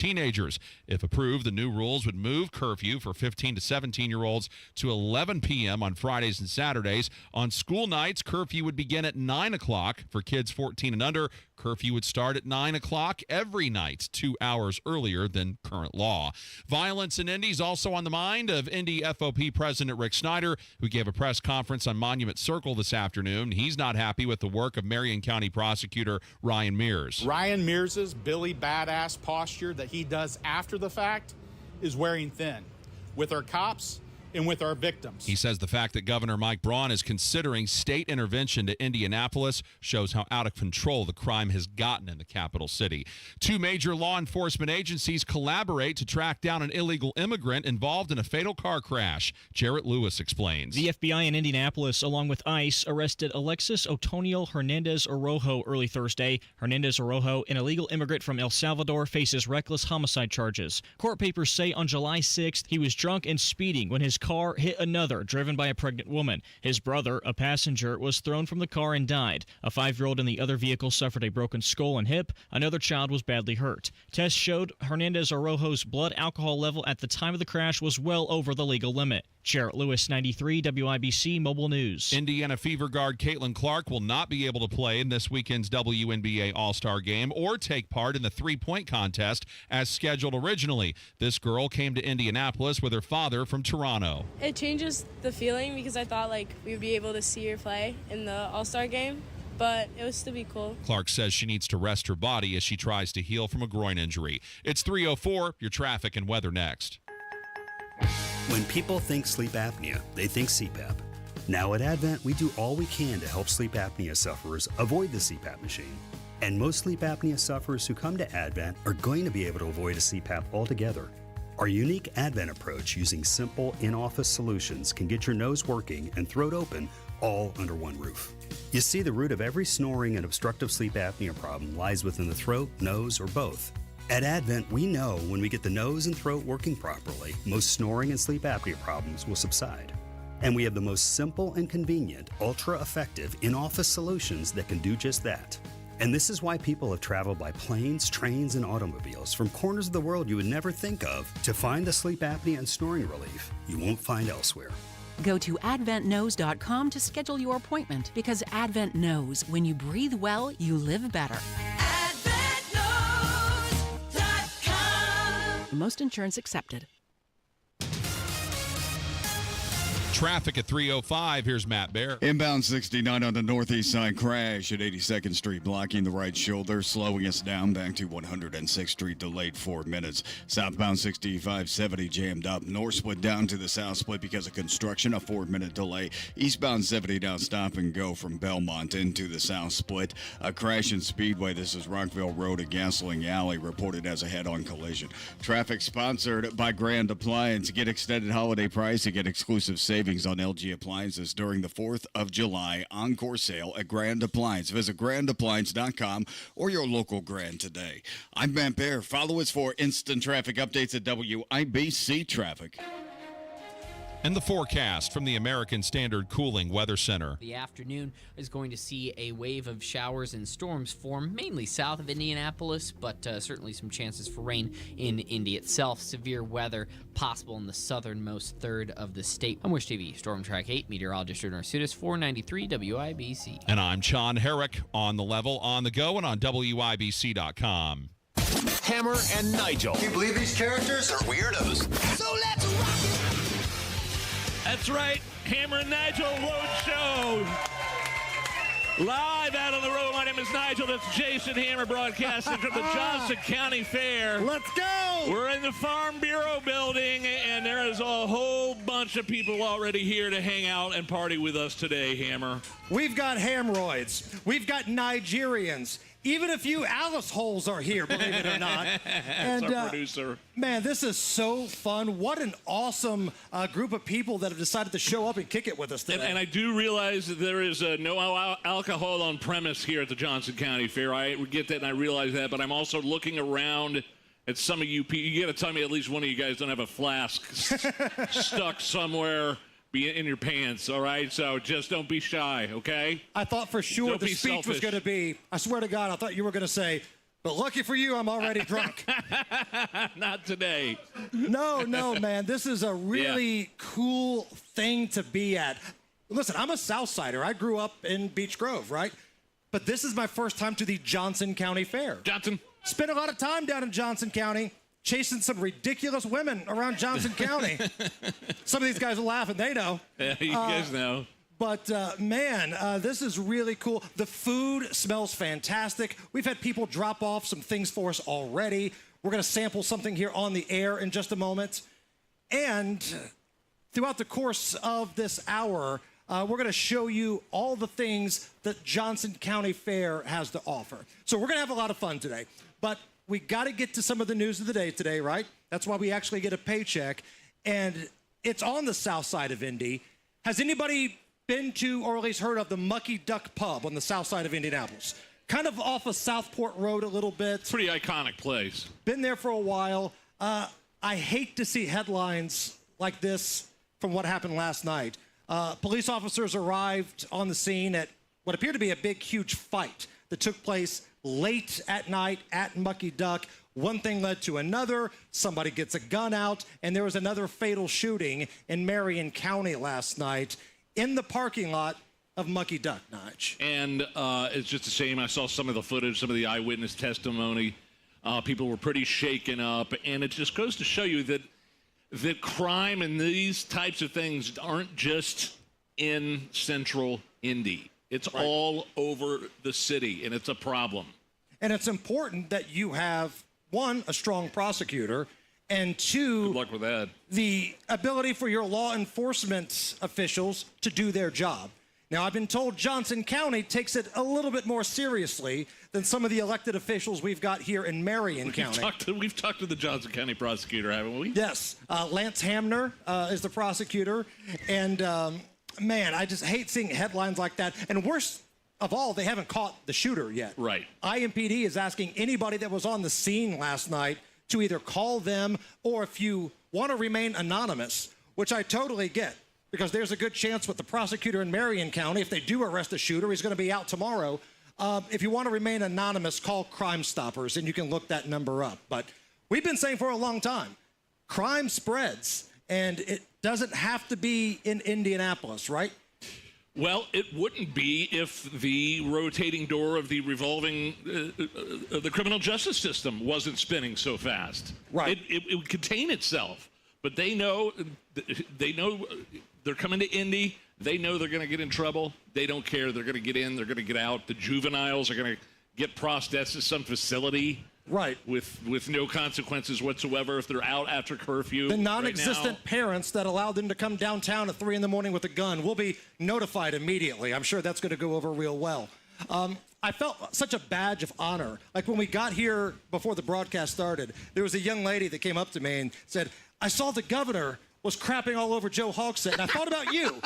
teenagers. If approved, the new rules would move curfew for 15 to 17-year-olds to 11 p.m. on Fridays and Saturdays. On school nights, curfew would begin at 9 o'clock. For kids 14 and under, curfew would start at 9 o'clock every night, 2 hours earlier than current law. Violence in Indy is also on the mind of Indy FOP President Rick Snyder, who gave a press conference on Monument Circle this afternoon. He's not happy with the work of Marion County Prosecutor Ryan Mears. Ryan Mears's Billy Badass posture that he does after the fact is wearing thin with our cops and with our victims. He says the fact that Governor Mike Braun is considering state intervention to Indianapolis shows how out of control the crime has gotten in the capital city. 2 major law enforcement agencies collaborate to track down an illegal immigrant involved in a fatal car crash. Jarrett Lewis explains. The FBI in Indianapolis, along with ICE, arrested Alexis Otonio Hernandez Orojo early Thursday. Hernandez Orojo, an illegal immigrant from El Salvador, faces reckless homicide charges. Court papers say on July 6th, he was drunk and speeding when his car hit another, driven by a pregnant woman. His brother, a passenger, was thrown from the car and died. A 5-year-old in the other vehicle suffered a broken skull and hip. Another child was badly hurt. Tests showed Hernandez Orojo's blood alcohol level at the time of the crash was well over the legal limit. Jarrett Lewis, 93 WIBC Mobile News. Indiana Fever guard Caitlin Clark will not be able to play in this weekend's WNBA All-Star Game or take part in the three-point contest as scheduled originally. This girl came to Indianapolis with her father from Toronto. It changes the feeling because I thought we would be able to see her play in the All-Star Game, but it would still be cool. Clark says she needs to rest her body as she tries to heal from a groin injury. It's 3:04, your traffic and weather next. When people think sleep apnea, they think CPAP. Now at Advent, we do all we can to help sleep apnea sufferers avoid the CPAP machine. And most sleep apnea sufferers who come to Advent are going to be able to avoid a CPAP altogether. Our unique Advent approach using simple in-office solutions can get your nose working and throat open all under one roof. You see, the root of every snoring and obstructive sleep apnea problem lies within the throat, nose, or both. At Advent, we know when we get the nose and throat working properly, most snoring and sleep apnea problems will subside. And we have the most simple and convenient, ultra-effective in-office solutions that can do just that. And this is why people have traveled by planes, trains, and automobiles from corners of the world you would never think of to find the sleep apnea and snoring relief you won't find elsewhere. Go to adventknows.com to schedule your appointment because Advent knows when you breathe well, you live better. Most insurance accepted. Traffic at 3:05. Here's Matt Bear. Inbound 69 on the northeast side crash at 82nd Street, blocking the right shoulder, slowing us down back to 106th Street, delayed 4 minutes. Southbound 6570 jammed up. North split down to the south split because of construction, a 4-minute delay. Eastbound 70 down stop and go from Belmont into the south split. A crash in Speedway. This is Rockville Road at Gasoline Alley, reported as a head-on collision. Traffic sponsored by Grand Appliance. Get extended holiday pricing, get exclusive savings on LG appliances during the 4th of July Encore sale at Grand Appliance. Visit grandappliance.com or your local Grand today. I'm Matt Bear. Follow us for instant traffic updates at WIBC Traffic. And the forecast from the American Standard Cooling Weather Center. The afternoon is going to see a wave of showers and storms form mainly south of Indianapolis, but certainly some chances for rain in Indy itself. Severe weather possible in the southernmost third of the state. I'm Wish TV Storm Track 8 meteorologist Rudy Arsutis, 493 WIBC. And I'm John Herrick, on the level, on the go, and on WIBC.com. Hammer and Nigel. Can you believe these characters are weirdos? So let's rock it! That's right, Hammer and Nigel Road Show. Live out on the road. My name is Nigel. That's Jason Hammer broadcasting from the Johnson County Fair. Let's go! We're in the Farm Bureau building, and there is a whole bunch of people already here to hang out and party with us today, Hammer. We've got hemorrhoids. We've got Nigerians. Even a few Alice holes are here, believe it or not. And our producer. Man, this is so fun. What an awesome group of people that have decided to show up and kick it with us today. And I do realize that there is no alcohol on premise here at the Johnson County Fair. I get that, and I realize that, but I'm also looking around at some of you people. You got to tell me at least one of you guys don't have a flask stuck somewhere. Be in your pants, all right? So just don't be shy, okay? I thought for sure the speech was going to be, I swear to God, I thought you were going to say, But lucky for you, I'm already drunk. Not today. No, man. This is a really cool thing to be at. Listen, I'm a Southsider. I grew up in Beech Grove, right? But this is my first time to the Johnson County Fair. Johnson. Spent a lot of time down in Johnson County chasing some ridiculous women around Johnson County. Some of these guys are laughing. They know. Yeah, you guys know. But, man, this is really cool. The food smells fantastic. We've had people drop off some things for us already. We're going to sample something here on the air in just a moment. And throughout the course of this hour, we're going to show you all the things that Johnson County Fair has to offer. So we're going to have a lot of fun today. But we got to get to some of the news of the day today, right? That's why we actually get a paycheck. And it's on the south side of Indy. Has anybody been to or at least heard of the Mucky Duck Pub on the south side of Indianapolis? Kind of off of Southport Road a little bit. Pretty iconic place. Been there for a while. I hate to see headlines like this from what happened last night. Police officers arrived on the scene at what appeared to be a big, huge fight that took place late at night at Mucky Duck. One thing led to another. Somebody gets a gun out, and there was another fatal shooting in Marion County last night in the parking lot of Mucky Duck, Nige. And it's just a shame. I saw some of the footage, some of the eyewitness testimony. People were pretty shaken up, and it just goes to show you that crime and these types of things aren't just in central Indy. It's all over the city, and it's a problem. And it's important that you have, one, a strong prosecutor, and two, good luck with that, the ability for your law enforcement officials to do their job. Now, I've been told Johnson County takes it a little bit more seriously than some of the elected officials we've got here in Marion County. We've talked to the Johnson County prosecutor, haven't we? Yes. Lance Hamner is the prosecutor. And, man, I just hate seeing headlines like that. And worst of all, they haven't caught the shooter yet. Right. IMPD is asking anybody that was on the scene last night to either call them or, if you want to remain anonymous, which I totally get, because there's a good chance with the prosecutor in Marion County, if they do arrest a shooter, he's going to be out tomorrow. If you want to remain anonymous, call Crime Stoppers, and you can look that number up. But we've been saying for a long time, crime spreads, and it doesn't have to be in Indianapolis, right? Well, it wouldn't be if the rotating door of the revolving, the criminal justice system wasn't spinning so fast. Right. It would contain itself. But they know they're coming to Indy. They know they're going to get in trouble. They don't care. They're going to get in. They're going to get out. The juveniles are going to get processed at some facility. Right. With no consequences whatsoever if they're out after curfew. The non-existent parents that allowed them to come downtown at 3 a.m. with a gun will be notified immediately. I'm sure that's going to go over real well. I felt such a badge of honor. Like when we got here before the broadcast started, there was a young lady that came up to me and said, I saw the governor was crapping all over Joe Hogsett, and I thought about you.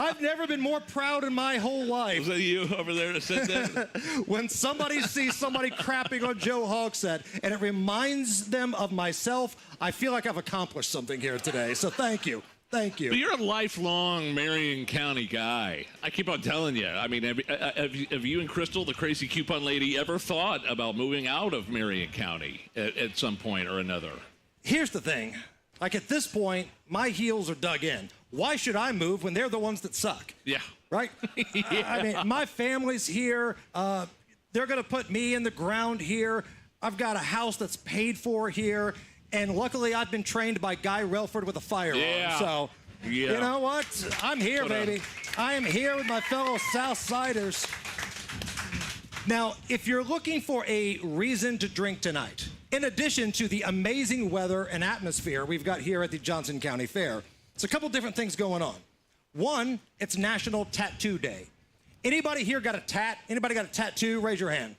I've never been more proud in my whole life. Was that you over there that said that? When somebody sees somebody crapping on Joe Hogsett, and it reminds them of myself, I feel like I've accomplished something here today. So thank you. Thank you. But you're a lifelong Marion County guy. I keep on telling you. I mean, have you and Crystal, the crazy coupon lady, ever thought about moving out of Marion County at some point or another? Here's the thing. Like at this point, my heels are dug in. Why should I move when they're the ones that suck? Yeah. Right? Yeah. I mean, my family's here. They're going to put me in the ground here. I've got a house that's paid for here. And luckily, I've been trained by Guy Relford with a firearm. Yeah. So, you know what? I'm here, baby. I am here with my fellow Southsiders. Now, if you're looking for a reason to drink tonight, in addition to the amazing weather and atmosphere we've got here at the Johnson County Fair, it's a couple different things going on. One, it's National Tattoo Day. Anybody here got a tat? Anybody got a tattoo? Raise your hand.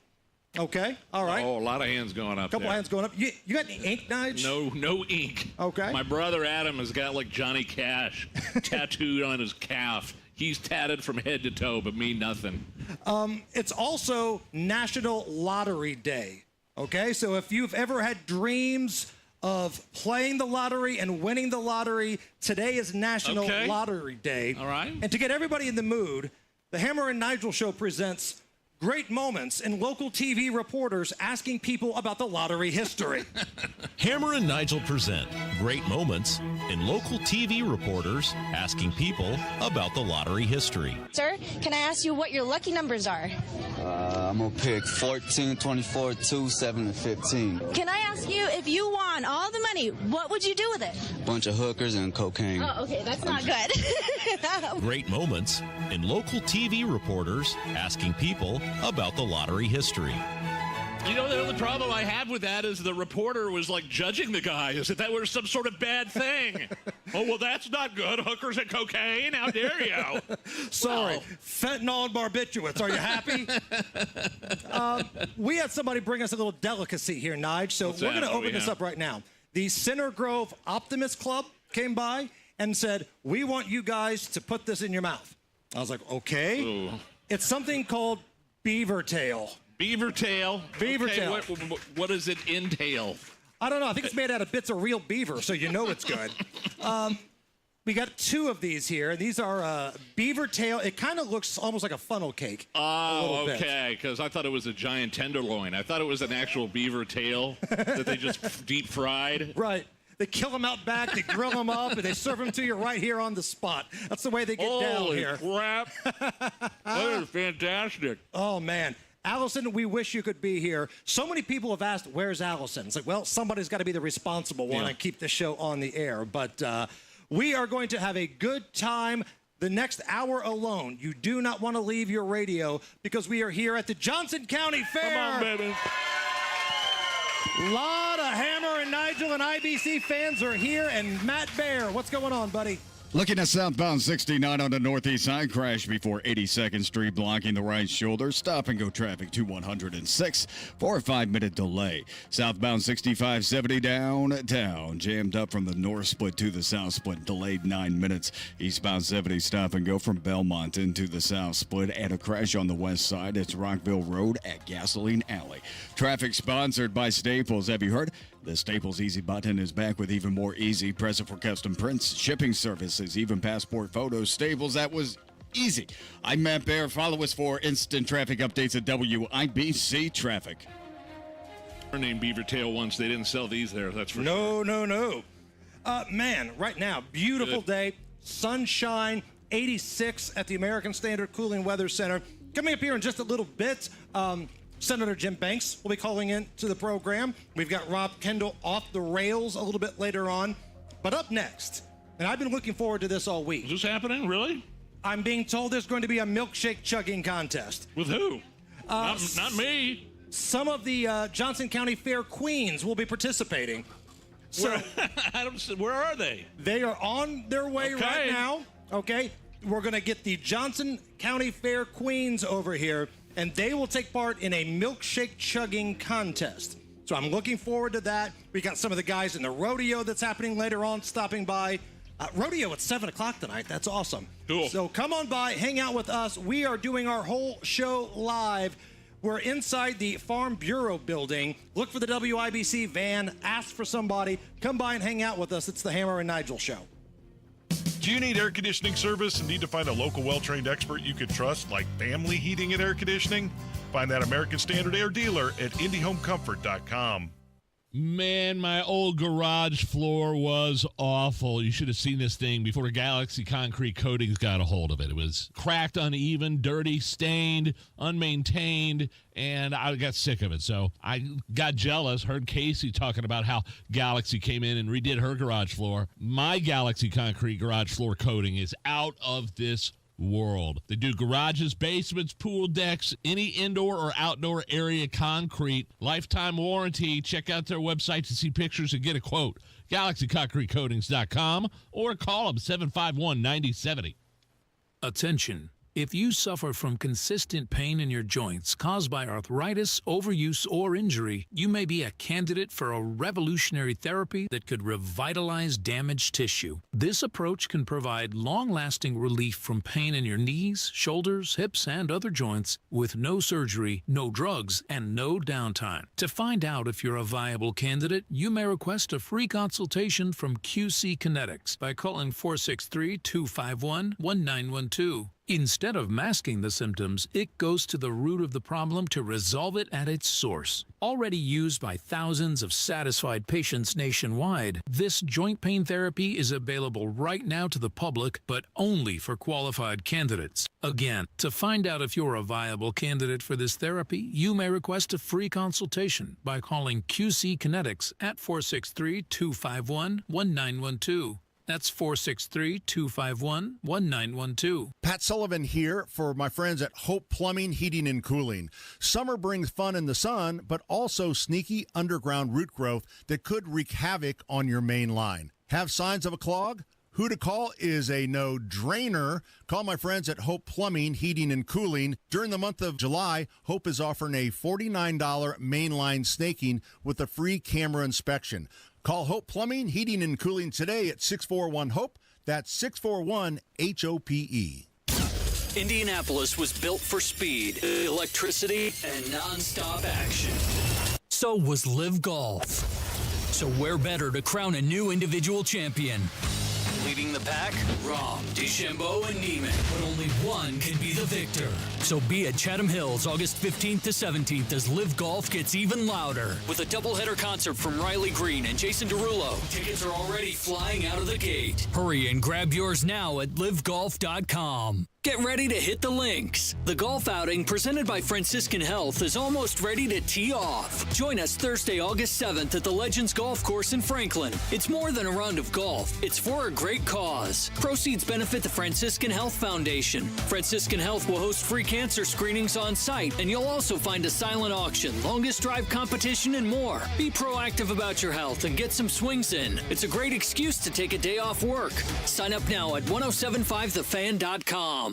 Okay, all right. Oh, a lot of hands going up. Couple there. hands going up. You got any ink, Nige? No ink. Okay. My brother Adam has got like Johnny Cash tattooed on his calf. He's tatted from head to toe, but me nothing. It's also National Lottery Day. Okay, so if you've ever had dreams of playing the lottery and winning the lottery, today is National Lottery Day. All right. And to get everybody in the mood, the Hammer and Nigel show presents Great moments in local TV reporters asking people about the lottery history. Hammer and Nigel present Great Moments in Local TV Reporters Asking People About the Lottery History. Sir, can I ask you what your lucky numbers are? I'm going to pick 14, 24, 2, 7, and 15. Can I ask you, if you won all the money, what would you do with it? Bunch of hookers and cocaine. Oh, okay, that's not good. Great Moments in Local TV Reporters Asking People About the Lottery History. You know, the only problem I have with that is the reporter was like judging the guy as if that was some sort of bad thing. Oh, well, that's not good. Hookers and cocaine? How dare you? Sorry. Well. Fentanyl and barbiturates. Are you happy? We had somebody bring us a little delicacy here, Nige, so we're going to open this up right now. The Center Grove Optimist Club came by and said, we want you guys to put this in your mouth. I was like, okay. Ooh. It's something called beaver tail. Beaver tail? Beaver tail. What does it entail? I don't know. I think it's made out of bits of real beaver, so you know it's good. We got 2 of these here. These are beaver tail. It kind of looks almost like a funnel cake. Oh, okay, because I thought it was a giant tenderloin. I thought it was an actual beaver tail that they just deep fried. Right. They kill them out back, they grill them up, and they serve them to you right here on the spot. That's the way they get down here. Holy crap. That is fantastic. Oh, man. Allison, we wish you could be here. So many people have asked, where's Allison? It's like, well, somebody's got to be the responsible one and keep the show on the air. But we are going to have a good time the next hour alone. You do not want to leave your radio because we are here at the Johnson County Fair. Come on, baby. A lot of Hammer and Nigel and IBC fans are here. And Matt Baer, what's going on, buddy? Looking at southbound 69 on the northeast side, crash before 82nd Street, blocking the right shoulder. Stop and go traffic to 106 for a 5-minute delay. Southbound 6570 downtown, jammed up from the north split to the south split, delayed 9 minutes. Eastbound 70 stop and go from Belmont into the south split, and a crash on the west side. It's Rockville Road at Gasoline Alley. Traffic sponsored by Staples. Have you heard? The Staples Easy button is back with even more easy. Press it for custom prints, shipping services, even passport photos. Staples, that was easy. I'm Matt Baer. Follow us for instant traffic updates at WIBC Traffic. Named Beaver Tail once. They didn't sell these there, that's for sure. No. Man, right now, beautiful day, sunshine, 86 at the American Standard Cooling Weather Center. Coming up here in just a little bit, Senator Jim Banks will be calling in to the program. We've got Rob Kendall off the rails a little bit later on. But up next, and I've been looking forward to this all week. Is this happening? Really? I'm being told there's going to be a milkshake chugging contest. With who? Not me. Some of the Johnson County Fair queens will be participating. So, where are they? They are on their way right now. Okay. We're going to get the Johnson County Fair queens over here, and they will take part in a milkshake chugging contest. So I'm looking forward to that. We got some of the guys in the rodeo that's happening later on stopping by. Rodeo at 7 o'clock tonight. That's awesome. Cool. So come on by, hang out with us. We are doing our whole show live. We're inside the Farm Bureau building. Look for the WIBC van. Ask for somebody. Come by and hang out with us. It's the Hammer and Nigel Show. Do you need air conditioning service and need to find a local well-trained expert you can trust, like Family Heating and Air Conditioning? Find that American Standard Air dealer at IndyHomeComfort.com. Man, my old garage floor was awful. You should have seen this thing before Galaxy Concrete Coatings got a hold of it. It was cracked, uneven, dirty, stained, unmaintained, and I got sick of it. So I got jealous, heard Casey talking about how Galaxy came in and redid her garage floor. My Galaxy Concrete garage floor coating is out of this world. They do garages, basements, pool decks, any indoor or outdoor area concrete. Lifetime warranty. Check out their website to see pictures and get a quote. GalaxyConcreteCoatings.com or call them 751-9070. Attention. If you suffer from consistent pain in your joints caused by arthritis, overuse, or injury, you may be a candidate for a revolutionary therapy that could revitalize damaged tissue. This approach can provide long-lasting relief from pain in your knees, shoulders, hips, and other joints with no surgery, no drugs, and no downtime. To find out if you're a viable candidate, you may request a free consultation from QC Kinetics by calling 463-251-1912. Instead of masking the symptoms, it goes to the root of the problem to resolve it at its source. Already used by thousands of satisfied patients nationwide, this joint pain therapy is available right now to the public, but only for qualified candidates. Again, to find out if you're a viable candidate for this therapy, you may request a free consultation by calling QC Kinetics at 463-251-1912. That's 463-251-1912. Pat Sullivan here for my friends at Hope Plumbing, Heating, and Cooling. Summer brings fun in the sun, but also sneaky underground root growth that could wreak havoc on your main line. Have signs of a clog? Who to call is a no-drainer. Call my friends at Hope Plumbing, Heating, and Cooling. During the month of July, Hope is offering a $49 mainline snaking with a free camera inspection. Call Hope Plumbing, Heating, and Cooling today at 641-HOPE. That's 641-HOPE. Indianapolis was built for speed, electricity, and nonstop action. So was Live Golf. So where better to crown a new individual champion? Leading the pack, Rahm, DeChambeau, and Neiman. But only one can be the victor. So be at Chatham Hills August 15th to 17th as Live Golf gets even louder. With a doubleheader concert from Riley Green and Jason Derulo. Tickets are already flying out of the gate. Hurry and grab yours now at livegolf.com. Get ready to hit the links. The golf outing presented by Franciscan Health is almost ready to tee off. Join us Thursday, August 7th at the Legends Golf Course in Franklin. It's more than a round of golf. It's for a great cause. Proceeds benefit the Franciscan Health Foundation. Franciscan Health will host free cancer screenings on site, and you'll also find a silent auction, longest drive competition, and more. Be proactive about your health and get some swings in. It's a great excuse to take a day off work. Sign up now at 1075thefan.com.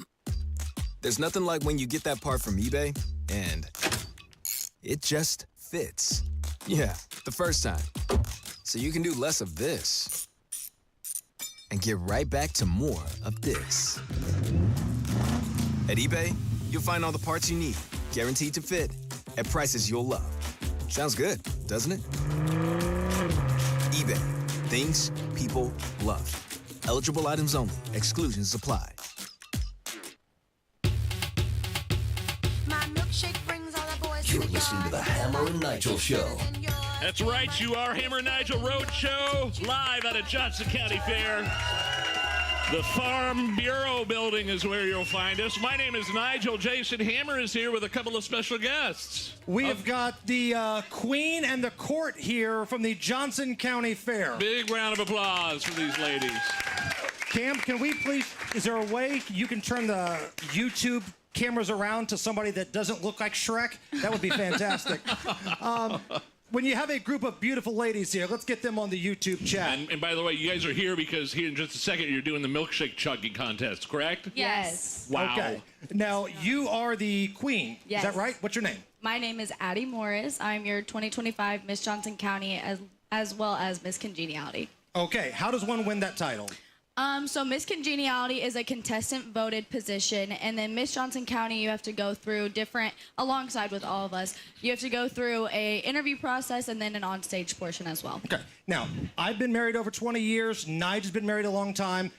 There's nothing like when you get that part from eBay and it just fits. Yeah, the first time. So you can do less of this and get right back to more of this. At eBay, you'll find all the parts you need, guaranteed to fit, at prices you'll love. Sounds good, doesn't it? eBay. Things people love. Eligible items only. Exclusions apply. You're listening to the Hammer and Nigel Show. That's right, you are Hammer and Nigel Road Show, live out of Johnson County Fair. The Farm Bureau building is where you'll find us. My name is Nigel. Jason Hammer is here with a couple of special guests. We have got the Queen and the Court here from the Johnson County Fair. Big round of applause for these ladies. Cam, can we please, is there a way you can turn the YouTube cameras around to somebody that doesn't look like Shrek? That would be fantastic. When you have a group of beautiful ladies here, let's get them on the YouTube chat. And by the way, you guys are here because here in just a second you're doing the milkshake chugging contest, correct? Yes. Wow. Okay. Now, you are the queen. Yes. Is that right? What's your name? My name is Addie Morris. I'm your 2025 Miss Johnson County as well as Miss Congeniality. Okay. How does one win that title? So Miss Congeniality is a contestant voted position, and then Miss Johnson County, you have to go through different, alongside with all of us, you have to go through a interview process and then an onstage portion as well. Okay. Now, I've been married over 20 years. Nigel's been married a long time.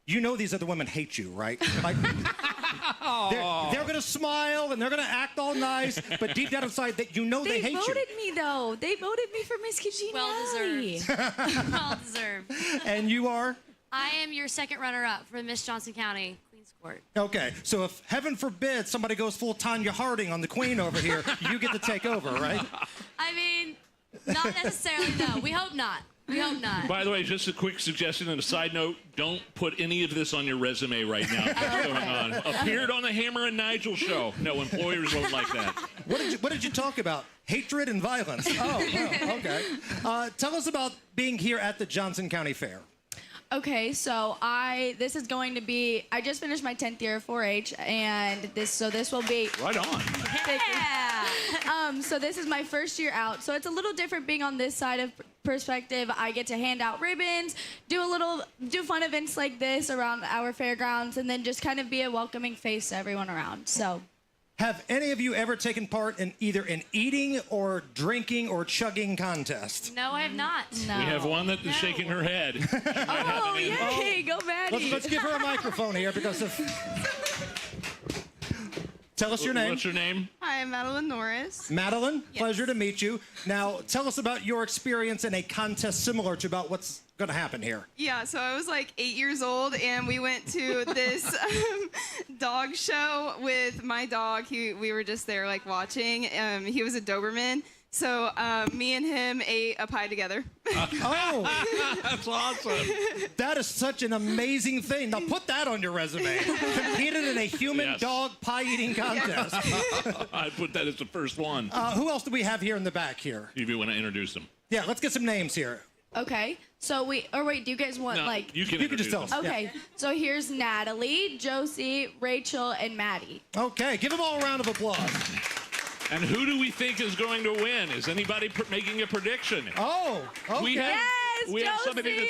You know these other women hate you, right? Like, they're going to smile and they're going to act all nice, but deep down inside, they hate you. They voted me, though. They voted me for Miss Congeniality. Well deserved. Well deserved. And you are? I am your second runner-up for Miss Johnson County Queen's Court. Okay, so if, heaven forbid, somebody goes full Tanya Harding on the Queen over here, you get to take over, right? I mean, not necessarily, no. We hope not. We hope not. By the way, just a quick suggestion and a side note, don't put any of this on your resume right now. What's going on? Appeared on the Hammer and Nigel show. No, employers won't like that. What did you talk about? Hatred and violence. Oh, okay. Tell us about being here at the Johnson County Fair. Okay, so this is going to be, I just finished my 10th year of 4-H, and this will be... Right on. Yeah. So this is my first year out, so it's a little different being on this side of perspective. I get to hand out ribbons, do fun events like this around our fairgrounds, and then just kind of be a welcoming face to everyone around, so... Have any of you ever taken part in either an eating or drinking or chugging contest? No, I have not. No. We have one that is shaking her head. Oh, yay! Go Maddie! Let's give her a microphone here because of... Tell us your name. What's your name? Hi, I'm Madeline Norris. Madeline, pleasure to meet you. Now, tell us about your experience in a contest similar to about what's going to happen here. Yeah, so I was like 8 years old, and we went to this dog show with my dog. We were just there like watching. He was a Doberman. So me and him ate a pie together. Oh, that's awesome. That is such an amazing thing. Now put that on your resume. Competed in a human-dog pie-eating contest. I'd put that as the first one. Who else do we have here in the back here? If you want to introduce them. Yeah, let's get some names here. Okay, so wait, do you guys want you can just tell us. Okay, so here's Natalie, Josie, Rachel, and Maddie. Okay, give them all a round of applause. And who do we think is going to win? Is anybody making a prediction? Oh, okay. We have somebody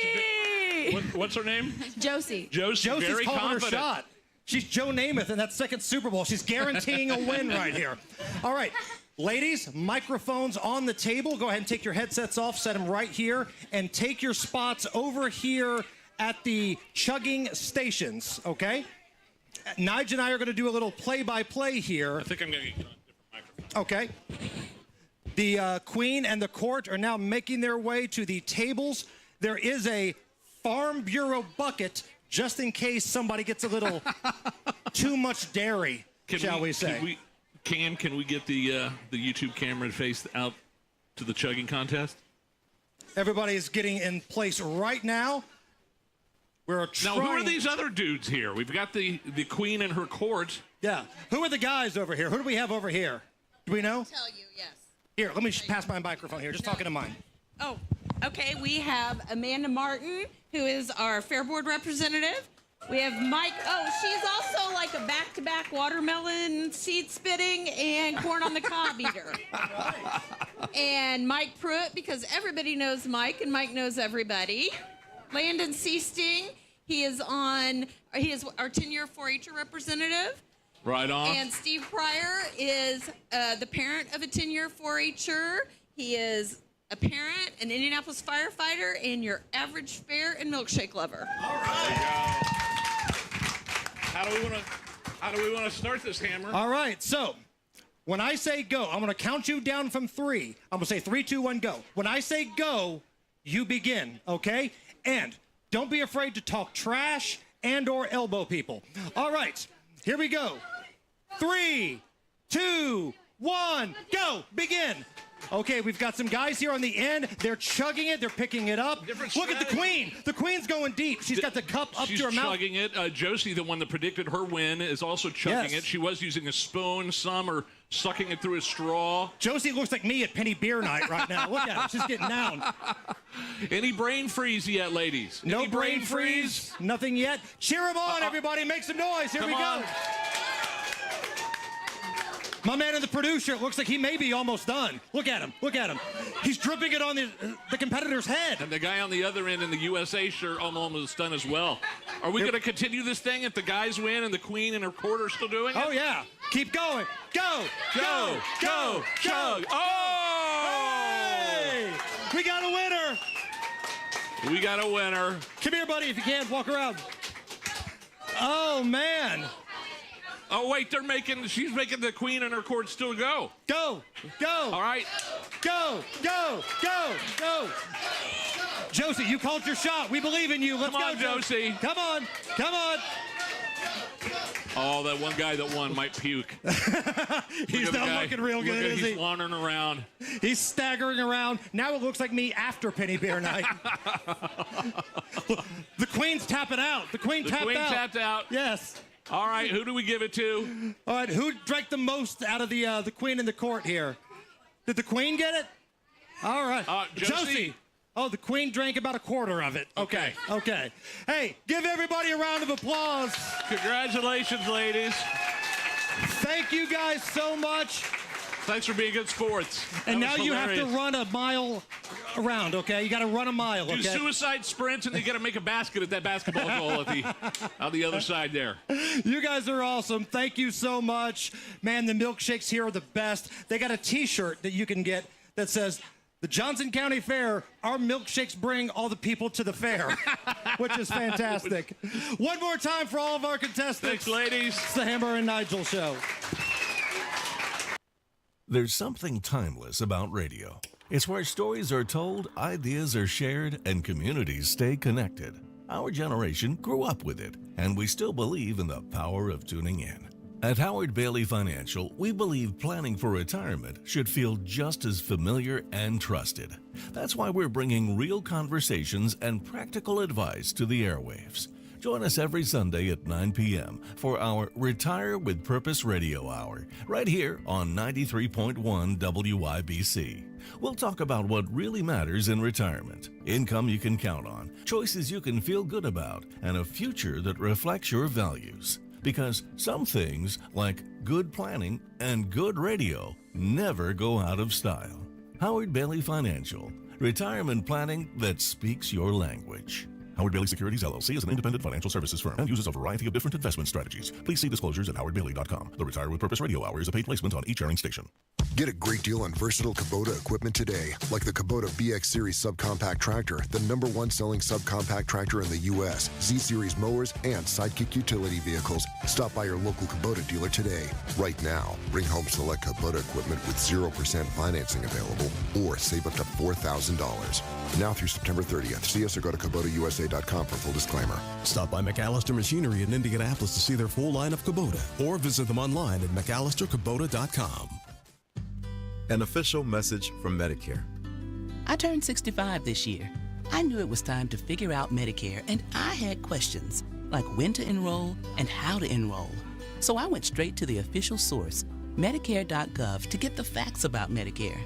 that's... What's her name? Josie. Josie's very calling confident. her shot. She's Joe Namath in that second Super Bowl. She's guaranteeing a win right here. All right. Ladies, microphones on the table. Go ahead and take your headsets off, set them right here, and take your spots over here at the chugging stations, okay? Nigel and I are going to do a little play-by-play here. I think I'm going to get a different microphone. Okay. The Queen and the Court are now making their way to the tables. There is a Farm Bureau bucket just in case somebody gets a little too much dairy, shall we say. Can we get the YouTube camera face out to the chugging contest? Everybody is getting in place right now. We're trying... Now, who are these other dudes here? We've got the Queen and her court. Yeah. Who are the guys over here? Who do we have over here? Do we know? I'll tell you, yes. Here, let me pass my microphone here. Just talking to mine. Oh, okay. We have Amanda Martin, who is our Fair Board representative. We have Mike. Oh, she's also like a back-to-back watermelon seed spitting and corn on the cob eater. And Mike Pruitt, because everybody knows Mike, and Mike knows everybody. Landon Seasting, he is our 10-year 4-H'er representative. Right on. And Steve Pryor is the parent of a 10-year 4-H'er. He is a parent, an Indianapolis firefighter, and your average fair and milkshake lover. All right. How do we want to start this, Hammer? All right. So, when I say go, I'm going to count you down from 3. I'm going to say 3, 2, 1, go. When I say go, you begin, okay? And don't be afraid to talk trash and or elbow people. All right. Here we go. 3, 2, 1, go. Begin. Okay, we've got some guys here on the end. They're chugging it. They're picking it up. Look at the Queen. The Queen's going deep. She's got the cup up to her mouth. She's chugging it. Josie, the one that predicted her win, is also chugging it. She was using a spoon. Some are sucking it through a straw. Josie looks like me at Penny Beer Night right now. Look at her. She's getting down. Any brain freeze yet, ladies? No Any brain freeze. Nothing yet. Cheer them on, everybody. Make some noise. Here we go. My man in the producer, it looks like he may be almost done. Look at him. Look at him. He's dripping it on the competitor's head. And the guy on the other end in the USA shirt almost done as well. Are we going to continue this thing if the guys win and the Queen and her court are still doing it? Oh, yeah. Keep going. Go. Go. Go. Chug. Oh! Hey! We got a winner. We got a winner. Come here, buddy, if you can. Walk around. Oh, man. Oh, wait, she's making the Queen and her court still go. Go. Go. All right. Go. Go. Go. Go. Josie, you called your shot. We believe in you. Let's Come on, go, Josie. Come on. Come on. Oh, that one guy that won might puke. He's not looking real good, is he? He's wandering around. He's staggering around. Now it looks like me after Penny Beer Night. The Queen's tapping out. The Queen tapped out. Yes. All right, who do we give it to? All right, who drank the most out of the Queen in the court here? Did the Queen get it? All right. Josie. Oh, the Queen drank about a quarter of it. Okay. Hey, give everybody a round of applause. Congratulations, ladies. Thank you guys so much. Thanks for being good sports. And now you have to run a mile around, okay? You got to run a mile, okay? Do suicide sprints, and you got to make a basket at that basketball goal on the other side there. You guys are awesome. Thank you so much. Man, the milkshakes here are the best. They got a T-shirt that you can get that says, the Johnson County Fair, our milkshakes bring all the people to the fair, which is fantastic. One more time for all of our contestants. Thanks, ladies. It's the Hammer and Nigel Show. There's something timeless about radio. It's where stories are told, ideas are shared, and communities stay connected. Our generation grew up with it, and we still believe in the power of tuning in. At Howard Bailey Financial, we believe planning for retirement should feel just as familiar and trusted. That's why we're bringing real conversations and practical advice to the airwaves. Join us every Sunday at 9 p.m. for our Retire with Purpose Radio Hour, right here on 93.1 WIBC. We'll talk about what really matters in retirement, income you can count on, choices you can feel good about, and a future that reflects your values. Because some things, like good planning and good radio, never go out of style. Howard Bailey Financial, retirement planning that speaks your language. Howard Bailey Securities, LLC is an independent financial services firm and uses a variety of different investment strategies. Please see disclosures at howardbailey.com. The Retire with Purpose Radio Hour is a paid placement on each airing station. Get a great deal on versatile Kubota equipment today, like the Kubota BX Series subcompact tractor, the #1 selling subcompact tractor in the U.S., Z-Series mowers, and Sidekick utility vehicles. Stop by your local Kubota dealer today. Right now, bring home select Kubota equipment with 0% financing available, or save up to $4,000. Now through September 30th. See us or go to KubotaUSA.com for full disclaimer. Stop by McAllister Machinery in Indianapolis to see their full line of Kubota, or visit them online at McAllisterKubota.com. An official message from Medicare. I turned 65 this year. I knew it was time to figure out Medicare, and I had questions, like when to enroll and how to enroll. So I went straight to the official source, Medicare.gov, to get the facts about Medicare.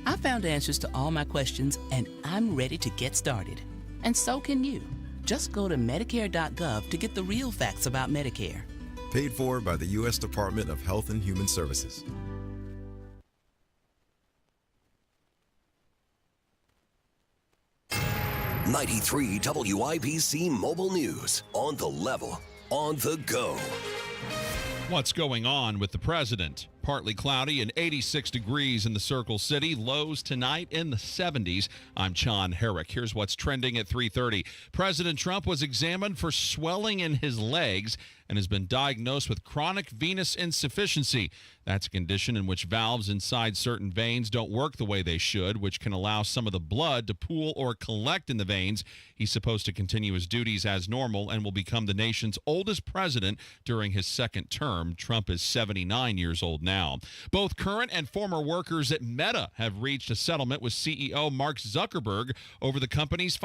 I found answers to all my questions, and I'm ready to get started. And so can you. Just go to Medicare.gov to get the real facts about Medicare. Paid for by the U.S. Department of Health and Human Services. 93 WIBC Mobile News. On the level, on the go. What's going on with the president? Partly cloudy and 86 degrees in the Circle City. Lows tonight in the 70s. I'm John Herrick. Here's what's trending at 3:30. President Trump was examined for swelling in his legs and has been diagnosed with chronic venous insufficiency. That's a condition in which valves inside certain veins don't work the way they should, which can allow some of the blood to pool or collect in the veins. He's supposed to continue his duties as normal and will become the nation's oldest president during his second term. Trump is 79 years old now. Both current and former workers at Meta have reached a settlement with CEO Mark Zuckerberg over the company's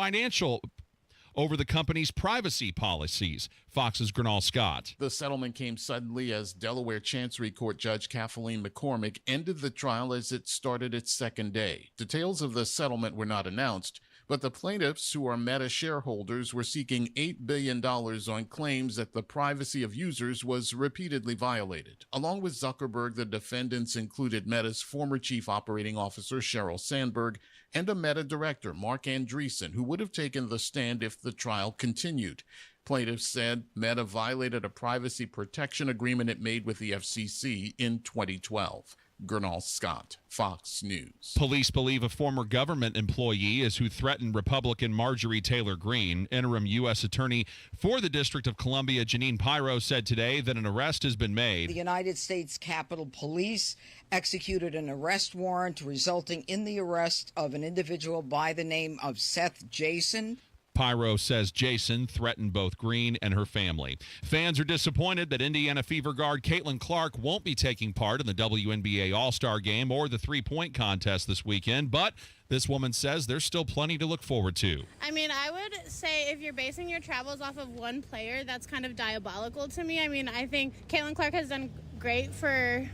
privacy policies. Fox's Gernal Scott. The settlement came suddenly as Delaware Chancery Court Judge Kathleen McCormick ended the trial as it started its second day. Details of the settlement were not announced, but the plaintiffs, who are Meta shareholders, were seeking $8 billion on claims that the privacy of users was repeatedly violated. Along with Zuckerberg, the defendants included Meta's former chief operating officer, Sheryl Sandberg, and a Meta director, Mark Andreessen, who would have taken the stand if the trial continued. Plaintiffs said Meta violated a privacy protection agreement it made with the FCC in 2012. Gernal Scott, Fox News. Police believe a former government employee is who threatened Republican Marjorie Taylor Greene. Interim U.S. Attorney for the District of Columbia, Janine Pirro, said today that an arrest has been made. The United States Capitol Police executed an arrest warrant resulting in the arrest of an individual by the name of Seth Jason. Pyro says Jason threatened both Greene and her family. Fans are disappointed that Indiana Fever guard Caitlin Clark won't be taking part in the WNBA All-Star Game or the three-point contest this weekend, but this woman says there's still plenty to look forward to. I mean, I would say if you're basing your travels off of one player, that's kind of diabolical to me. I mean, I think Caitlin Clark has done great for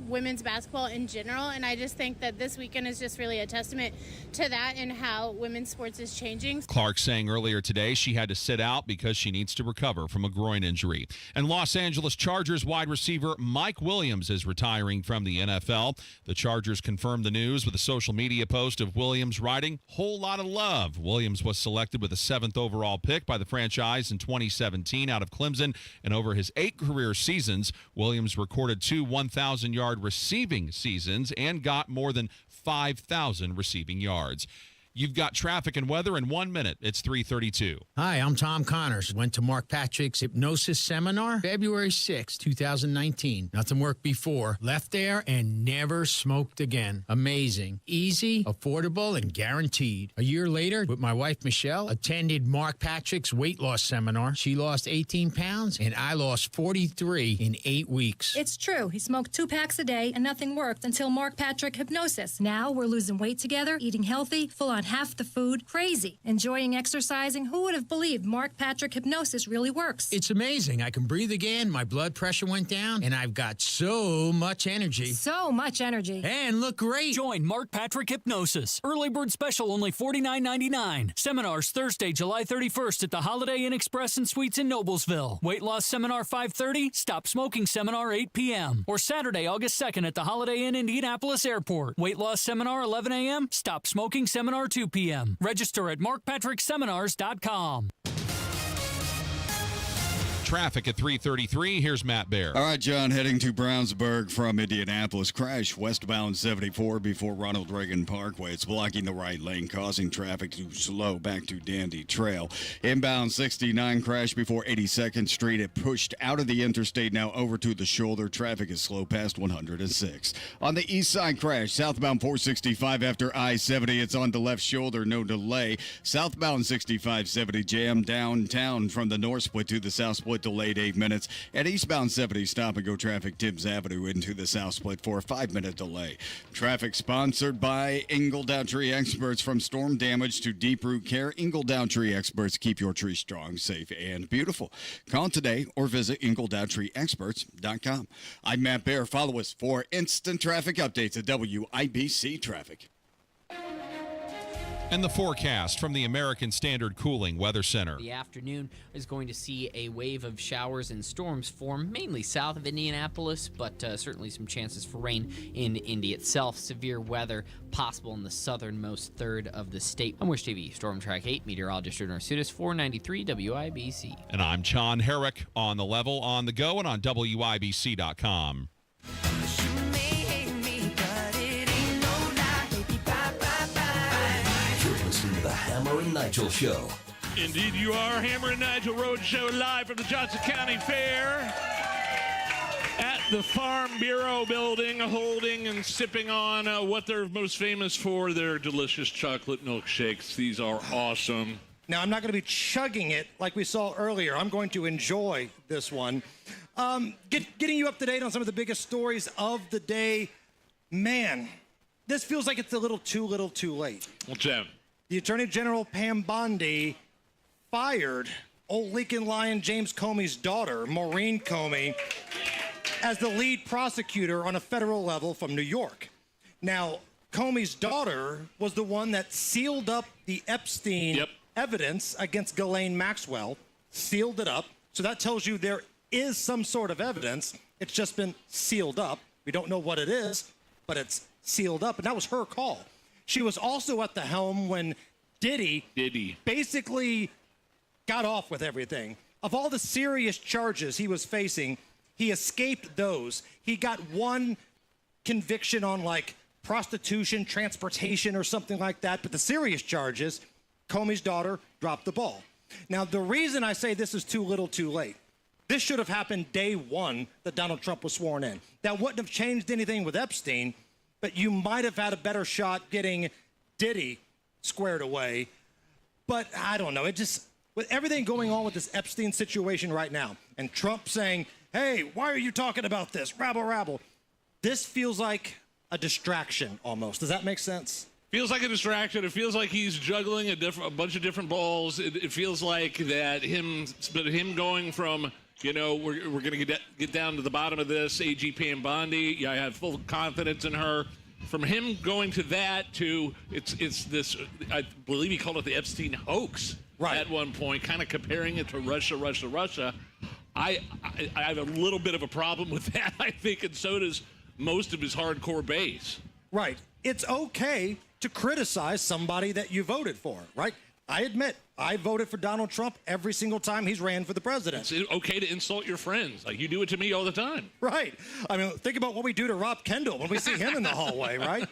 women's basketball in general, and I just think that this weekend is just really a testament to that and how women's sports is changing. Clark saying earlier today she had to sit out because she needs to recover from a groin injury. And Los Angeles Chargers wide receiver Mike Williams is retiring from the NFL. The Chargers confirmed the news with a social media post of Williams writing, "Whole lot of love." Williams was selected with the 7th overall pick by the franchise in 2017 out of Clemson, and over his 8 career seasons, Williams recorded 2 1,000-yard receiving seasons and got more than 5,000 receiving yards. You've got traffic and weather in 1 minute. It's 3:32. Hi, I'm Tom Connors. Went to Mark Patrick's hypnosis seminar February 6, 2019. Nothing worked before. Left there and never smoked again. Amazing. Easy, affordable, and guaranteed. A year later, with my wife Michelle, attended Mark Patrick's weight loss seminar. She lost 18 pounds, and I lost 43 in 8 weeks. It's true. He smoked 2 packs a day, and nothing worked until Mark Patrick Hypnosis. Now we're losing weight together, eating healthy, full on half the food, crazy, enjoying exercising. Who would have believed Mark Patrick Hypnosis really works? It's amazing. I can breathe again, my blood pressure went down, and I've got so much energy. So much energy. And look great. Join Mark Patrick Hypnosis. Early bird special only $49.99. Seminars Thursday, July 31st at the Holiday Inn Express and Suites in Noblesville. Weight loss seminar 5:30, stop smoking seminar 8 p.m. Or Saturday, August 2nd at the Holiday Inn Indianapolis Airport. Weight loss seminar 11 a.m., stop smoking seminar 2 p.m. Register at markpatrickseminars.com. Traffic at 3:33. Here's Matt Bear. All right, John, heading to Brownsburg from Indianapolis. Crash westbound 74 before Ronald Reagan Parkway. It's blocking the right lane, causing traffic to slow back to Dandy Trail. Inbound 69 crash before 82nd Street. It pushed out of the interstate, now over to the shoulder. Traffic is slow past 106. On the east side crash, southbound 465 after I-70. It's on the left shoulder, no delay. Southbound 65-70 jam downtown from the north split to the south split. Delayed 8 minutes. At eastbound 70, stop and go traffic Tibbs Avenue into the south split for a 5-minute delay. Traffic sponsored by Engel Down Tree Experts. From storm damage to deep root care, Engel Down Tree Experts keep your tree strong, safe, and beautiful. Call today or visit EngelDownTreeExperts.com. I'm Matt Bear. Follow us for instant traffic updates at WIBC Traffic. And the forecast from the American Standard Cooling Weather Center. The afternoon is going to see a wave of showers and storms form mainly south of Indianapolis, but certainly some chances for rain in Indy itself. Severe weather possible in the southernmost third of the state. I'm Wish TV Storm Track 8 meteorologist Drew Narsutis, 493 WIBC. And I'm John Herrick on the level, on the go, and on WIBC.com. The Hammer and Nigel Show. Indeed, you are. Hammer and Nigel Road Show live from the Johnson County Fair at the Farm Bureau building, holding and sipping on what they're most famous for, their delicious chocolate milkshakes. These are awesome. Now, I'm not going to be chugging it like we saw earlier. I'm going to enjoy this one. Getting you up to date on some of the biggest stories of the day. Man, this feels like it's a little too late. What's that? The Attorney General Pam Bondi fired old Lincoln Lion James Comey's daughter, Maureen Comey, as the lead prosecutor on a federal level from New York. Now, Comey's daughter was the one that sealed up the Epstein evidence against Ghislaine Maxwell, sealed it up. So that tells you there is some sort of evidence. It's just been sealed up. We don't know what it is, but it's sealed up. And that was her call. She was also at the helm when Diddy basically got off with everything. Of all the serious charges he was facing, he escaped those. He got one conviction on like prostitution, transportation, or something like that. But the serious charges, Comey's daughter dropped the ball. Now, the reason I say this is too little too late, this should have happened day one that Donald Trump was sworn in. That wouldn't have changed anything with Epstein, but you might have had a better shot getting Diddy squared away. But I don't know. It just, with everything going on with this Epstein situation right now, and Trump saying, hey, why are you talking about this? Rabble, rabble. This feels like a distraction almost. Does that make sense? Feels like a distraction. It feels like he's juggling a bunch of different balls. It feels like that him going from, you know, we're going to get down to the bottom of this. AG Pam Bondi, yeah, I have full confidence in her. From him going to that to it's this, I believe he called it the Epstein hoax at one point, kind of comparing it to Russia. I have a little bit of a problem with that, I think, and so does most of his hardcore base. Right. It's okay to criticize somebody that you voted for, right? I admit, I voted for Donald Trump every single time he's ran for the president. It's okay to insult your friends. Like, you do it to me all the time. Right. I mean, think about what we do to Rob Kendall when we see him in the hallway, right?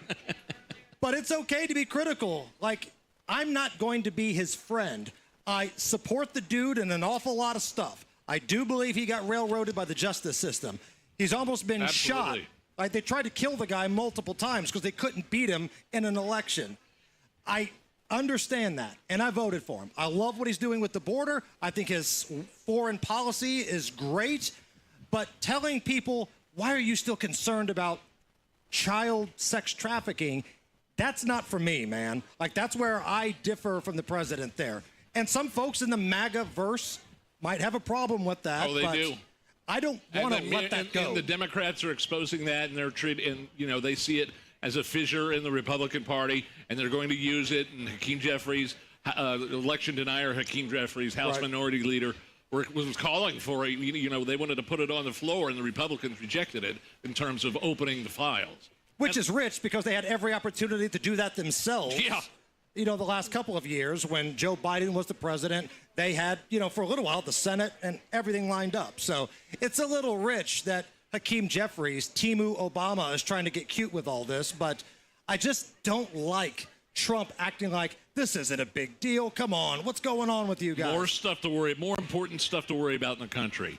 But it's okay to be critical. Like, I'm not going to be his friend. I support the dude in an awful lot of stuff. I do believe he got railroaded by the justice system. He's almost been shot. Like, they tried to kill the guy multiple times because they couldn't beat him in an election. I understand that, and I voted for him. I love what he's doing with the border. I think his foreign policy is great. But telling people, why are you still concerned about child sex trafficking, that's not for me, man. Like, that's where I differ from the president there. And some folks in the MAGA verse might have a problem with that. Oh, they do. I don't want to let that go. And the Democrats are exposing that, and they're treating, they see it as a fissure in the Republican Party, and they're going to use it. And Hakeem Jeffries, election denier Hakeem Jeffries, House Minority Leader, was calling for it. They wanted to put it on the floor, and the Republicans rejected it in terms of opening the files. Which is rich because they had every opportunity to do that themselves. Yeah. The last couple of years when Joe Biden was the president, they had, for a little while, the Senate and everything lined up. So it's a little rich that Hakeem Jeffries, Timu Obama, is trying to get cute with all this. But I just don't like Trump acting like this isn't a big deal. Come on, what's going on with you guys? More important stuff to worry about in the country.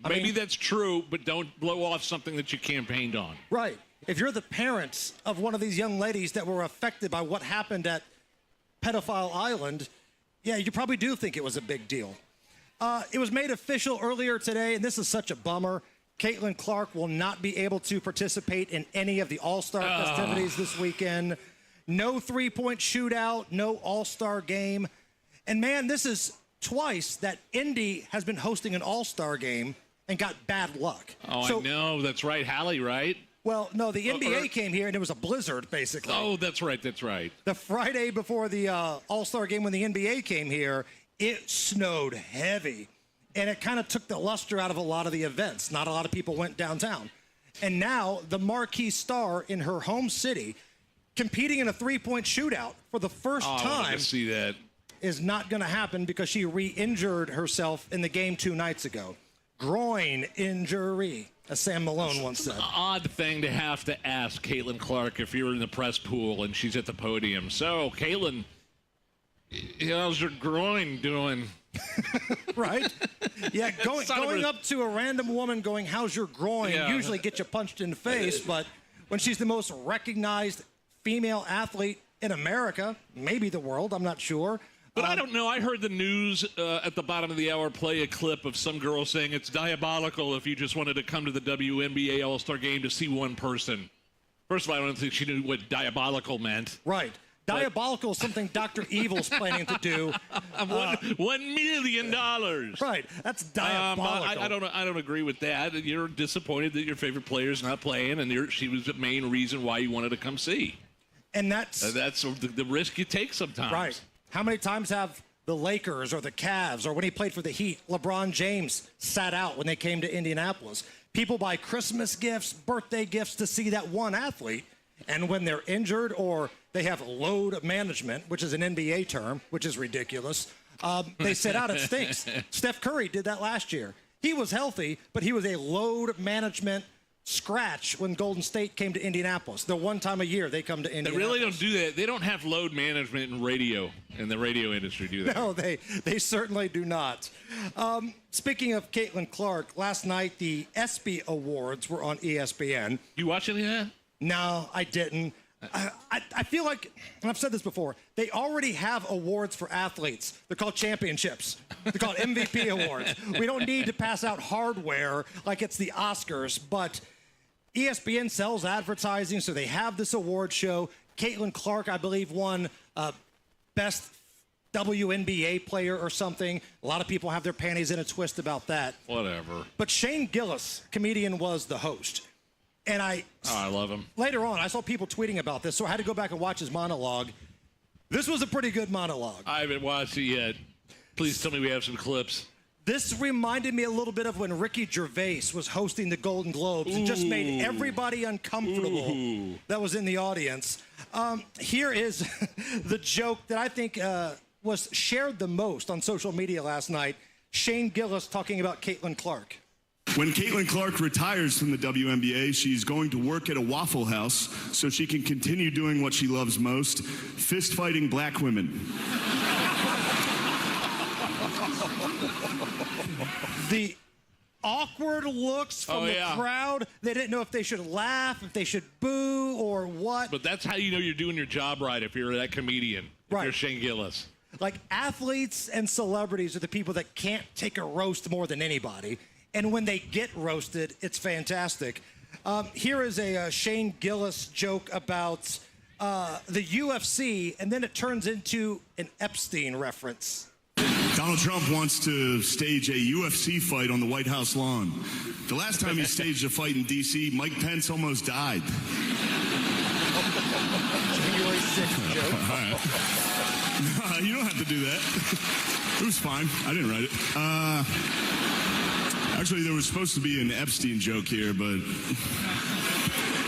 Maybe that's true, but don't blow off something that you campaigned on. Right. If you're the parents of one of these young ladies that were affected by what happened at Pedophile Island, yeah, you probably do think it was a big deal. It was made official earlier today, and this is such a bummer. Caitlin Clark will not be able to participate in any of the All-Star festivities this weekend. No three-point shootout, no All-Star game. And, man, this is twice that Indy has been hosting an All-Star game and got bad luck. I know. That's right. Hallie, right? Well, no, the NBA came here, and it was a blizzard, basically. Oh, that's right. The Friday before the All-Star game when the NBA came here, it snowed heavy. And it kind of took the luster out of a lot of the events. Not a lot of people went downtown. And now the marquee star in her home city competing in a three-point shootout for the first time see that. is not going to happen because she re-injured herself in the game 2 nights ago. Groin injury, as Sam Malone once said. It's an odd thing to have to ask Caitlin Clark if you're in the press pool and she's at the podium. So, Caitlin, how's your groin doing? Right? Yeah, going up to a random woman going, how's your groin, usually get you punched in the face. But when she's the most recognized female athlete in America, maybe the world, I'm not sure. But I don't know. I heard the news at the bottom of the hour play a clip of some girl saying it's diabolical if you just wanted to come to the WNBA All-Star game to see one person. First of all, I don't think she knew what diabolical meant. Right. Diabolical is something Dr. Evil's planning to do. $1 million. Right. That's diabolical. I don't agree with that. You're disappointed that your favorite player is not playing, and she was the main reason why you wanted to come see. And that's the risk you take sometimes. Right. How many times have the Lakers or the Cavs or when he played for the Heat, LeBron James sat out when they came to Indianapolis? People buy Christmas gifts, birthday gifts to see that one athlete. And when they're injured or they have load management, which is an NBA term, which is ridiculous, they sit out. It stinks. Steph Curry did that last year. He was healthy, but he was a load management scratch when Golden State came to Indianapolis. The one time a year they come to Indianapolis. They really don't do that. They don't have load management in the radio industry, do they? No, they certainly do not. Speaking of Caitlin Clark, last night the ESPY Awards were on ESPN. You watch any of that? No, I didn't. I feel like, and I've said this before, they already have awards for athletes. They're called championships. They're called MVP awards. We don't need to pass out hardware like it's the Oscars, but ESPN sells advertising, so they have this award show. Caitlin Clark, I believe, won Best WNBA player or something. A lot of people have their panties in a twist about that. Whatever. But Shane Gillis, comedian, was the host. And I love him. Later on, I saw people tweeting about this, so I had to go back and watch his monologue. This was a pretty good monologue. I haven't watched it yet. Please tell me we have some clips. This reminded me a little bit of when Ricky Gervais was hosting the Golden Globes and just made everybody uncomfortable that was in the audience. Here is the joke that I think was shared the most on social media last night. Shane Gillis talking about Caitlin Clark. When Caitlin Clark retires from the WNBA, she's going to work at a Waffle House so she can continue doing what she loves most, fist-fighting black women. The awkward looks from the yeah. crowd. They didn't know if they should laugh, if they should boo, or what. But that's how you know you're doing your job right if you're that comedian. If you're Shane Gillis. Like, athletes and celebrities are the people that can't take a roast more than anybody. And when they get roasted, it's fantastic. Here is a Shane Gillis joke about the UFC, and then it turns into an Epstein reference. Donald Trump wants to stage a UFC fight on the White House lawn. The last time he staged a fight in D.C., Mike Pence almost died. January 6th joke. All right. You don't have to do that. It was fine. I didn't write it. Actually, there was supposed to be an Epstein joke here, but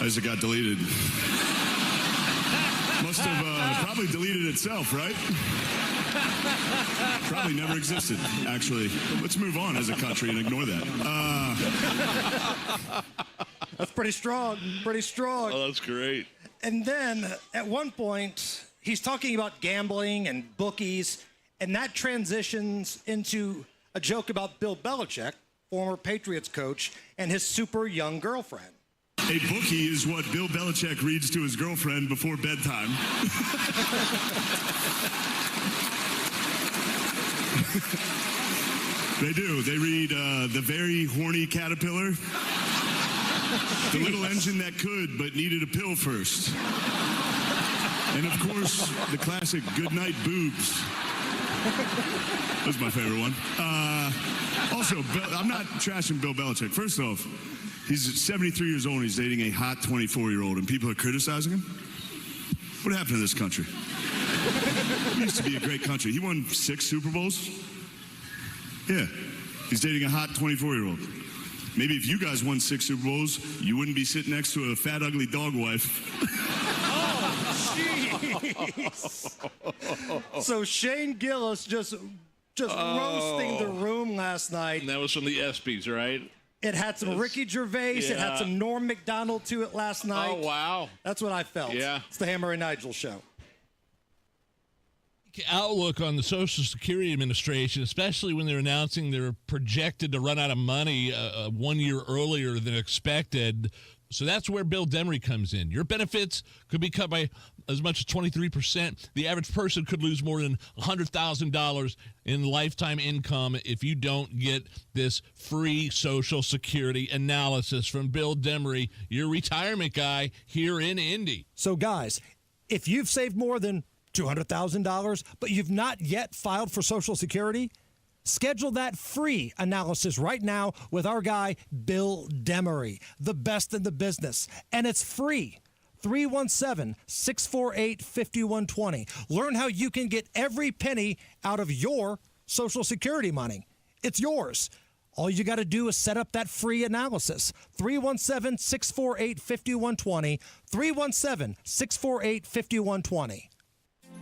as it got deleted. Must have probably deleted itself, right? Probably never existed, actually. Let's move on as a country and ignore that. That's pretty strong. Pretty strong. Oh, that's great. And then, at one point, he's talking about gambling and bookies, and that transitions into a joke about Bill Belichick, former Patriots coach, and his super young girlfriend. A bookie is what Bill Belichick reads to his girlfriend before bedtime. They do. They read The Very Horny Caterpillar. The Little Engine That Could But Needed a Pill First. And of course, the classic Goodnight Boobs. That's my favorite one. Also, I'm not trashing Bill Belichick. First off, he's 73 years old and he's dating a hot 24-year-old and people are criticizing him? What happened to this country? It used to be a great country. He won 6 Super Bowls. Yeah, he's dating a hot 24-year-old. Maybe if you guys won 6 Super Bowls, you wouldn't be sitting next to a fat, ugly dog wife. Oh, jeez. So Shane Gillis just roasting the room last night. And that was from the ESPYs, right? It had some Ricky Gervais. Yeah. It had some Norm Macdonald to it last night. Oh, wow. That's what I felt. Yeah. It's the Hammer and Nigel show. Outlook on the Social Security Administration, especially when they're announcing they're projected to run out of money 1 year earlier than expected. So that's where Bill Demery comes in. Your benefits could be cut by as much as 23%. The average person could lose more than $100,000 in lifetime income if you don't get this free Social Security analysis from Bill Demery, your retirement guy here in Indy. So, guys, if you've saved more than $200,000, but you've not yet filed for Social Security, schedule that free analysis right now with our guy, Bill Demery, the best in the business. And it's free. 317-648-5120. Learn how you can get every penny out of your Social Security money. It's yours. All you got to do is set up that free analysis. 317-648-5120. 317-648-5120.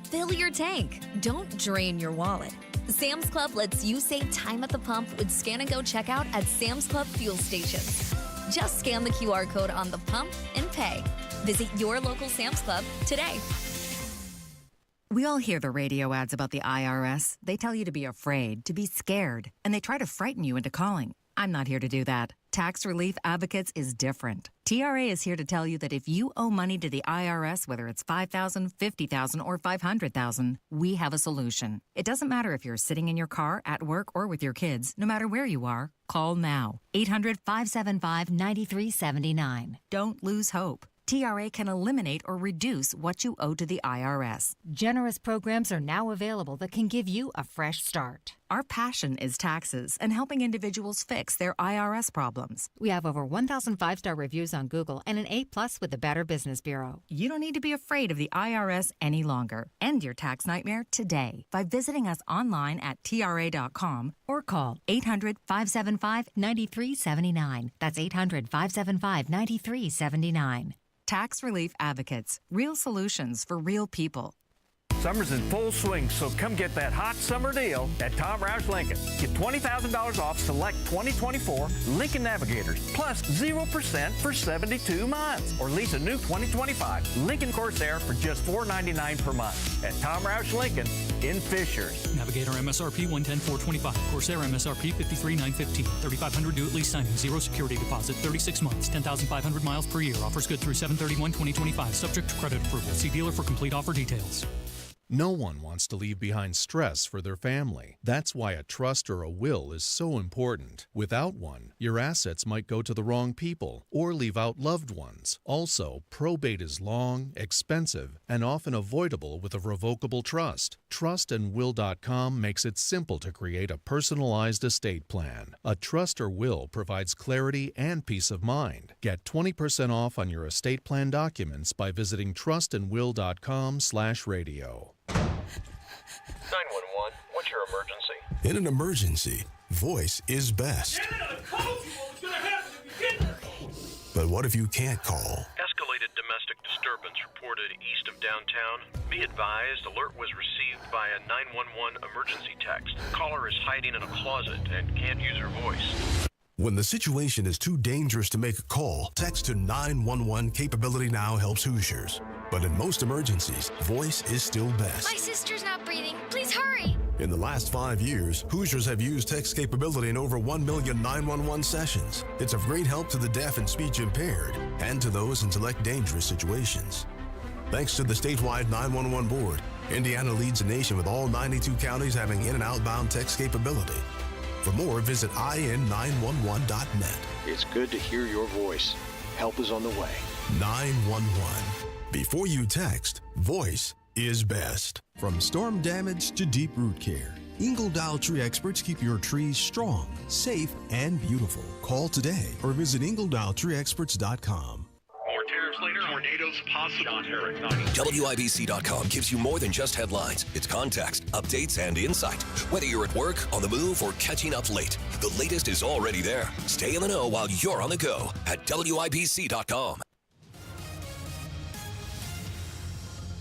Fill your tank. Don't drain your wallet. Sam's Club lets you save time at the pump with Scan and Go checkout at Sam's Club fuel stations. Just scan the QR code on the pump and pay. Visit your local Sam's Club today. We all hear the radio ads about the IRS. They tell you to be afraid, to be scared, and they try to frighten you into calling. I'm not here to do that. Tax Relief Advocates is different. TRA is here to tell you that if you owe money to the IRS, whether it's $5,000, $50,000, or $500,000, we have a solution. It doesn't matter if you're sitting in your car, at work, or with your kids. No matter where you are, call now. 800-575-9379. Don't lose hope. TRA can eliminate or reduce what you owe to the IRS. Generous programs are now available that can give you a fresh start. Our passion is taxes and helping individuals fix their IRS problems. We have over 1,000 5-star reviews on Google and an A+ with the Better Business Bureau. You don't need to be afraid of the IRS any longer. End your tax nightmare today by visiting us online at TRA.com or call 800-575-9379. That's 800-575-9379. Tax Relief Advocates. Real solutions for real people. Summer's in full swing, so come get that hot summer deal at Tom Roush Lincoln. Get $20,000 off select 2024 Lincoln Navigators, plus 0% for 72 months. Or lease a new 2025 Lincoln Corsair for just $499 per month at Tom Roush Lincoln in Fishers. Navigator MSRP 110,425. Corsair MSRP 53,915. 3,500 due at lease signing. 0 security deposit. 36 months. 10,500 miles per year. Offers good through 7/31/2025. Subject to credit approval. See dealer for complete offer details. No one wants to leave behind stress for their family. That's why a trust or a will is so important. Without one, your assets might go to the wrong people or leave out loved ones. Also, probate is long, expensive, and often avoidable with a revocable trust. Trustandwill.com makes it simple to create a personalized estate plan. A trust or will provides clarity and peace of mind. Get 20% off on your estate plan documents by visiting trustandwill.com/radio. 911, what's your emergency? In an emergency, voice is best. But what if you can't call? Escalated domestic disturbance reported east of downtown. Be advised, alert was received by a 911 emergency text. Caller is hiding in a closet and can't use her voice. When the situation is too dangerous to make a call, text to 911. Capability Now helps Hoosiers. But in most emergencies, voice is still best. My sister's not breathing. Please hurry. In the last 5 years, Hoosiers have used text capability in over 1 million 911 sessions. It's of great help to the deaf and speech impaired and to those in select dangerous situations. Thanks to the statewide 911 board, Indiana leads the nation with all 92 counties having in- and outbound text capability. For more, visit in911.net. It's good to hear your voice. Help is on the way. 911. Before you text, voice is best. From storm damage to deep root care, Ingledow Tree Experts keep your trees strong, safe, and beautiful. Call today or visit ingledowtreeexperts.com. More tariffs later, tornadoes possible. WIBC.com gives you more than just headlines. It's context, updates, and insight. Whether you're at work, on the move, or catching up late, the latest is already there. Stay in the know while you're on the go at WIBC.com.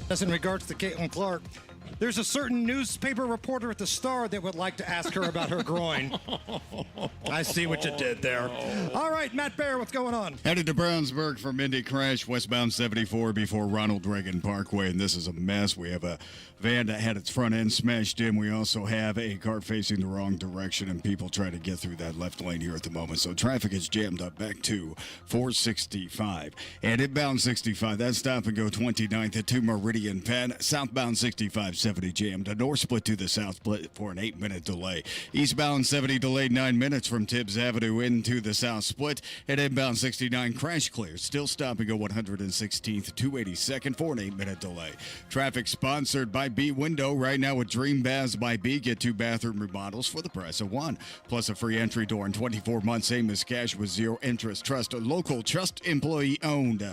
As in regards to Caitlin Clark, there's a certain newspaper reporter at the Star that would like to ask her about her groin. I see what you did there. All right, Matt Bear, what's going on? Headed to Brownsburg from Indy crash, westbound 74 before Ronald Reagan Parkway, and this is a mess. We have a van that had its front end smashed in. We also have a car facing the wrong direction, and people trying to get through that left lane here at the moment. So traffic is jammed up back to 465. And inbound 65, that's stop and go 29th at 2 Meridian Penn. Southbound 65, 70 jammed. A north split to the south split for an 8-minute delay. Eastbound 70 delayed 9 minutes from Tibbs Avenue into the south split. And inbound 69 crash clear. Still stop and go 116th, 282nd for an 8-minute delay. Traffic sponsored by B Window. Right now with Dream Baths by B, get 2 bathroom remodels for the price of 1. Plus a free entry door in 24 months, same as cash with 0 interest. Trust a local, trust employee owned.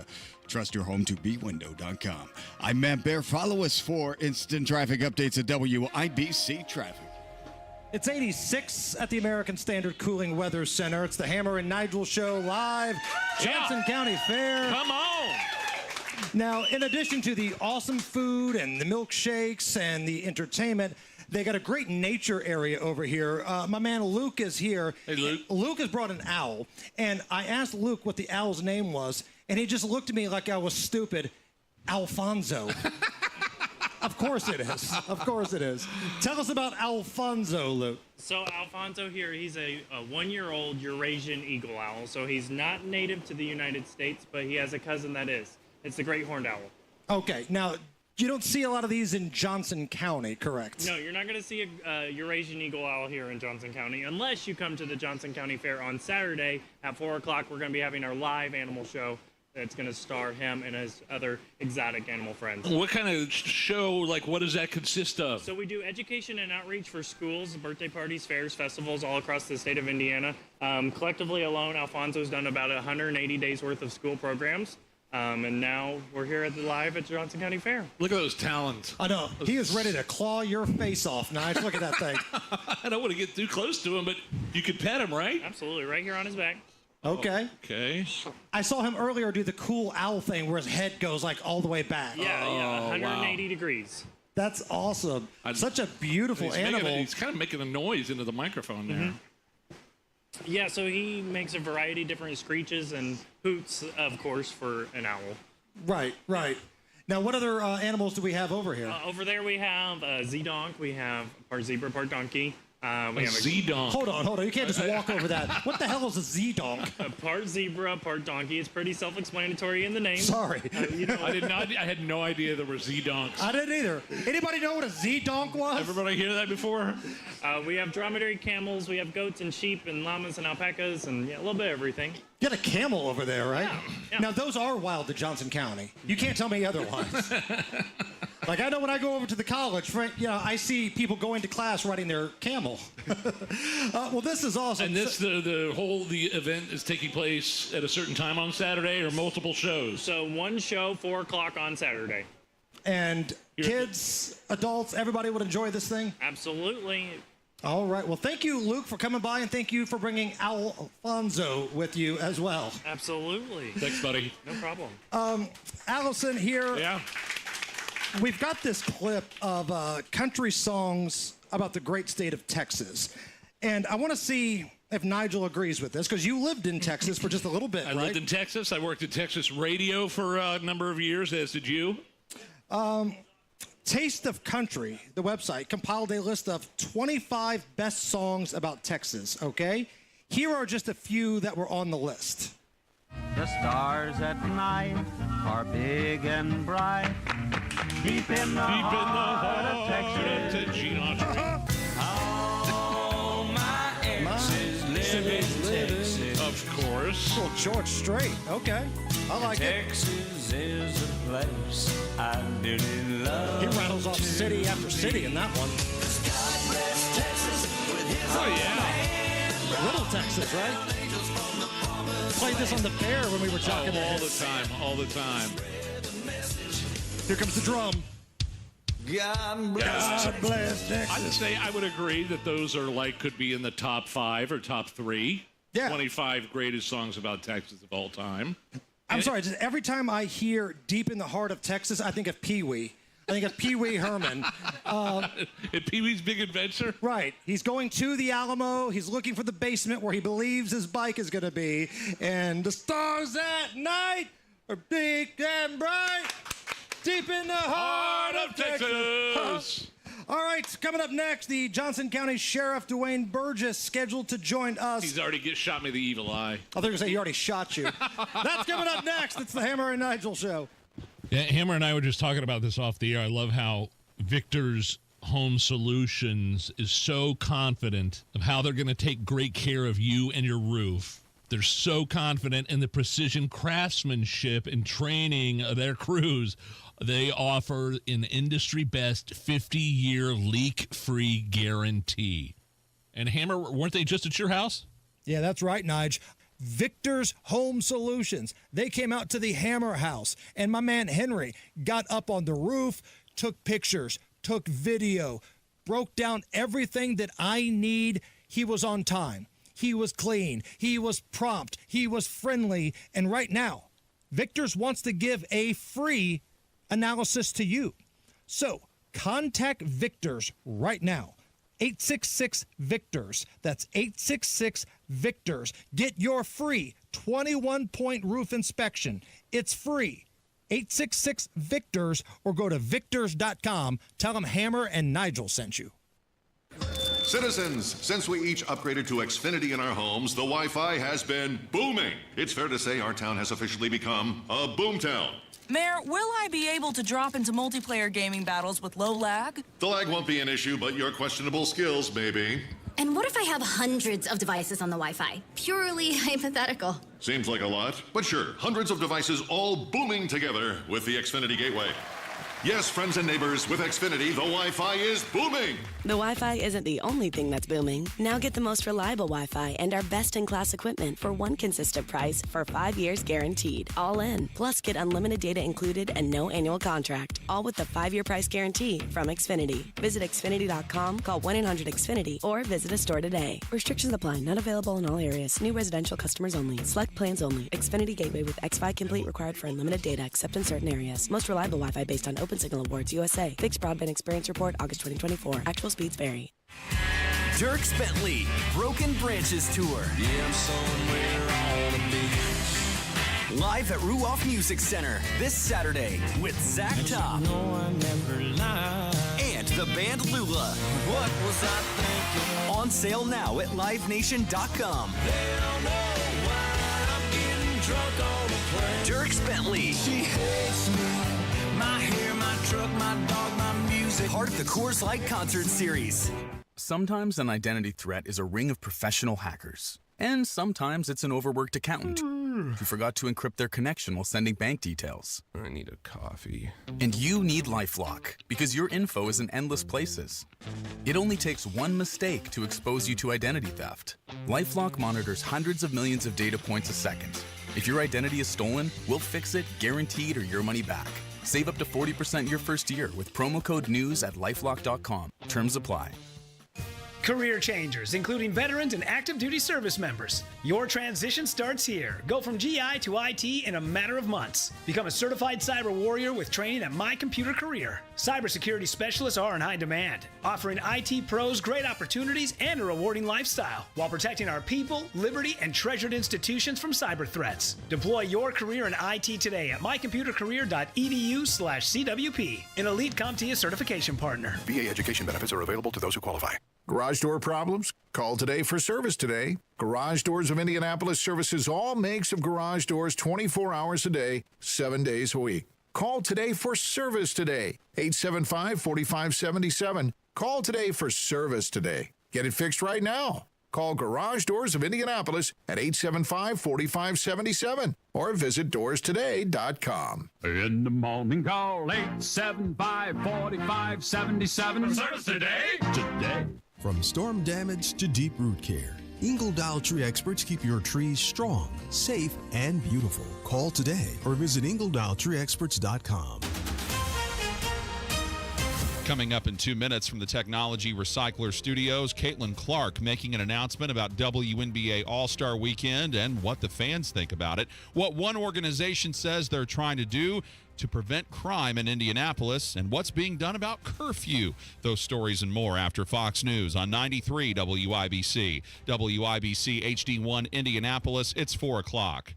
Trust your home to bwindow.com. I'm Matt Bear. Follow us for instant traffic updates at WIBC Traffic. It's 86 at the American Standard Cooling Weather Center. It's the Hammer and Nigel Show live, Johnson County Fair. Come on. Now, in addition to the awesome food and the milkshakes and the entertainment, they got a great nature area over here. My man Luke is here. Hey, Luke. Luke has brought an owl, and I asked Luke what the owl's name was, and he just looked at me like I was stupid. Alfonso. Of course it is. Of course it is. Tell us about Alfonso, Luke. So Alfonso here, he's a 1-year-old Eurasian eagle owl. So he's not native to the United States, but he has a cousin that is. It's the great horned owl. Okay, now, you don't see a lot of these in Johnson County, correct? No, you're not going to see a Eurasian eagle owl here in Johnson County unless you come to the Johnson County Fair on Saturday at 4 o'clock. We're going to be having our live animal show. That's going to star him and his other exotic animal friends. What kind of show, like, what does that consist of? So we do education and outreach for schools, birthday parties, fairs, festivals all across the state of Indiana. Collectively alone, Alfonso's done about 180 days worth of school programs. And now we're here at the live at Johnson County Fair. Look at those talons. I know. He is ready to claw your face off, Nige. Look at that thing. I don't want to get too close to him, but you could pet him, right? Absolutely. Right here on his back. Okay. Okay. I saw him earlier do the cool owl thing where his head goes like all the way back. Yeah, 180 degrees. That's awesome. Such a beautiful animal. He's kind of making a noise into the microphone there. Yeah, so he makes a variety of different screeches and hoots, of course, for an owl. Right. Now, what other animals do we have over here? Over there we have a Z-donk. We have part zebra, part donkey. We have a Z-donk. Hold on. You can't just walk over that. What the hell is a Z-donk? Part zebra, part donkey. It's pretty self-explanatory in the name. Sorry. I had no idea there were Z-donks. I didn't either. Anybody know what a Z-donk was? Everybody hear that before? We have dromedary camels. We have goats and sheep and llamas and alpacas and a little bit of everything. You got a camel over there, right? Yeah. Now, those are wild to Johnson County. You can't tell me otherwise. Like, I know when I go over to the college, I see people going to class riding their camel. Well, this is awesome. And the event is taking place at a certain time on Saturday or multiple shows? So one show, 4 o'clock on Saturday. And kids, adults, everybody would enjoy this thing? Absolutely. All right. Well, thank you, Luke, for coming by, and thank you for bringing Alfonso with you as well. Absolutely. Thanks, buddy. No problem. Allison here. Yeah. We've got this clip of country songs about the great state of Texas. And I want to see if Nigel agrees with this, because you lived in Texas for just a little bit, I lived in Texas. I worked at Texas Radio for a number of years, as did you. Taste of Country, the website, compiled a list of 25 best songs about Texas, okay? Here are just a few that were on the list. The stars at night are big and bright, deep in the heart of Texas. All my exes live in Texas. Of course. Well, George Strait, okay. I like Texas is a place I really love. He rattles off city after city in that one. Oh, yeah. Little Texas, right? Played this on the Bear when we were talking all the time. Here comes the drum. God bless Texas. I'd say I would agree that those are could be in the top 5 or top 3. Yeah. 25 greatest songs about Texas of all time. I'm sorry, just every time I hear Deep in the Heart of Texas, I think of Pee-wee. I think of Pee-wee Herman. Pee-wee's Big Adventure? Right. He's going to the Alamo. He's looking for the basement where he believes his bike is going to be. And the stars at night are big and bright, deep in the heart of Texas. All right, coming up next, the Johnson County Sheriff Dwayne Burgess scheduled to join us. He's already shot me the evil eye. I thought you were going to say he already shot you. That's coming up next. It's the Hammer and Nigel Show. Yeah, Hammer and I were just talking about this off the air. I love how Victor's Home Solutions is so confident of how they're going to take great care of you and your roof. They're so confident in the precision craftsmanship and training of their crews. They offer an industry-best 50-year leak-free guarantee. And Hammer, weren't they just at your house? Yeah, that's right, Nige. Victor's Home Solutions. They came out to the Hammer house, and my man Henry got up on the roof, took pictures, took video, broke down everything that I need. He was on time. He was clean. He was prompt. He was friendly. And right now, Victor's wants to give a free analysis to you. So contact Victor's right now. 866-VICTORS. That's 866-VICTORS. Get your free 21-point roof inspection. It's free. 866-VICTORS or go to victors.com. Tell them Hammer and Nigel sent you. Citizens, since we each upgraded to Xfinity in our homes, the Wi-Fi has been booming. It's fair to say our town has officially become a boomtown. Mayor, will I be able to drop into multiplayer gaming battles with low lag? The lag won't be an issue, but your questionable skills may be. And what if I have hundreds of devices on the Wi-Fi? Purely hypothetical. Seems like a lot, but sure, hundreds of devices all booming together with the Xfinity Gateway. Yes, friends and neighbors, with Xfinity, the Wi-Fi is booming. The Wi-Fi isn't the only thing that's booming. Now get the most reliable Wi-Fi and our best-in-class equipment for one consistent price for 5 years guaranteed. All in. Plus, get unlimited data included and no annual contract. All with the 5-year price guarantee from Xfinity. Visit Xfinity.com, call 1-800-XFINITY, or visit a store today. Restrictions apply. Not available in all areas. New residential customers only. Select plans only. Xfinity Gateway with X-Fi Complete required for unlimited data except in certain areas. Most reliable Wi-Fi based on Opensignal Awards USA. Fixed Broadband Experience Report, August 2024. Actual speeds vary. Dierks Bentley, Broken Branches Tour. Yeah, I'm somewhere on the beach. Live at Ruoff Music Center this Saturday with Zach Top. And the band Lula. What was I thinking? On sale now at livenation.com. They don't know why I'm getting drunk on the plane. Dierks Bentley. She hates me. My hair, my truck, my dog, my music. Part of the Coors Light Concert Series. Sometimes an identity threat is a ring of professional hackers. And sometimes it's an overworked accountant who forgot to encrypt their connection while sending bank details. I need a coffee. And you need LifeLock because your info is in endless places. It only takes one mistake to expose you to identity theft. LifeLock monitors hundreds of millions of data points a second. If your identity is stolen, we'll fix it, guaranteed, or your money back. Save up to 40% your first year with promo code NEWS at lifelock.com. Terms apply. Career changers, including veterans and active duty service members. Your transition starts here. Go from GI to IT in a matter of months. Become a certified cyber warrior with training at My Computer Career. Cybersecurity specialists are in high demand, offering IT pros great opportunities and a rewarding lifestyle while protecting our people, liberty, and treasured institutions from cyber threats. Deploy your career in IT today at mycomputercareer.edu/CWP, an elite CompTIA certification partner. VA education benefits are available to those who qualify. Garage door problems? Call today for service today. Garage Doors of Indianapolis services all makes of garage doors 24 hours a day, 7 days a week. Call today for service today. 875-4577. Call today for service today. Get it fixed right now. Call Garage Doors of Indianapolis at 875-4577 or visit doorstoday.com. In the morning, call 875-4577. Service today. From storm damage to deep root care, Ingledow Tree experts keep your trees strong, safe, and beautiful. Call today or visit ingledowtreeexperts.com. Coming up in 2 minutes from the Technology Recycler Studios, Caitlin Clark making an announcement about WNBA All-Star Weekend and what the fans think about it. What one organization says they're trying to do to prevent crime in Indianapolis, and what's being done about curfew. Those stories and more after Fox News on 93 WIBC. WIBC HD1 Indianapolis, it's 4 o'clock.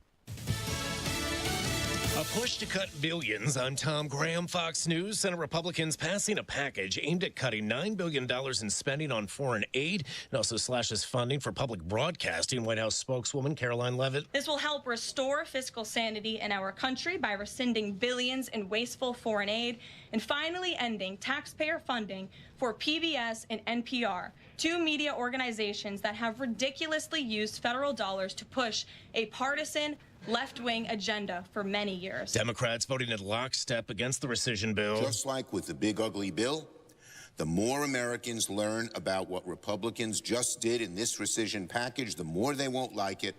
A push to cut billions. I'm Tom Graham, Fox News. Senate Republicans passing a package aimed at cutting $9 billion in spending on foreign aid and also slashes funding for public broadcasting. White House spokeswoman Caroline Leavitt. This will help restore fiscal sanity in our country by rescinding billions in wasteful foreign aid and finally ending taxpayer funding for PBS and NPR, two media organizations that have ridiculously used federal dollars to push a partisan left-wing agenda for many years. Democrats voting in lockstep against the rescission bill. Just like with the big ugly bill, the more Americans learn about what Republicans just did in this rescission package, the more they won't like it,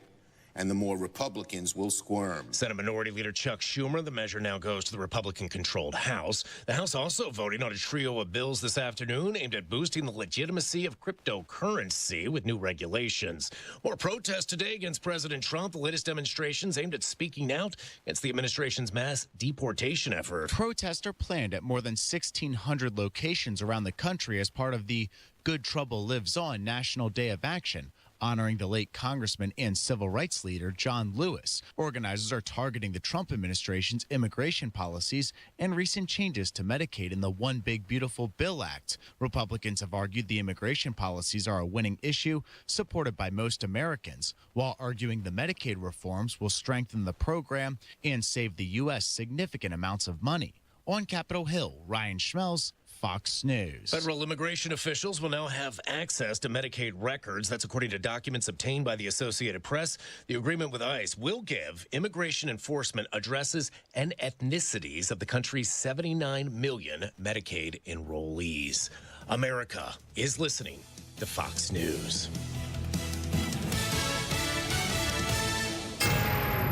and the more Republicans will squirm. Senate Minority Leader Chuck Schumer. The measure now goes to the Republican-controlled House. The House also voting on a trio of bills this afternoon aimed at boosting the legitimacy of cryptocurrency with new regulations. More protests today against President Trump. The latest demonstrations aimed at speaking out against the administration's mass deportation effort. Protests are planned at more than 1,600 locations around the country as part of the Good Trouble Lives On National Day of Action, honoring the late congressman and civil rights leader John Lewis. Organizers are targeting the Trump administration's immigration policies and recent changes to Medicaid in the One Big Beautiful Bill Act. Republicans have argued the immigration policies are a winning issue supported by most Americans, while arguing the Medicaid reforms will strengthen the program and save the U.S. significant amounts of money. On Capitol Hill, Ryan Schmelz, Fox News. Federal immigration officials will now have access to Medicaid records. That's according to documents obtained by the Associated Press. The agreement with ICE will give immigration enforcement addresses and ethnicities of the country's 79 million Medicaid enrollees. America is listening to Fox News.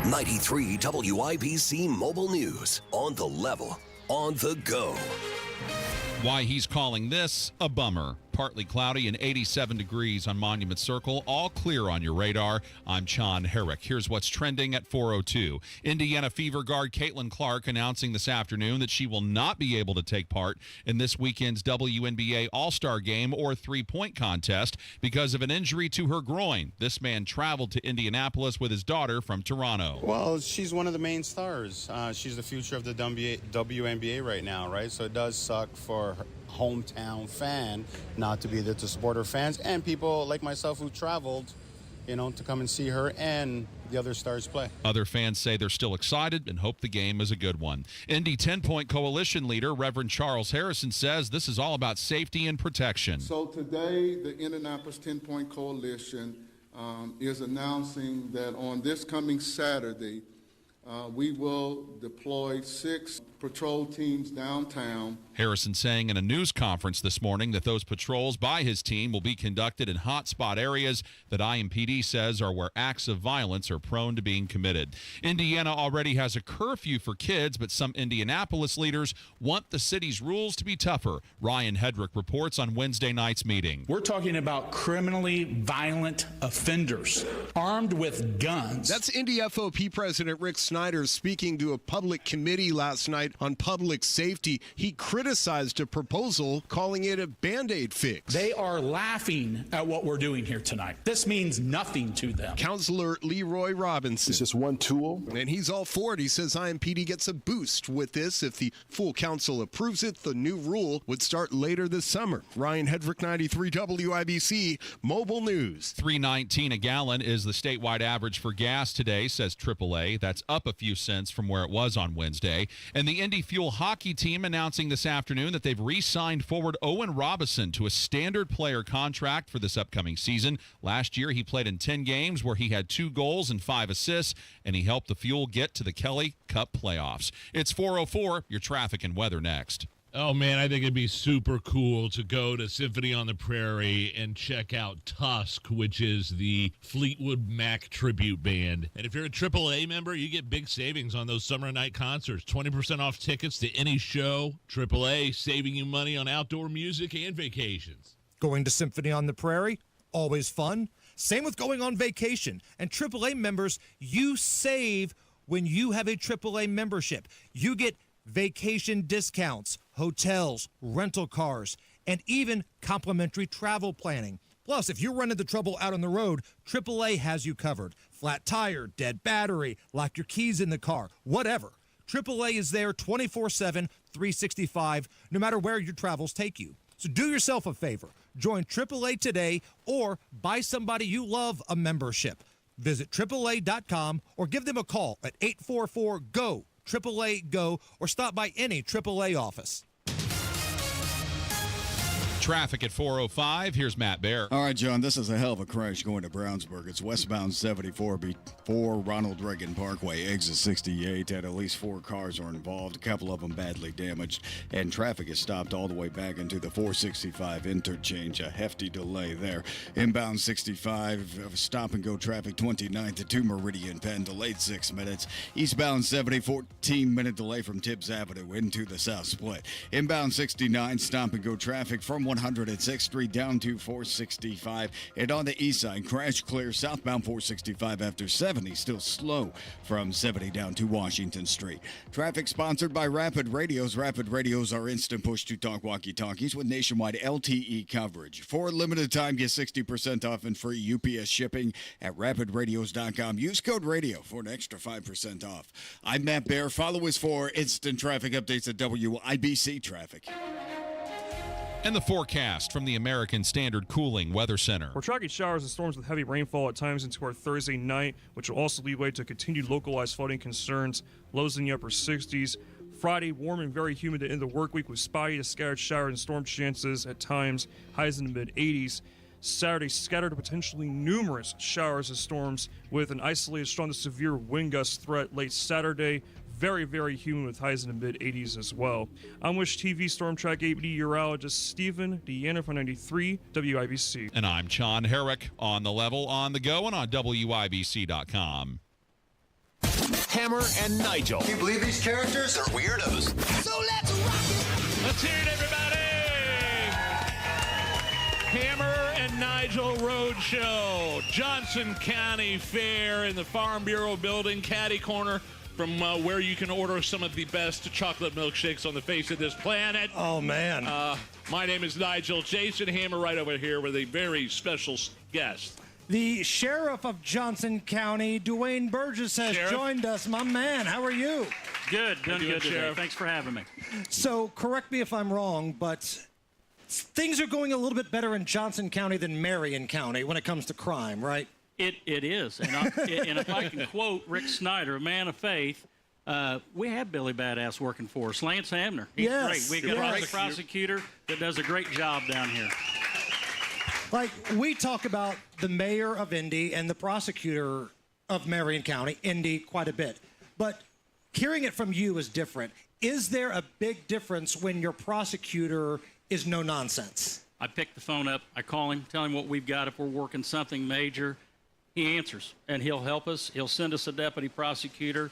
93 WIBC Mobile News. On the level, on the go. Why he's calling this a bummer. partly cloudy, and 87 degrees on Monument Circle. All clear on your radar. I'm John Herrick. Here's what's trending at 4:02. Indiana Fever guard Caitlin Clark announcing this afternoon that she will not be able to take part in this weekend's WNBA All-Star Game or three-point contest because of an injury to her groin. This man traveled to Indianapolis with his daughter from Toronto. Well, she's one of the main stars. She's the future of the WNBA right now, right? So it does suck for her hometown fan not to be there to support her fans and people like myself who traveled, to come and see her and the other stars play. Other fans say they're still excited and hope the game is a good one. Indy 10-Point Coalition leader Reverend Charles Harrison says this is all about safety and protection. So today, the Indianapolis 10-Point Coalition is announcing that on this coming Saturday, we will deploy 6 patrol teams downtown. Harrison saying in a news conference this morning that those patrols by his team will be conducted in hotspot areas that IMPD says are where acts of violence are prone to being committed. Indiana already has a curfew for kids, but some Indianapolis leaders want the city's rules to be tougher. Ryan Hedrick reports on Wednesday night's meeting. We're talking about criminally violent offenders armed with guns. That's Indy FOP President Rick Snyder speaking to a public committee last night on public safety. He criticized a proposal, calling it a Band-Aid fix. They are laughing at what we're doing here tonight. This means nothing to them. Councilor Leroy Robinson. It's just one tool. And he's all for it. He says IMPD gets a boost with this. If the full council approves it, the new rule would start later this summer. Ryan Hedrick, 93 WIBC, Mobile News. $3.19 a gallon is the statewide average for gas today, says AAA. That's up a few cents from where it was on Wednesday. And the Indy Fuel hockey team announcing this afternoon that they've re-signed forward Owen Robinson to a standard player contract for this upcoming season. Last year, he played in 10 games where he had 2 goals and 5 assists, and he helped the Fuel get to the Kelly Cup playoffs. It's 4:04. Your traffic and weather next. Oh, man, I think it'd be super cool to go to Symphony on the Prairie and check out Tusk, which is the Fleetwood Mac tribute band. And if you're a AAA member, you get big savings on those summer night concerts. 20% off tickets to any show. AAA saving you money on outdoor music and vacations. Going to Symphony on the Prairie? Always fun. Same with going on vacation. And AAA members, you save when you have a AAA membership. You get vacation discounts, hotels, rental cars, and even complimentary travel planning. Plus, if you're running into trouble out on the road, AAA has you covered. Flat tire, dead battery, lock your keys in the car, whatever. AAA is there 24/7, 365, no matter where your travels take you. So do yourself a favor. Join AAA today or buy somebody you love a membership. Visit AAA.com or give them a call at 844-GO. AAA Go, or stop by any AAA office. Traffic at 4:05. Here's Matt Bear. All right, John, this is a hell of a crash going to Brownsburg. It's westbound 74 before Ronald Reagan Parkway, exit 68, and at least 4 cars are involved, a couple of them badly damaged, and traffic is stopped all the way back into the 465 interchange. A hefty delay there. Inbound 65, stop-and-go traffic 29th to Meridian Penn, delayed 6 minutes. Eastbound 70, 14-minute delay from Tibbs Avenue into the South Split. Inbound 69, stop-and-go traffic from 106th Street down to 465. And on the east side, crash clear southbound 465 after 70, still slow from 70 down to Washington Street. Traffic sponsored by Rapid Radios. Rapid Radios are instant push-to-talk walkie-talkies with nationwide LTE coverage. For a limited time, get 60% off and free UPS shipping at rapidradios.com. Use code RADIO for an extra 5% off. I'm Matt Bear. Follow us for instant traffic updates at WIBC Traffic. And the forecast from the American Standard Cooling Weather Center. We're tracking showers and storms with heavy rainfall at times into our Thursday night, which will also lead way to continued localized flooding concerns, lows in the upper 60s. Friday, warm and very humid to end the work week with spotty to scattered shower and storm chances at times, highs in the mid-80s. Saturday, scattered to potentially numerous showers and storms with an isolated strong to severe wind gust threat late Saturday. Very, very humid with highs in the mid-80s as well. I'm Wish TV Storm Track 8 meteorologist Stephen Deanna from 93 WIBC. And I'm John Herrick, on the level, on the go, and on WIBC.com. Hammer and Nigel. Can you believe these characters are weirdos? So let's rock it. Let's hear it, everybody. Hammer and Nigel Roadshow, Johnson County Fair in the Farm Bureau building, caddy corner from where you can order some of the best chocolate milkshakes on the face of this planet. Oh, man. My name is Nigel. Jason Hammer right over here with a very special guest. The Sheriff of Johnson County, Dwayne Burgess, has joined us. My man, how are you? Good, doing good today. Thanks for having me. So, correct me if I'm wrong, but things are going a little bit better in Johnson County than Marion County when it comes to crime, right? It is. And if I can quote Rick Snyder, a man of faith, we have Billy Badass working for us. Lance Hamner. He's great. We got a great prosecutor that does a great job down here. Like, we talk about the mayor of Indy and the prosecutor of Marion County, Indy, quite a bit. But hearing it from you is different. Is there a big difference when your prosecutor is no nonsense? I pick the phone up. I call him, tell him what we've got if we're working something major. He answers, and he'll help us. He'll send us a deputy prosecutor,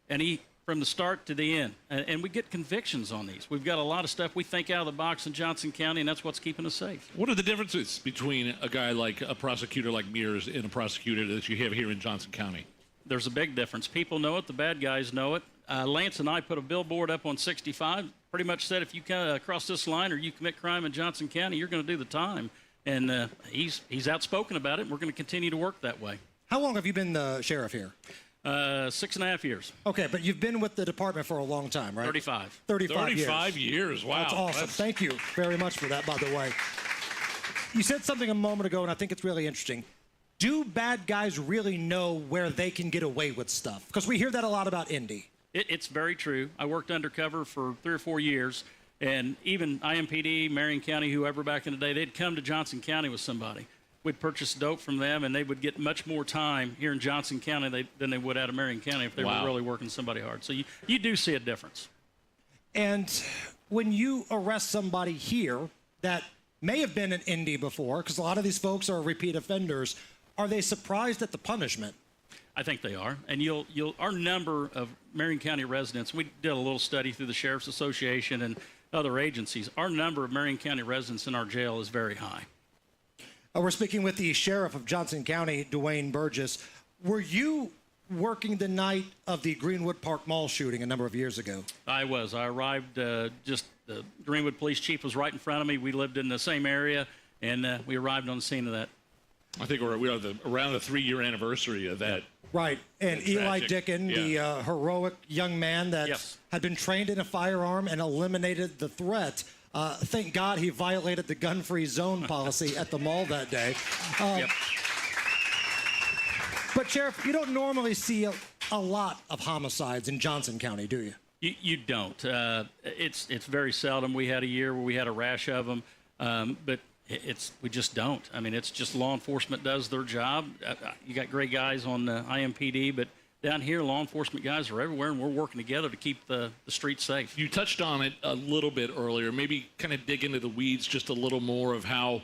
and he, from the start to the end. And we get convictions on these. We've got a lot of stuff we think out of the box in Johnson County, and that's what's keeping us safe. What are the differences between a guy like a prosecutor like Mears and a prosecutor that you have here in Johnson County? There's a big difference. People know it. The bad guys know it. Lance and I put a billboard up on 65, pretty much said if you cross this line or you commit crime in Johnson County, you're going to do the time. And he's outspoken about it, and we're going to continue to work that way. How long have you been the sheriff here? 6.5 years. Okay, but you've been with the department for a long time, right? 35. 35 years. Wow. That's awesome. Thank you very much for that, by the way. You said something a moment ago, and I think it's really interesting. Do bad guys really know where they can get away with stuff? Because we hear that a lot about Indy. It's very true. I worked undercover for 3 or 4 years, and even IMPD, Marion County, whoever back in the day, they'd come to Johnson County with somebody. We'd purchase dope from them, and they would get much more time here in Johnson County than they would out of Marion County if they were really working somebody hard. So you do see a difference. And when you arrest somebody here that may have been in Indy before, because a lot of these folks are repeat offenders, are they surprised at the punishment? I think they are. And our number of Marion County residents, we did a little study through the Sheriff's Association and other agencies. Our number of Marion County residents in our jail is very high. We're speaking with the Sheriff of Johnson County, Dwayne Burgess. Were you working the night of the Greenwood Park Mall shooting a number of years ago? I was. I arrived the Greenwood Police Chief was right in front of me. We lived in the same area, and we arrived on the scene of that. I think we're around the 3-year anniversary of that. Right, and Eli Dickin, the heroic young man that had been trained in a firearm and eliminated the threat. Thank God he violated the gun-free zone policy at the mall that day. But, Sheriff, you don't normally see a lot of homicides in Johnson County, do you? You don't. It's very seldom. We had a year where we had a rash of them, but we just don't. I mean, it's just law enforcement does their job. You got great guys on the IMPD, but down here, law enforcement guys are everywhere, and we're working together to keep the streets safe. You touched on it a little bit earlier. Maybe kind of dig into the weeds just a little more of how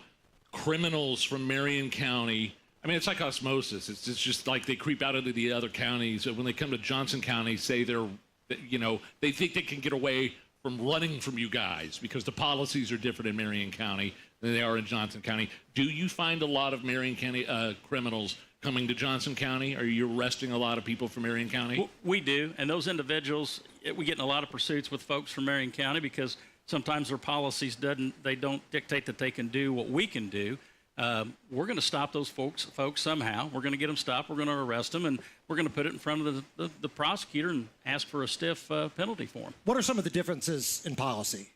criminals from Marion County, I mean, it's like osmosis. It's just like they creep out into the other counties. When they come to Johnson County, say they think they can get away from running from you guys because the policies are different in Marion County than they are in Johnson County. Do you find a lot of Marion County criminals coming to Johnson County? Are you arresting a lot of people from Marion County? We do, and those individuals, we get in a lot of pursuits with folks from Marion County because sometimes their policies don't dictate that they can do what we can do. We're going to stop those folks somehow. We're going to get them stopped. We're going to arrest them, and we're going to put it in front of the prosecutor and ask for a stiff penalty for them. What are some of the differences in policy?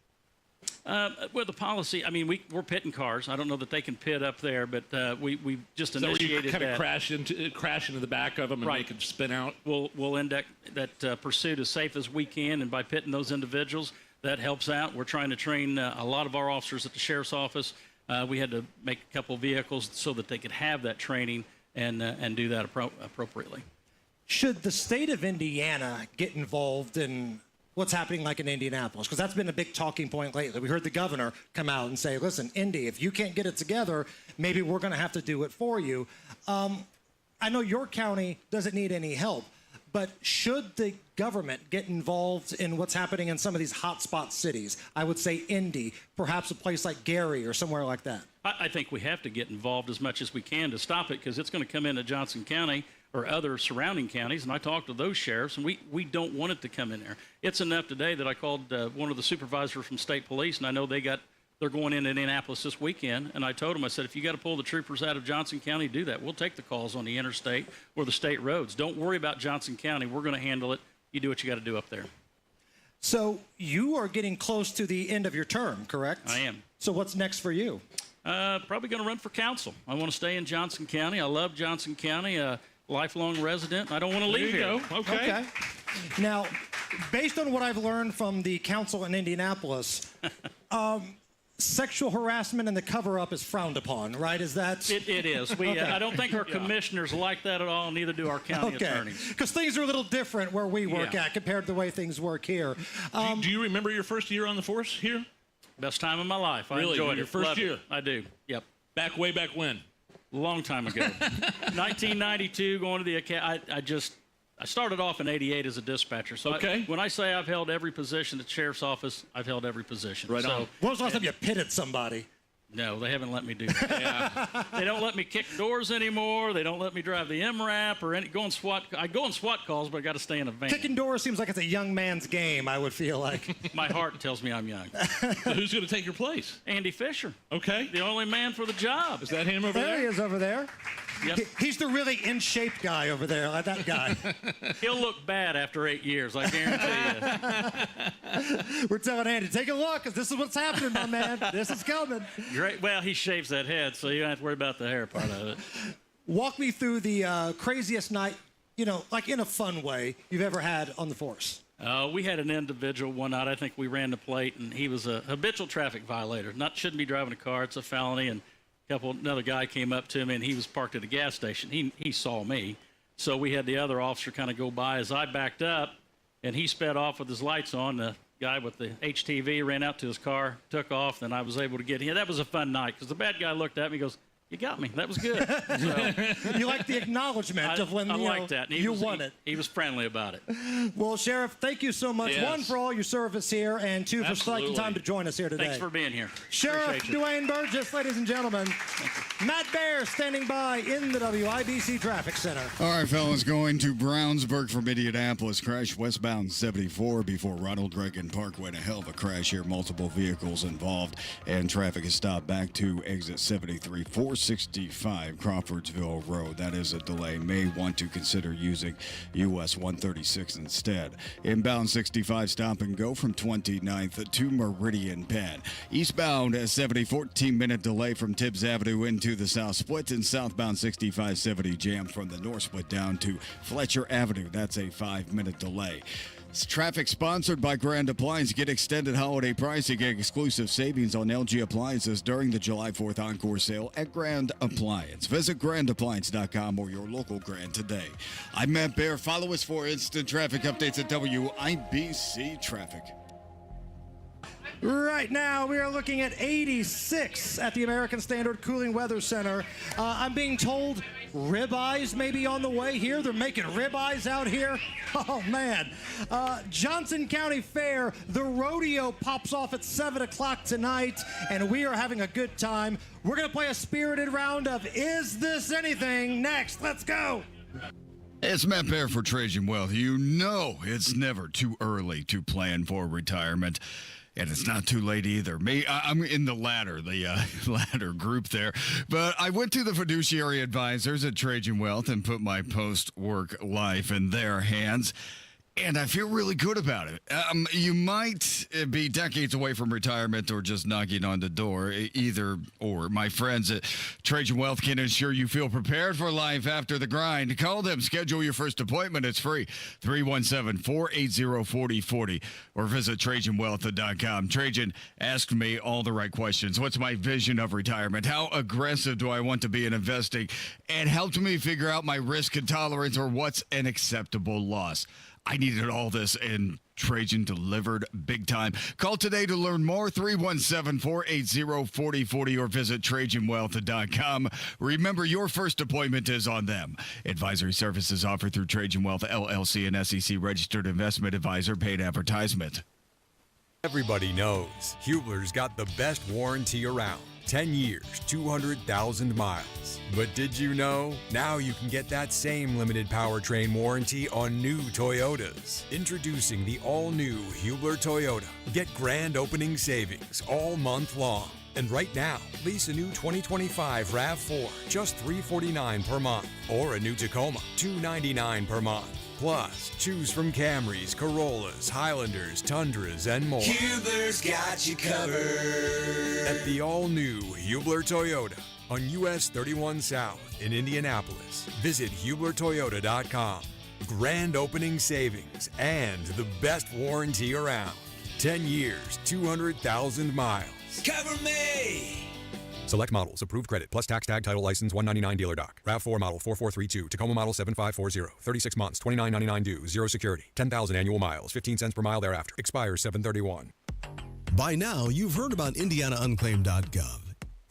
Well, the policy, I mean, we're pitting cars. I don't know that they can pit up there, but we just initiated that. So you kind of crash into the back of them and make them spin out? We'll end that pursuit as safe as we can, and by pitting those individuals, that helps out. We're trying to train a lot of our officers at the Sheriff's Office. We had to make a couple of vehicles so that they could have that training and do that appropriately. Should the state of Indiana get involved in what's happening like in Indianapolis? Because that's been a big talking point lately. We heard the governor come out and say, listen, Indy, if you can't get it together, maybe we're going to have to do it for you. I know your county doesn't need any help, but should the government get involved in what's happening in some of these hotspot cities? I would say Indy, perhaps a place like Gary or somewhere like that. I think we have to get involved as much as we can to stop it, because it's going to come into Johnson County or other surrounding counties, and I talked to those sheriffs, and we don't want it to come in there. It's enough today that I called one of the supervisors from state police, and I know they're going in Indianapolis this weekend, and I told them, I said, if you got to pull the troopers out of Johnson County, do that. We'll take the calls on the interstate or the state roads. Don't worry about Johnson County. We're going to handle it. You do what you got to do up there. So you are getting close to the end of your term, correct? I am. So what's next for you? Probably going to run for council. I want to stay in Johnson County. I love Johnson County. Lifelong resident. I don't want to leave here. Okay. Now, based on what I've learned from the council in Indianapolis, sexual harassment and the cover-up is frowned upon, right? Is that... It is. Okay. I don't think our commissioners like that at all, neither do our county attorneys. Because things are a little different where we work at compared to the way things work here. Do you remember your first year on the force here? Best time of my life. I really? Enjoyed Your it. first Loved year? It. I do. Yep. Way back when? Long time ago. 1992, going to the academy. I started off in 88 as a dispatcher. So when I say I've held every position at the sheriff's office, I've held every position. Right on. When was the last time you pitted somebody? No, they haven't let me do that. They don't let me kick doors anymore. They don't let me drive the MRAP or go on SWAT. I go on SWAT calls, but I got to stay in a van. Kicking doors seems like it's a young man's game, I would feel like. My heart tells me I'm young. So who's going to take your place? Andy Fisher. Okay. The only man for the job. Is that him over there? There he is over there. Yep. He's the really in-shape guy over there, like that guy. He'll look bad after 8 years, I guarantee you. We're telling Andy, take a look, because this is what's happening, my man. This is coming. Great. Well, he shaves that head, so you don't have to worry about the hair part of it. Walk me through the craziest night, like in a fun way, you've ever had on the force. We had an individual one night, I think we ran the plate, and he was a habitual traffic violator. Shouldn't be driving a car, it's a felony, and another guy came up to me, and he was parked at a gas station. He saw me, so we had the other officer kind of go by as I backed up, and he sped off with his lights on. The guy with the HTV ran out to his car, took off, and I was able to get him. That was a fun night, because the bad guy looked at me and goes, "You got me. That was good." So, you like the acknowledgement of when liked that. And you won it. He was friendly about it. Well, Sheriff, thank you so much. Yes. One, for all your service here, and two, for taking time to join us here today. Thanks for being here. Sheriff Dwayne Burgess, ladies and gentlemen. Matt Bear standing by in the WIBC Traffic Center. All right, fellas, going to Brownsburg from Indianapolis. Crash westbound 74 before Ronald Reagan Parkway. A hell of a crash here. Multiple vehicles involved, and traffic is stopped back to exit 73, 465 Crawfordsville Road. That is a delay. May want to consider using US 136 instead. Inbound 65, stop and go from 29th to Meridian Penn. Eastbound 70, 14-minute delay from Tibbs Avenue into the South Split, and southbound 65-70 jam from the North Split down to Fletcher Avenue. That's a 5-minute delay. Traffic sponsored by Grand Appliance. Get extended holiday pricing and exclusive savings on LG appliances during the July 4th Encore sale at Grand Appliance. Visit grandappliance.com or your local Grand today. I'm Matt Bear. Follow us for instant traffic updates at WIBC Traffic. Right now, we are looking at 86 at the American Standard Cooling Weather Center. I'm being told ribeyes may be on the way here. They're making ribeyes out here. Oh, man. Johnson County Fair, the rodeo pops off at 7 o'clock tonight, and we are having a good time. We're going to play a spirited round of Is This Anything? Next, let's go. It's Matt Bear for Trajan Wealth. You know it's never too early to plan for retirement. And it's not too late either. I'm in the latter group there. But I went to the fiduciary advisors at Trajan Wealth and put my post-work life in their hands. And I feel really good about it. You might be decades away from retirement or just knocking on the door, either or. My friends at Trajan Wealth can ensure you feel prepared for life after the grind. Call them. Schedule your first appointment. It's free. 317-480-4040 or visit TrajanWealth.com. Trajan asked me all the right questions. What's my vision of retirement? How aggressive do I want to be in investing? And helped me figure out my risk and tolerance, or what's an acceptable loss. I needed all this, and Trajan delivered big time. Call today to learn more, 317-480-4040, or visit TrajanWealth.com. Remember, your first appointment is on them. Advisory services offered through Trajan Wealth, LLC, and SEC registered investment advisor. Paid advertisement. Everybody knows Hubler's got the best warranty around. 10 years, 200,000 miles. But did you know? Now you can get that same limited powertrain warranty on new Toyotas. Introducing the all-new Hubler Toyota. Get grand opening savings all month long. And right now, lease a new 2025 RAV4, just $349 per month. Or a new Tacoma, $299 per month. Plus, choose from Camrys, Corollas, Highlanders, Tundras, and more. Hubler's got you covered. At the all-new Hubler Toyota on US 31 South in Indianapolis. Visit HublerToyota.com. Grand opening savings and the best warranty around. 10 years, 200,000 miles. Cover me! Select models, approved credit, plus tax tag title license 199 dealer doc. RAV4 model 4432, Tacoma model 7540, 36 months, $29.99 due, 0 security, 10,000 annual miles, 15 cents per mile thereafter. Expires 7/31. By now, you've heard about IndianaUnclaimed.gov.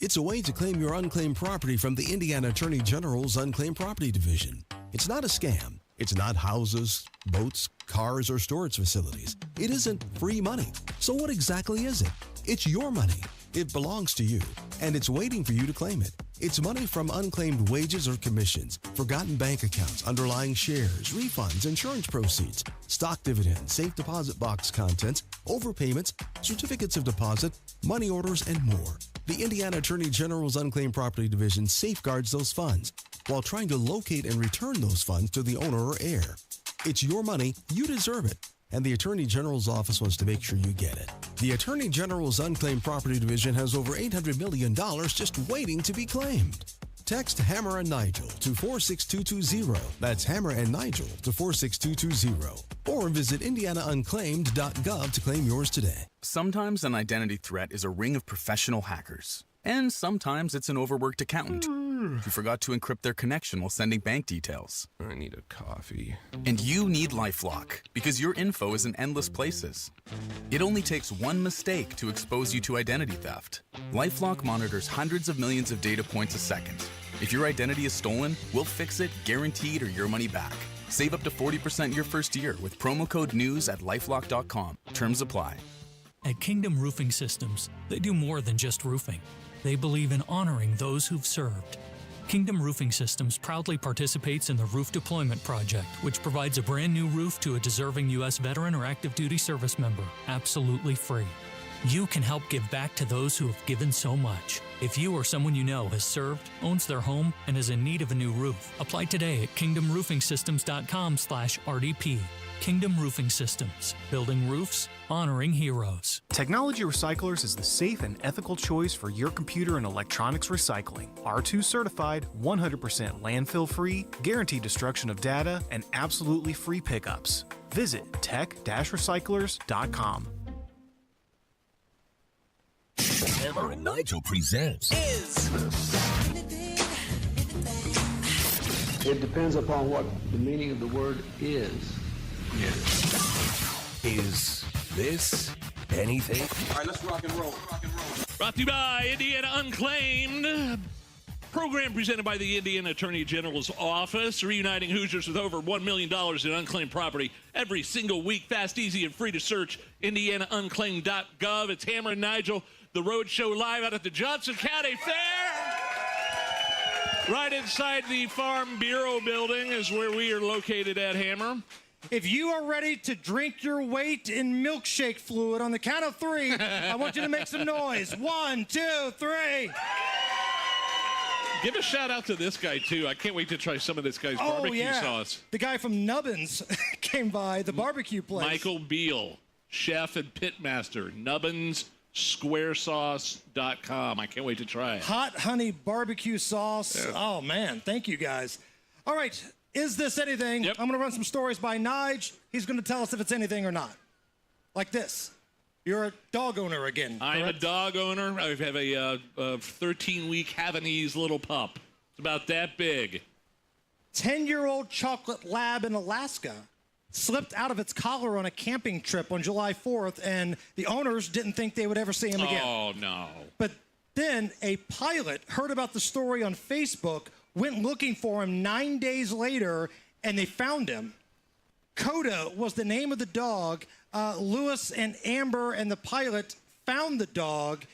It's a way to claim your unclaimed property from the Indiana Attorney General's Unclaimed Property Division. It's not a scam. It's not houses, boats, cars, or storage facilities. It isn't free money. So what exactly is it? It's your money. It belongs to you, and it's waiting for you to claim it. It's money from unclaimed wages or commissions, forgotten bank accounts, underlying shares, refunds, insurance proceeds, stock dividends, safe deposit box contents, overpayments, certificates of deposit, money orders, and more. The Indiana Attorney General's Unclaimed Property Division safeguards those funds while trying to locate and return those funds to the owner or heir. It's your money, you deserve it, and the Attorney General's office wants to make sure you get it. The Attorney General's Unclaimed Property Division has over $800 million just waiting to be claimed. Text Hammer and Nigel to 46220. That's Hammer and Nigel to 46220. Or visit IndianaUnclaimed.gov to claim yours today. Sometimes an identity threat is a ring of professional hackers. And sometimes it's an overworked accountant who forgot to encrypt their connection while sending bank details. I need a coffee. And you need LifeLock because your info is in endless places. It only takes one mistake to expose you to identity theft. LifeLock monitors hundreds of millions of data points a second. If your identity is stolen, we'll fix it, guaranteed, or your money back. Save up to 40% your first year with promo code NEWS at lifelock.com. Terms apply. At Kingdom Roofing Systems, they do more than just roofing. They believe in honoring those who've served. Kingdom Roofing Systems proudly participates in the Roof Deployment Project, which provides a brand new roof to a deserving U.S. veteran or active duty service member, absolutely free. You can help give back to those who have given so much. If you or someone you know has served, owns their home, and is in need of a new roof, apply today at kingdomroofingsystems.com/RDP. Kingdom Roofing Systems, building roofs, honoring heroes. Technology Recyclers is the safe and ethical choice for your computer and electronics recycling. R2 certified, 100% landfill free, guaranteed destruction of data, and absolutely free pickups. Visit tech-recyclers.com. Hammer and Nigel presents It depends upon what the meaning of the word is. Is this anything? All right, let's rock and roll. Brought to you by Indiana Unclaimed. Program presented by the Indiana Attorney General's Office, reuniting Hoosiers with over $1 million in unclaimed property every single week. Fast, easy, and free to search. IndianaUnclaimed.gov. It's Hammer and Nigel, the road show live out at the Johnson County Fair. Right inside the Farm Bureau building is where we are located at, Hammer. If you are ready to drink your weight in milkshake fluid on the count of three, I want you to make some noise. 1, 2, 3. Give a shout out to this guy, too. I can't wait to try some of this guy's barbecue sauce. The guy from Nubbins came by, the barbecue place. Michael Beal, chef and pitmaster, NubbinsSquareSauce.com. I can't wait to try it. Hot honey barbecue sauce. Yeah. Oh, man. Thank you, guys. All right. Is this anything? Yep. I'm going to run some stories by Nige. He's going to tell us if it's anything or not. Like this. You're a dog owner again. I am a dog owner. I have a 13-week Havanese little pup. It's about that big. 10-year-old chocolate lab in Alaska slipped out of its collar on a camping trip on July 4th, and the owners didn't think they would ever see him again. Oh, no. But then a pilot heard about the story on Facebook, went looking for him 9 days later, and they found him. Coda was the name of the dog. Lewis and Amber and the pilot found the dog,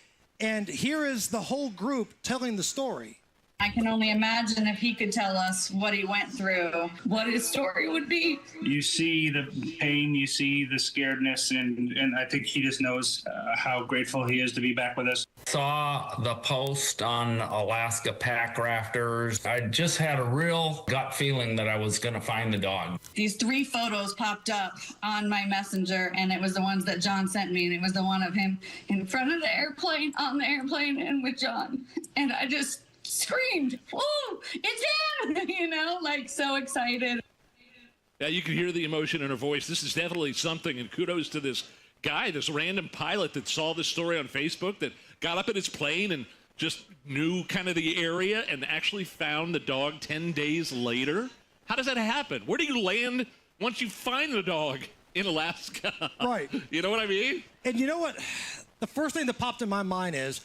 And here is the whole group telling the story. I can only imagine if he could tell us what he went through, what his story would be. You see the pain, you see the scaredness, and I think he just knows how grateful he is to be back with us. Saw the post on Alaska pack rafters. I just had a real gut feeling that I was going to find the dog. These 3 photos popped up on my messenger, and it was the ones that John sent me, and it was the one of him in front of the airplane, on the airplane, and with John. And I just screamed, "Whoa, it's him!" You know, like so excited. Yeah, you can hear the emotion in her voice. This is definitely something, and kudos to this guy, this random pilot that saw this story on Facebook, that got up in his plane and just knew kind of the area and actually found the dog 10 days later. How does that happen? Where do you land once you find the dog in Alaska? Right. You know what I mean? And you know what? The first thing that popped in my mind is,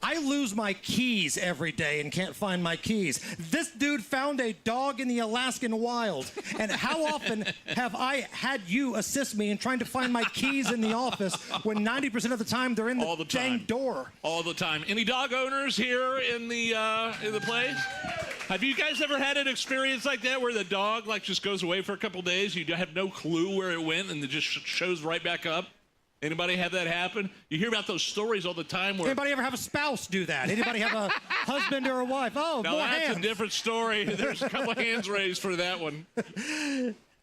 I lose my keys every day and can't find my keys. This dude found a dog in the Alaskan wild. And how often have I had you assist me in trying to find my keys in the office when 90% of the time they're in the dang door? All the time. Any dog owners here in the place? Have you guys ever had an experience like that where the dog just goes away for a couple days? You have no clue where it went and it just shows right back up? Anybody have that happen? You hear about those stories all the time. Where anybody ever have a spouse do that? Anybody have a husband or a wife? Oh, now more that's hands. a different story. There's a couple of hands raised for that one.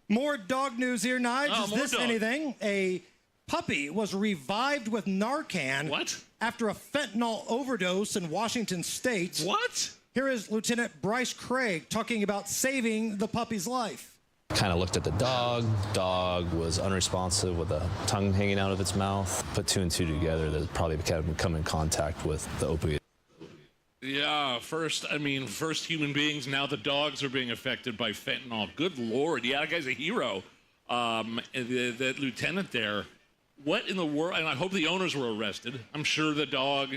More dog news here, Nige. Oh, Is more this dog. anything? A puppy was revived with Narcan. What? After a fentanyl overdose in Washington State. What? Here is Lieutenant Bryce Craig talking about saving the puppy's life. Kind of looked at the dog. Dog was unresponsive with a tongue hanging out of its mouth. Put 2 and 2 together that probably come in contact with the opiate. Yeah, first human beings. Now the dogs are being affected by fentanyl. Good Lord. Yeah, that guy's a hero. That lieutenant there. What in the world? And I hope the owners were arrested. I'm sure the dog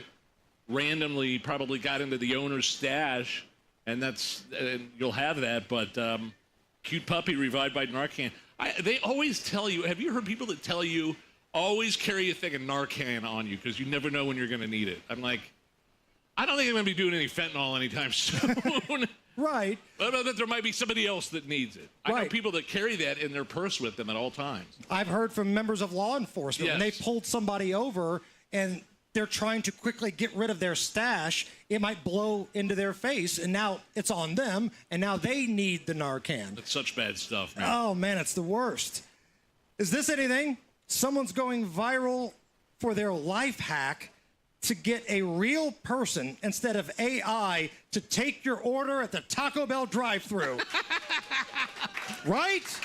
randomly probably got into the owner's stash, and you'll have that, but... cute puppy revived by Narcan. They always tell you, have you heard people that tell you, always carry a thing of Narcan on you because you never know when you're going to need it? I'm like, I don't think I'm going to be doing any fentanyl anytime soon. Right. But there might be somebody else that needs it. I know people that carry that in their purse with them at all times. I've heard from members of law enforcement when they pulled somebody over and they're trying to quickly get rid of their stash, it might blow into their face, and now it's on them, and now they need the Narcan. That's such bad stuff, man. Oh, man, it's the worst. Is this anything? Someone's going viral for their life hack to get a real person instead of AI to take your order at the Taco Bell drive-thru. Right?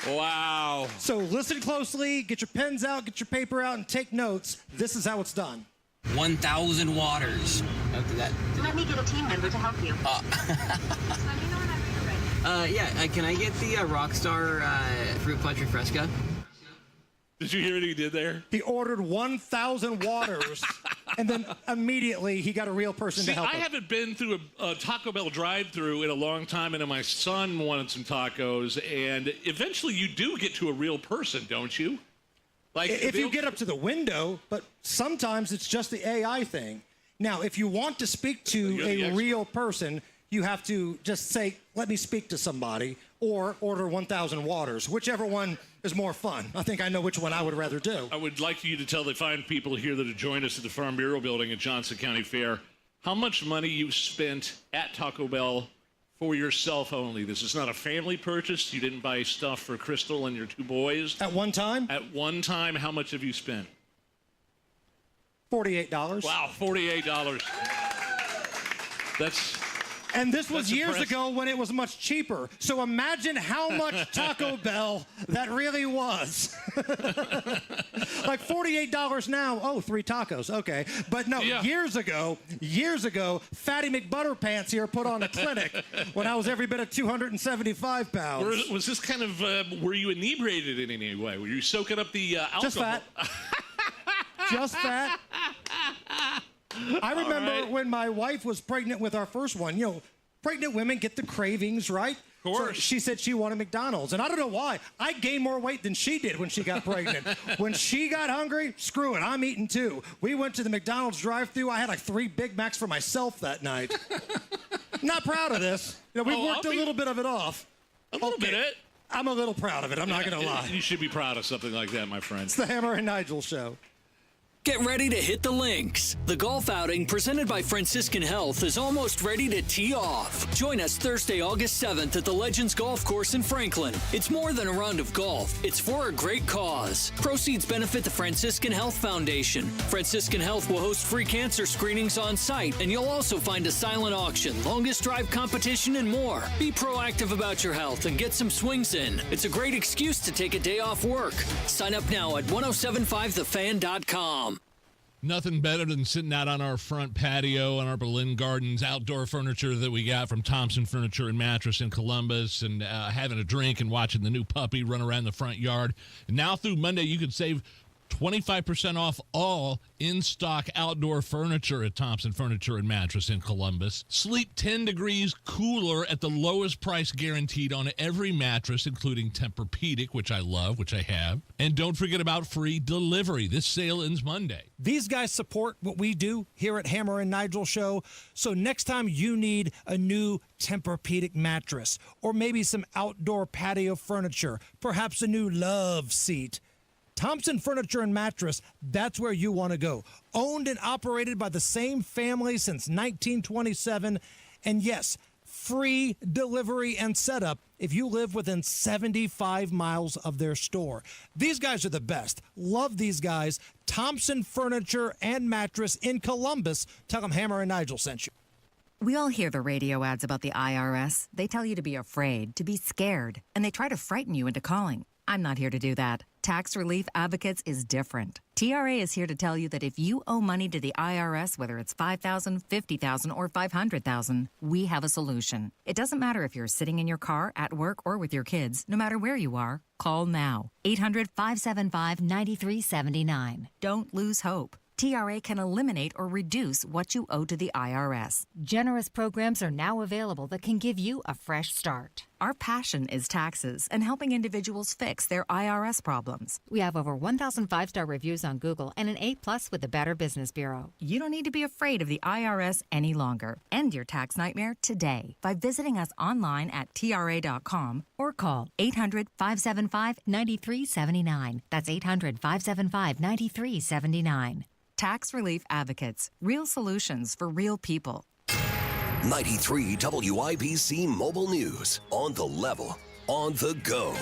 Wow. So listen closely, get your pens out, get your paper out, and take notes. This is how it's done. 1,000 waters. After that. Let me get a team member to help you. Can I get the Rockstar Fruit Punch Refresca? Did you hear what he did there? He ordered 1,000 waters, and then immediately he got a real person to help him. I haven't been through a Taco Bell drive-thru in a long time, and my son wanted some tacos, and eventually you do get to a real person, don't you? Like if you get up to the window, but sometimes it's just the AI thing. Now, if you want to speak to a real person, you have to just say, let me speak to somebody, or order 1,000 waters, whichever one is more fun. I think I know which one I would rather do. I would like you to tell the fine people here that have joined us at the Farm Bureau building at Johnson County Fair how much money you spent at Taco Bell for yourself only. This is not a family purchase. You didn't buy stuff for Crystal and your 2 boys. At one time? At one time, how much have you spent? $48. Wow, $48. And this was years impressive. ago when it was much cheaper. So imagine how much Taco Bell that really was. Like $48 now. Oh, 3 tacos. Okay. But no, years ago, Fatty McButterpants here put on a clinic when I was every bit of 275 pounds. Was this kind of, were you inebriated in any way? Were you soaking up the alcohol? Just fat. Just fat. I remember when my wife was pregnant with our first one. You know, pregnant women get the cravings, right? Of course. So she said she wanted McDonald's. And I don't know why. I gained more weight than she did when she got pregnant. When she got hungry, screw it, I'm eating too. We went to the McDonald's drive-thru. I had like 3 Big Macs for myself that night. Not proud of this. You know, we worked a little bit of it off. A little bit. I'm a little proud of it. I'm not going to lie. You should be proud of something like that, my friend. It's the Hammer and Nigel Show. Get ready to hit the links. The golf outing presented by Franciscan Health is almost ready to tee off. Join us Thursday, August 7th at the Legends Golf Course in Franklin. It's more than a round of golf. It's for a great cause. Proceeds benefit the Franciscan Health Foundation. Franciscan Health will host free cancer screenings on site, and you'll also find a silent auction, longest drive competition, and more. Be proactive about your health and get some swings in. It's a great excuse to take a day off work. Sign up now at 1075thefan.com. Nothing better than sitting out on our front patio on our Berlin Gardens outdoor furniture that we got from Thompson Furniture and Mattress in Columbus and having a drink and watching the new puppy run around the front yard. And now through Monday, you can save 25% off all in-stock outdoor furniture at Thompson Furniture and Mattress in Columbus. Sleep 10 degrees cooler at the lowest price guaranteed on every mattress, including Tempur-Pedic, which I love, which I have. And don't forget about free delivery. This sale ends Monday. These guys support what we do here at Hammer and Nigel Show. So next time you need a new Tempur-Pedic mattress or maybe some outdoor patio furniture, perhaps a new love seat, Thompson Furniture and Mattress, that's where you want to go. Owned and operated by the same family since 1927. And yes, free delivery and setup if you live within 75 miles of their store. These guys are the best. Love these guys. Thompson Furniture and Mattress in Columbus. Tell them Hammer and Nigel sent you. We all hear the radio ads about the IRS. They tell you to be afraid, to be scared, and they try to frighten you into calling. I'm not here to do that. Tax Relief Advocates is different. TRA is here to tell you that if you owe money to the IRS, whether it's $5,000, $50,000, or $500,000, we have a solution. It doesn't matter if you're sitting in your car, at work, or with your kids. No matter where you are, call now. 800-575-9379. Don't lose hope. TRA can eliminate or reduce what you owe to the IRS. Generous programs are now available that can give you a fresh start. Our passion is taxes and helping individuals fix their IRS problems. We have over 1,000 5-star reviews on Google and an A+ with the Better Business Bureau. You don't need to be afraid of the IRS any longer. End your tax nightmare today by visiting us online at TRA.com or call 800-575-9379. That's 800-575-9379. Tax Relief Advocates. Real solutions for real people. 93 WIBC Mobile News. On the level. On the go.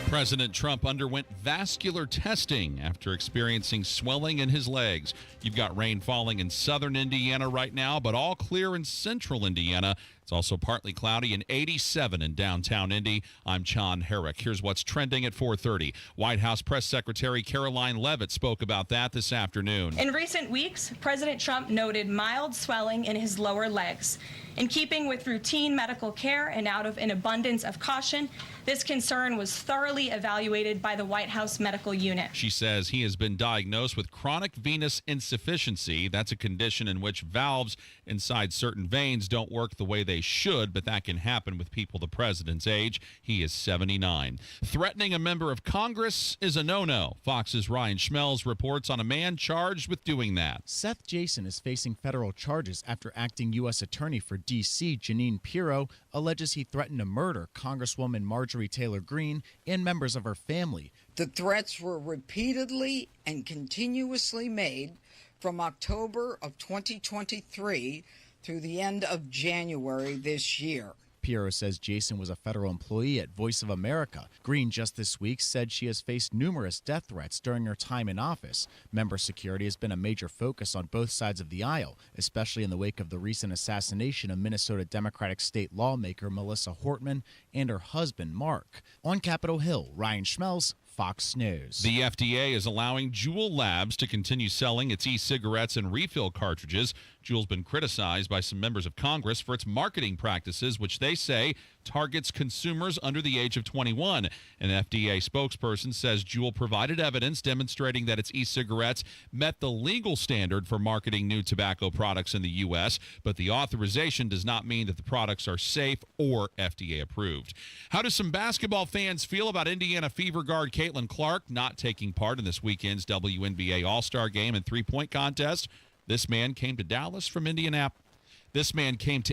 President Trump underwent vascular testing after experiencing swelling in his legs. You've got rain falling in southern Indiana right now, but all clear in central Indiana. It's also partly cloudy and 87 in downtown Indy. I'm John Herrick. Here's what's trending at 4:30. White House Press Secretary Caroline Leavitt spoke about that this afternoon. In recent weeks, President Trump noted mild swelling in his lower legs. In keeping with routine medical care and out of an abundance of caution, this concern was thoroughly evaluated by the White House medical unit. She says he has been diagnosed with chronic venous insufficiency. That's a condition in which valves inside certain veins don't work the way they should, but that can happen with people the president's age. He is 79. Threatening a member of Congress is a no-no. Fox's Ryan Schmelz reports on a man charged with doing that. Seth Jason is facing federal charges after acting U.S. Attorney for D.C. Janine Pirro alleges he threatened to murder Congresswoman Marjorie Taylor Greene and members of her family. The threats were repeatedly and continuously made from October of 2023 through the end of January this year. Pirro says Jason was a federal employee at Voice of America. Greene just this week said she has faced numerous death threats during her time in office. Member security has been a major focus on both sides of the aisle, especially in the wake of the recent assassination of Minnesota Democratic state lawmaker Melissa Hortman and her husband, Mark. On Capitol Hill, Ryan Schmelz, Fox News. The FDA is allowing Juul Labs to continue selling its e-cigarettes and refill cartridges. Juul's been criticized by some members of Congress for its marketing practices, which they say targets consumers under the age of 21. An FDA spokesperson says Juul provided evidence demonstrating that its e-cigarettes met the legal standard for marketing new tobacco products in the U.S., but the authorization does not mean that the products are safe or FDA approved. How do some basketball fans feel about Indiana Fever guard Caitlin Clark not taking part in this weekend's WNBA All-Star Game and three-point contest? This man came to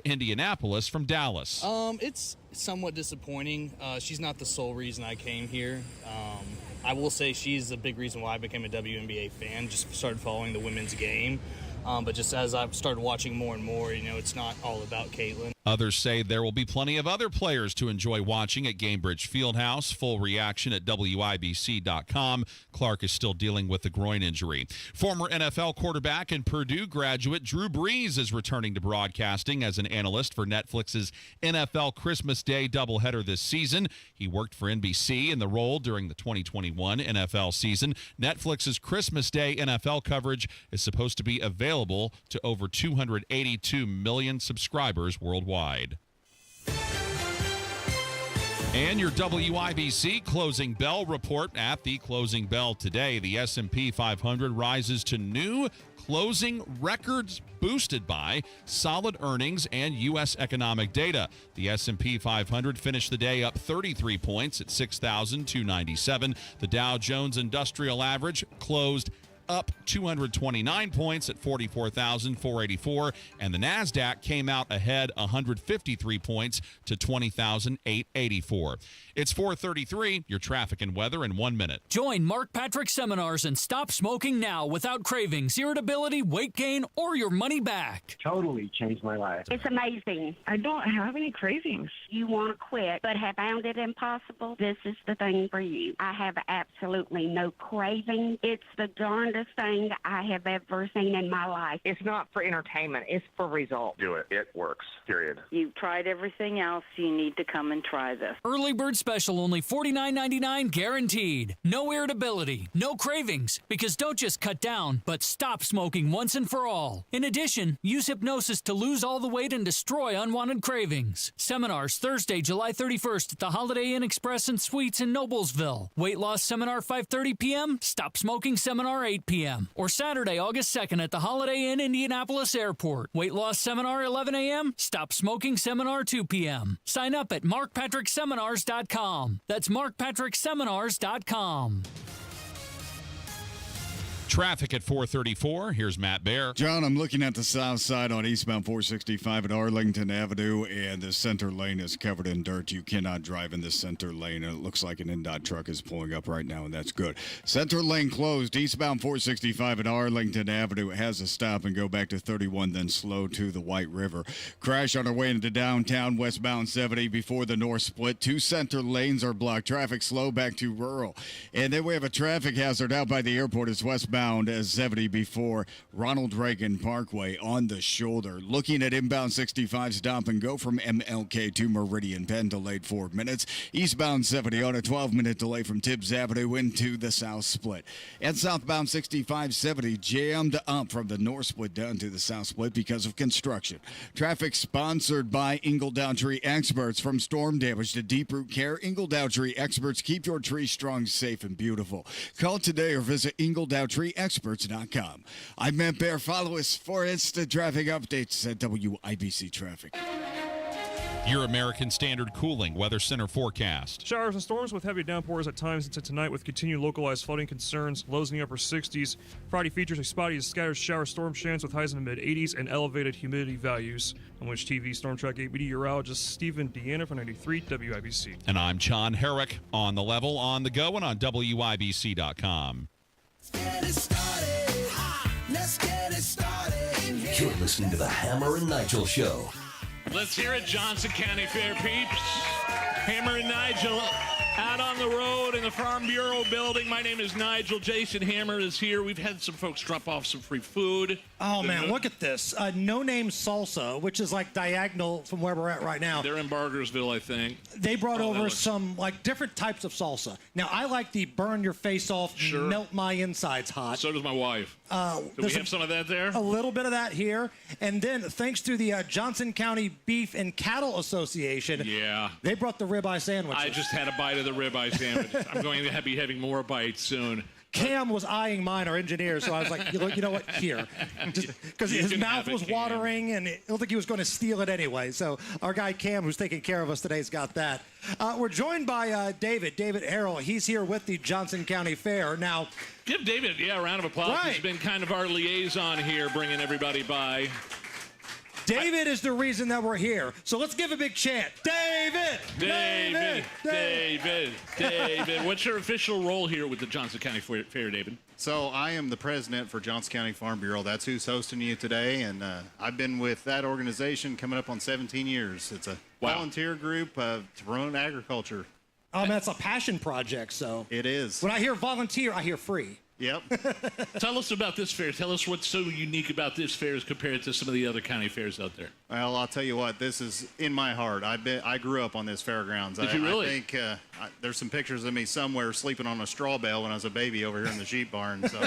Indianapolis from Dallas. It's somewhat disappointing. She's not the sole reason I came here. I will say she's a big reason why I became a WNBA fan, just started following the women's game. But just as I've started watching more and more, it's not all about Caitlin. Others say there will be plenty of other players to enjoy watching at Gamebridge Fieldhouse. Full reaction at WIBC.com. Clark is still dealing with a groin injury. Former NFL quarterback and Purdue graduate Drew Brees is returning to broadcasting as an analyst for Netflix's NFL Christmas Day doubleheader this season. He worked for NBC in the role during the 2021 NFL season. Netflix's Christmas Day NFL coverage is supposed to be available to over 282 million subscribers worldwide. And your WIBC closing bell report. At the closing bell today, the S&P 500 rises to new closing records boosted by solid earnings and U.S. economic data. The S&P 500 finished the day up 33 points at 6,297. The Dow Jones Industrial Average closed up 229 points at 44,484, and the NASDAQ came out ahead 153 points to 20,884. It's 4:33, your traffic and weather in 1 minute. Join Mark Patrick Seminars and stop smoking now without cravings, irritability, weight gain, or your money back. Totally changed my life. It's amazing. I don't have any cravings. You want to quit, but have found it impossible? This is the thing for you. I have absolutely no craving. It's the darndest thing I have ever seen in my life. It's not for entertainment. It's for results. Do it. It works. Period. You've tried everything else. You need to come and try this. Early bird special, only $49.99 guaranteed. No irritability, no cravings, because don't just cut down, but stop smoking once and for all. In addition, use hypnosis to lose all the weight and destroy unwanted cravings. Seminars Thursday, July 31st at the Holiday Inn Express and Suites in Noblesville. Weight loss seminar 5:30 p.m., stop smoking seminar 8 p.m. Or Saturday, August 2nd at the Holiday Inn Indianapolis Airport. Weight loss seminar 11 a.m., stop smoking seminar 2 p.m. Sign up at markpatrickseminars.com. That's markpatrickseminars.com. Traffic at 434. Here's Matt Bear. John, I'm looking at the south side on eastbound 465 at Arlington Avenue, and the center lane is covered in dirt. You cannot drive in the center lane, and it looks like an NDOT truck is pulling up right now, and that's good. Center lane closed. Eastbound 465 at Arlington Avenue. It has a stop and go back to 31, then slow to the White River. Crash on our way into downtown, westbound 70 before the north split. Two center lanes are blocked. Traffic slow back to rural. And then we have a traffic hazard out by the airport. It's westbound as 70 before Ronald Reagan Parkway on the shoulder. Looking at inbound 65 stop and go from MLK to Meridian Penn, delayed 4 minutes. Eastbound 70 on a 12-minute delay from Tibbs Avenue into the south split. And southbound 65-70 jammed up from the north split down to the south split because of construction. Traffic sponsored by Ingle Dow Tree Experts. From storm damage to deep root care, Ingle Dow Tree Experts keep your tree strong, safe, and beautiful. Call today or visit IngledowTreeExperts.com. I'm Matt Bear. Follow us for instant traffic updates at WIBC Traffic. Your American Standard Cooling Weather Center forecast. Showers and storms with heavy downpours at times into tonight with continued localized flooding concerns. Lows in the upper 60s. Friday features a spotty to scattered shower storm chance with highs in the mid-80s and elevated humidity values. On Which TV Storm Track 8 meteorologist Stephen Deanna for 93 WIBC. And I'm John Herrick on the level, on the go, and on WIBC.com. Let's get it started. You're listening to the Hammer and Nigel Show. Let's hear it, Johnson County Fair peeps. Hammer and Nigel Out on the road in the Farm Bureau building. My name is Nigel. Jason Hammer is here. We've had some folks drop off some free food. Oh, man, look at this. No Name Salsa, which is like diagonal from where we're at right now. They're in Bargersville, I think. They brought over some like different types of salsa. Now, I like the burn your face off, melt my insides hot. So does my wife. Do we have some of that there? A little bit of that here. And then, thanks to the Johnson County Beef and Cattle Association, they brought the ribeye sandwiches. I just had a bite of the ribeye sandwich. I'm going to be having more bites soon. Cam was eyeing mine, our engineer, so I was like, you know what, here. Because his mouth was watering, and I don't think he was going to steal it anyway. So our guy Cam, who's taking care of us today, has got that. We're joined by David Harrell. He's here with the Johnson County Fair. Now, give David, a round of applause. Right. He's been kind of our liaison here, bringing everybody by. David is the reason that we're here. So let's give a big chant. David! David! David! David! What's your official role here with the Johnson County Fair, David? So I am the president for Johnson County Farm Bureau. That's who's hosting you today. And I've been with that organization coming up on 17 years. It's a volunteer group to promote agriculture. Oh, man, that's a passion project, so. It is. When I hear volunteer, I hear free. Yep. Tell us about this fair. Tell us what's so unique about this fair as compared to some of the other county fairs out there. Well, I'll tell you what, this is in my heart. I grew up on this fairgrounds. Did you really? I think there's some pictures of me somewhere sleeping on a straw bale when I was a baby over here in the sheep barn. So,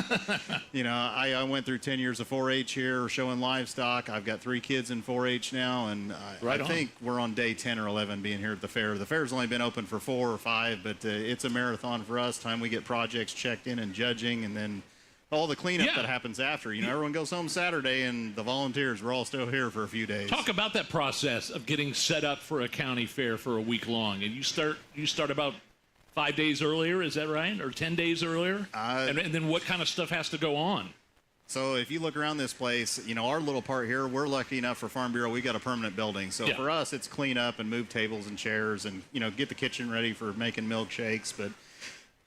I went through 10 years of 4-H here, showing livestock. I've got 3 kids in 4-H now, and I think we're on day 10 or 11 being here at the fair. The fair's only been open for 4 or 5, but it's a marathon for us. Time we get projects checked in and judging, and then all the cleanup that happens after. Everyone goes home Saturday, and the volunteers, we're all still here for a few days. Talk about that process of getting set up for a county fair for a week long. And you start about 5 days earlier, is that right? Or 10 days earlier? And then what kind of stuff has to go on? So if you look around this place, our little part here, we're lucky enough for Farm Bureau, we got a permanent building. So for us, it's clean up and move tables and chairs and, get the kitchen ready for making milkshakes. But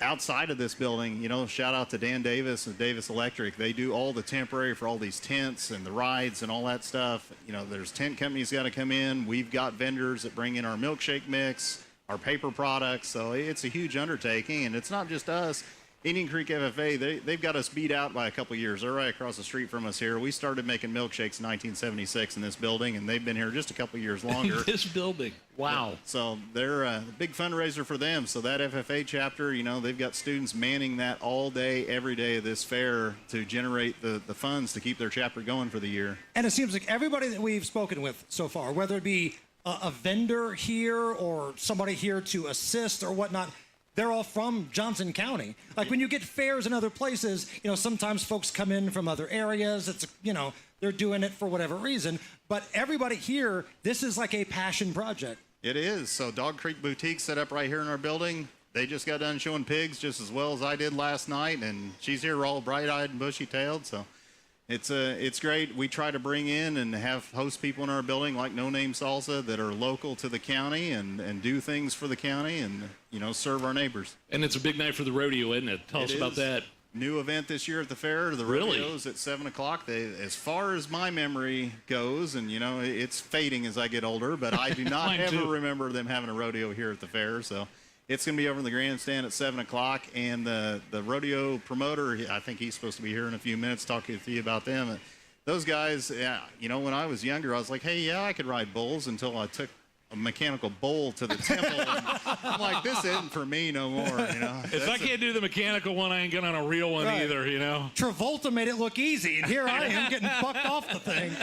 outside of this building, shout out to Dan Davis and Davis Electric. They do all the temporary for all these tents and the rides and all that stuff. There's tent companies got to come in. We've got vendors that bring in our milkshake mix, our paper products. So it's a huge undertaking, and it's not just us. Indian Creek FFA, they've got us beat out by a couple years. They're right across the street from us here. We started making milkshakes in 1976 in this building, and they've been here just a couple years longer. This building. Wow. Yeah. So they're a big fundraiser for them. So that FFA chapter, they've got students manning that all day, every day of this fair to generate the funds to keep their chapter going for the year. And it seems like everybody that we've spoken with so far, whether it be a vendor here or somebody here to assist or whatnot, they're all from Johnson County. Like when you get fairs in other places, sometimes folks come in from other areas. It's, they're doing it for whatever reason. But everybody here, this is like a passion project. It is. So Dog Creek Boutique set up right here in our building. They just got done showing pigs just as well as I did last night. And she's here all bright-eyed and bushy-tailed. So it's great. We try to bring in and host people in our building like No Name Salsa that are local to the county and do things for the county and, serve our neighbors. And it's a big night for the rodeo, isn't it? Tell us about that. New event this year at the fair. The rodeo's at 7 o'clock. As far as my memory goes, and, it's fading as I get older, but I do not ever remember them having a rodeo here at the fair. So it's going to be over in the grandstand at 7 o'clock, and the rodeo promoter, I think he's supposed to be here in a few minutes talking to you about them. Those guys, when I was younger, I was like, hey, I could ride bulls until I took a mechanical bull to the temple. And I'm like, this isn't for me no more, If I can't do the mechanical one, I ain't getting on a real one either, Travolta made it look easy, and here I am getting bucked off the thing.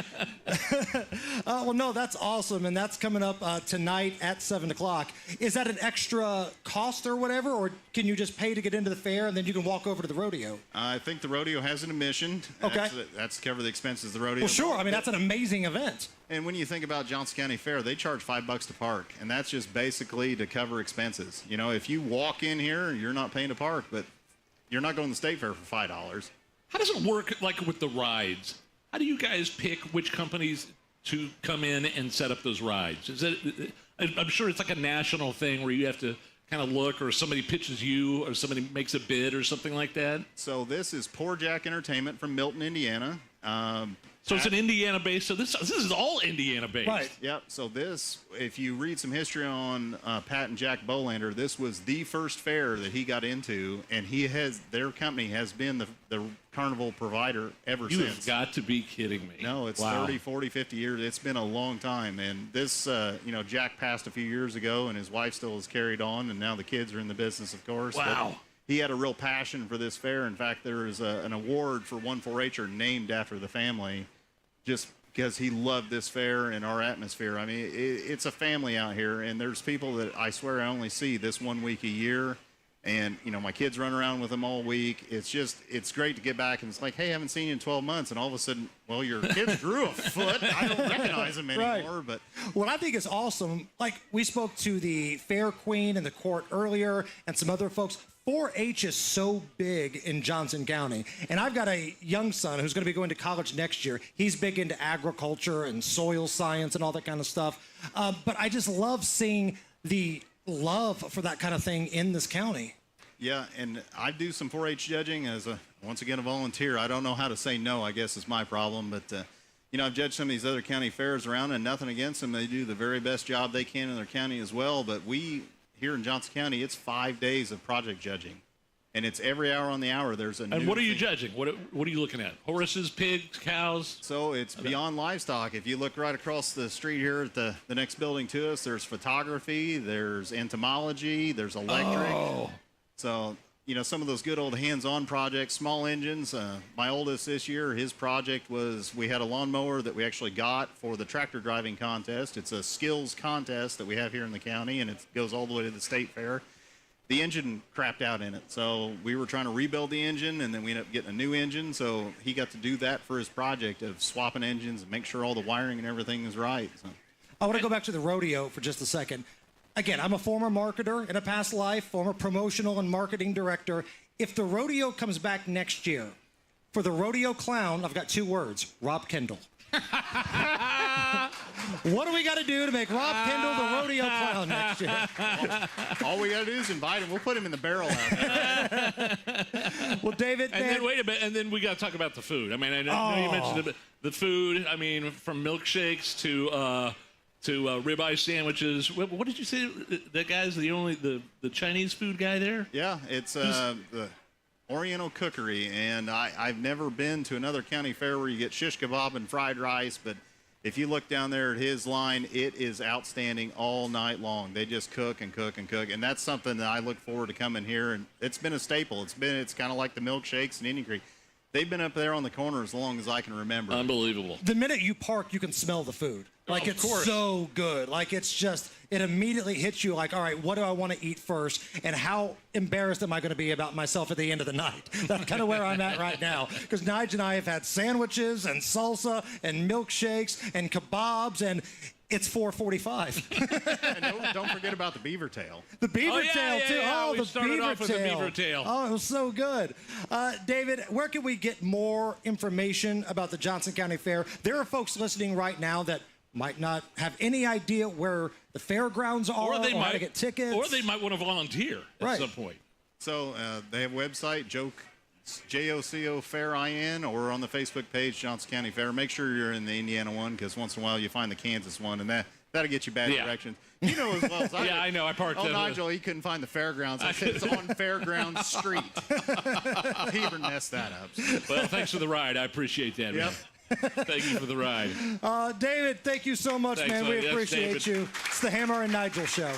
Well, no, that's awesome, and that's coming up tonight at 7 o'clock. Is that an extra cost or whatever, or can you just pay to get into the fair, and then you can walk over to the rodeo? I think the rodeo has an admission. Okay. That's to cover the expenses of the rodeo. Well, sure. I mean, that's an amazing event. And when you think about Johnson County Fair, they charge $5 to park, and that's just basically to cover expenses. If you walk in here, you're not paying to park, but you're not going to the state fair for $5. How does it work, like with the rides? How do you guys pick which companies to come in and set up those rides? I'm sure it's like a national thing where you have to kind of look, or somebody pitches you, or somebody makes a bid or something like that? So this is Poor Jack Entertainment from Milton, Indiana. So it's an Indiana-based. So this is all Indiana-based. Right. Yep. So this, if you read some history on Pat and Jack Bolander, this was the first fair that he got into, and their company has been the carnival provider ever You since. have got to be kidding me. No, it's Wow. 30, 40, 50 years. It's been a long time. And this, Jack passed a few years ago, and his wife still has carried on, and now the kids are in the business, of course. Wow. But he had a real passion for this fair. In fact, there is an award for one 4-H'er named after the family, just because he loved this fair and our atmosphere. I mean, it's a family out here, and there's people that I swear I only see this 1 week a year. And, my kids run around with them all week. It's great to get back, and it's like, hey, I haven't seen you in 12 months. And all of a sudden, well, your kids grew a foot. I don't recognize them anymore. Right. But what I think is awesome, like we spoke to the fair queen in the court earlier and some other folks, 4-H is so big in Johnson County. And I've got a young son who's going to be going to college next year. He's big into agriculture and soil science and all that kind of stuff. But I just love seeing the love for that kind of thing in this county. yeah, and I do some 4-H judging as once again a volunteer. I don't know how to say no, I guess is my problem. But, I've judged some of these other county fairs around, and nothing against them. They do the very best job they can in their county as well. But here in Johnson County, it's 5 days of project judging, and it's every hour on the hour. There's a And what are you judging? What are you looking at? Horses, pigs, cows? So it's beyond livestock. If you look right across the street here at the next building to us, there's photography, there's entomology, there's electric. Oh. So, some of those good old hands-on projects, small engines. My oldest this year, his project was we had a lawnmower that we actually got for the tractor driving contest. It's a skills contest that we have here in the county, and it goes all the way to the state fair. The engine crapped out in it, so we were trying to rebuild the engine, and then we ended up getting a new engine. So he got to do that for his project of swapping engines and make sure all the wiring and everything is right. So. I want to go back to the rodeo for just a second. Again, I'm a former marketer in a past life, former promotional and marketing director. If the rodeo comes back next year, for the rodeo clown, I've got 2 words, Rob Kendall. What do we got to do to make Rob Kendall the rodeo clown next year? All we got to do is invite him. We'll put him in the barrel out there. Well, David, and then wait a minute, and then we got to talk about the food. I mean, I know you mentioned the food. I mean, from milkshakes to ribeye sandwiches. What did you say? That guy's the Chinese food guy there? Yeah, it's the Oriental Cookery, and I've never been to another county fair where you get shish kebab and fried rice, but if you look down there at his line, it is outstanding all night long. They just cook and cook and cook, and that's something that I look forward to coming here, and it's been a staple. It's kind of like the milkshakes in Indian Creek. They've been up there on the corner as long as I can remember. Unbelievable. The minute you park, you can smell the food. Like, it's so good. Like, it immediately hits you like, all right, what do I want to eat first? And how embarrassed am I going to be about myself at the end of the night? That's kind of where I'm at right now. Because Nigel and I have had sandwiches and salsa and milkshakes and kebabs, and it's 4:45. And don't forget about the beaver tail. The beaver tail, too. Yeah. Oh, We the started off with the beaver tail. Oh, it was so good. David, where can we get more information about the Johnson County Fair? There are folks listening right now that might not have any idea where the fairgrounds are or how to get tickets. Or they might want to volunteer at some point. So they have a website, JOCO Fair IN, or on the Facebook page, Johnson County Fair. Make sure you're in the Indiana one, because once in a while you find the Kansas one, and that'll get you bad directions. You know as well as I do. Yeah, I know. I parked there. Nigel, he couldn't find the fairgrounds. I said it's on Fairground Street. He even messed that up. Well, thanks for the ride. I appreciate that, man. Thank you for the ride. David, thank you so much, man. We appreciate you. It's the Hammer and Nigel Show.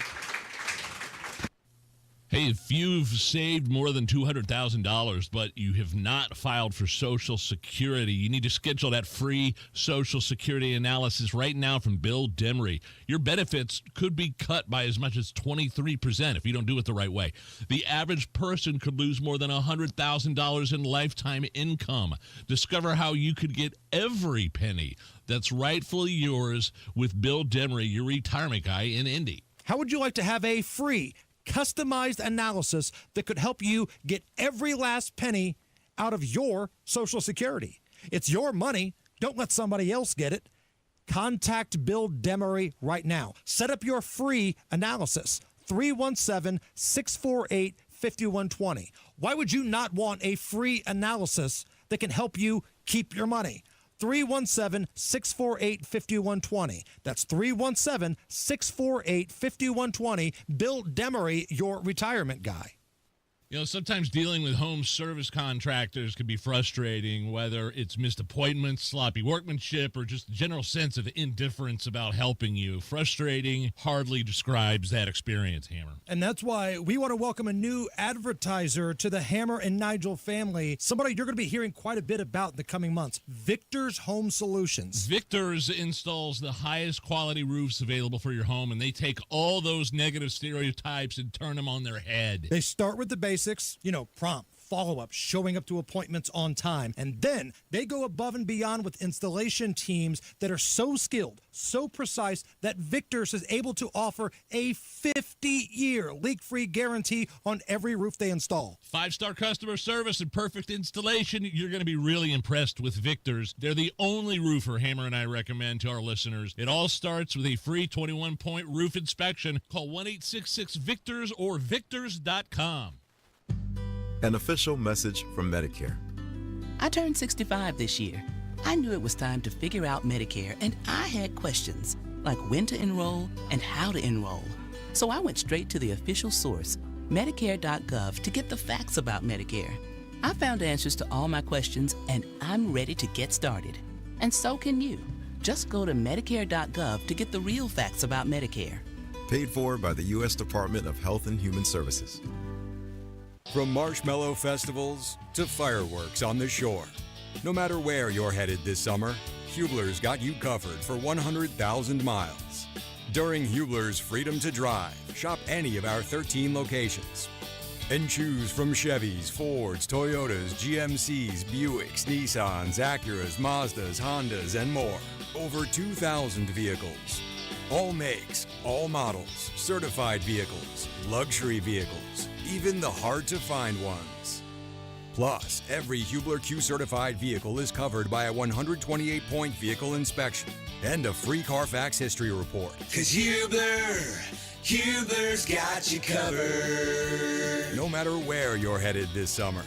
Hey, if you've saved more than $200,000, but you have not filed for Social Security, you need to schedule that free Social Security analysis right now from Bill Demery. Your benefits could be cut by as much as 23% if you don't do it the right way. The average person could lose more than $100,000 in lifetime income. Discover how you could get every penny that's rightfully yours with Bill Demery, your retirement guy in Indy. How would you like to have a free customized analysis that could help you get every last penny out of your Social Security? It's your money. Don't let somebody else get it. Contact Bill Demery right now. Set up your free analysis. 317-648-5120. Why would you not want a free analysis that can help you keep your money? 317-648-5120. That's 317-648-5120. Bill Demery, your retirement guy. You know, sometimes dealing with home service contractors can be frustrating, whether it's missed appointments, sloppy workmanship, or just a general sense of indifference about helping you. Frustrating hardly describes that experience, Hammer. And that's why we want to welcome a new advertiser to the Hammer and Nigel family, somebody you're going to be hearing quite a bit about in the coming months, Victor's Home Solutions. Victor's installs the highest quality roofs available for your home, and they take all those negative stereotypes and turn them on their head. They start with the basics, prompt, follow-up, showing up to appointments on time. And then they go above and beyond with installation teams that are so skilled, so precise, that Victor's is able to offer a 50-year leak-free guarantee on every roof they install. 5-star customer service and perfect installation. You're going to be really impressed with Victor's. They're the only roofer Hammer and I recommend to our listeners. It all starts with a free 21-point roof inspection. Call 1-866-VICTORS or victors.com. An official message from Medicare. I turned 65 this year. I knew it was time to figure out Medicare, and I had questions, like when to enroll and how to enroll. So I went straight to the official source, Medicare.gov, to get the facts about Medicare. I found answers to all my questions, and I'm ready to get started. And so can you. Just go to Medicare.gov to get the real facts about Medicare. Paid for by the U.S. Department of Health and Human Services. From marshmallow festivals to fireworks on the shore. No matter where you're headed this summer, Hubler's got you covered for 100,000 miles. During Hubler's Freedom to Drive, shop any of our 13 locations and choose from Chevys, Fords, Toyotas, GMCs, Buicks, Nissans, Acuras, Mazdas, Hondas, and more. Over 2,000 vehicles. All makes, all models, certified vehicles, luxury vehicles, even the hard-to-find ones. Plus, every Hubler Q-certified vehicle is covered by a 128-point vehicle inspection and a free Carfax history report. 'Cause Hubler's got you covered. No matter where you're headed this summer,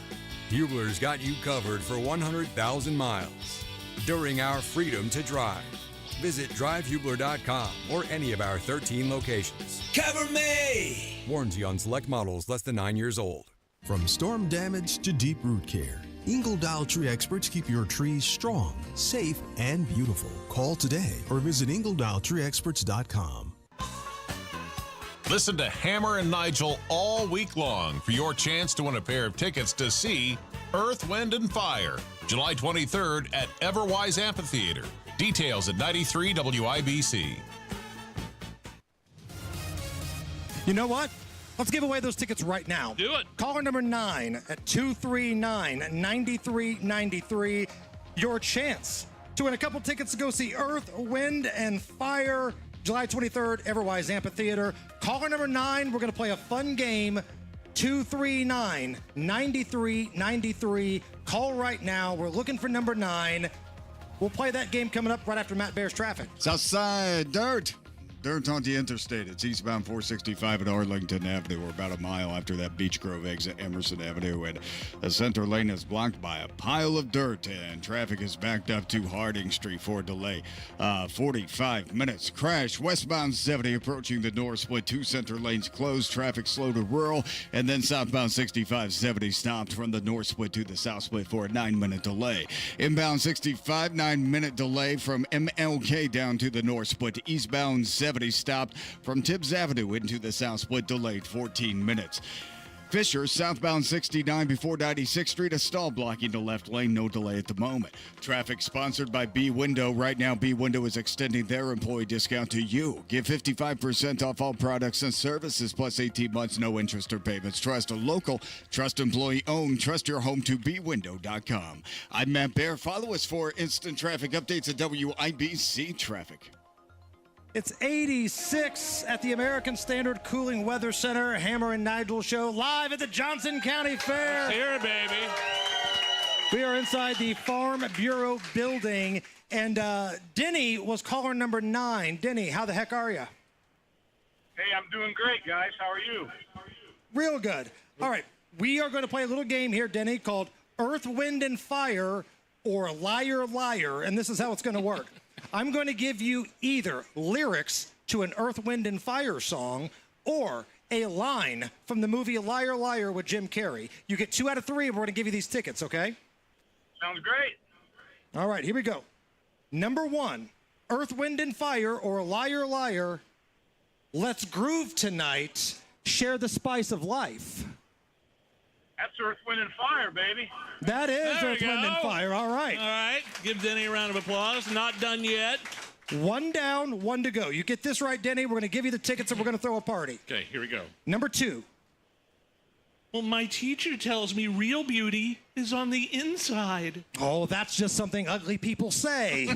Hubler's got you covered for 100,000 miles during our Freedom to Drive. Visit drivehubler.com or any of our 13 locations. Cover me! Warranty on select models less than 9 years old. From storm damage to deep root care, Ingledile Tree Experts keep your trees strong, safe, and beautiful. Call today or visit IngledaleTreeExperts.com. Listen to Hammer and Nigel all week long for your chance to win a pair of tickets to see Earth, Wind, and Fire, July 23rd at Everwise Amphitheater. Details at 93 WIBC. You know what? Let's give away those tickets right now. Do it. Caller number 9 at 239-9393. Your chance to win a couple tickets to go see Earth, Wind, and Fire, July 23rd, Everwise Amphitheater. Caller number 9, we're going to play a fun game. 239-9393. Call right now. We're looking for number 9. We'll play that game coming up right after Matt Bear's traffic. Southside Dirt. Dirt on the interstate. It's eastbound 465 at Arlington Avenue. We're about a mile after that Beech Grove exit Emerson Avenue. And the center lane is blocked by a pile of dirt. And traffic is backed up to Harding Street for a delay. 45 minutes. Crash westbound 70 approaching the north split. 2 center lanes closed. Traffic slow to rural. And then southbound 65 70 stopped from the north split to the south split for a 9-minute delay. Inbound 65, 9-minute delay from MLK down to the north split. Eastbound 70 stopped from Tibbs Avenue into the south split, delayed 14 minutes. Fisher, southbound 69 before 96th Street, a stall blocking the left lane, no delay at the moment. Traffic sponsored by B Window. Right now, B Window is extending their employee discount to you. Get 55% off all products and services, plus 18 months, no interest or payments. Trust a local, trust employee owned, trust your home to bwindow.com. I'm Matt Bear. Follow us for instant traffic updates at WIBC Traffic. It's 86 at the American Standard Cooling Weather Center. Hammer and Nigel show live at the Johnson County Fair. Let's hear it, baby. We are inside the Farm Bureau building, and Denny was caller number 9. Denny, how the heck are you? Hey, I'm doing great, guys. How are you? Real good. All right, we are going to play a little game here, Denny, called Earth, Wind, and Fire. or liar, liar, and this is how it's going to work. I'm going to give you either lyrics to an Earth, Wind, and Fire song or a line from the movie Liar, Liar with Jim Carrey. You get 2 out of 3, and we're going to give you these tickets, okay? Sounds great. All right, here we go. Number 1, Earth, Wind, and Fire or Liar, Liar. Let's groove tonight. Share the spice of life. That's Earth, Wind, and Fire, baby. That is There Earth, we Wind, and go. Fire. All right. All right. Give Denny a round of applause. Not done yet. 1 down, 1 to go. You get this right, Denny, we're going to give you the tickets and we're going to throw a party. Okay, here we go. Number 2. Well, my teacher tells me real beauty is on the inside. Oh, that's just something ugly people say.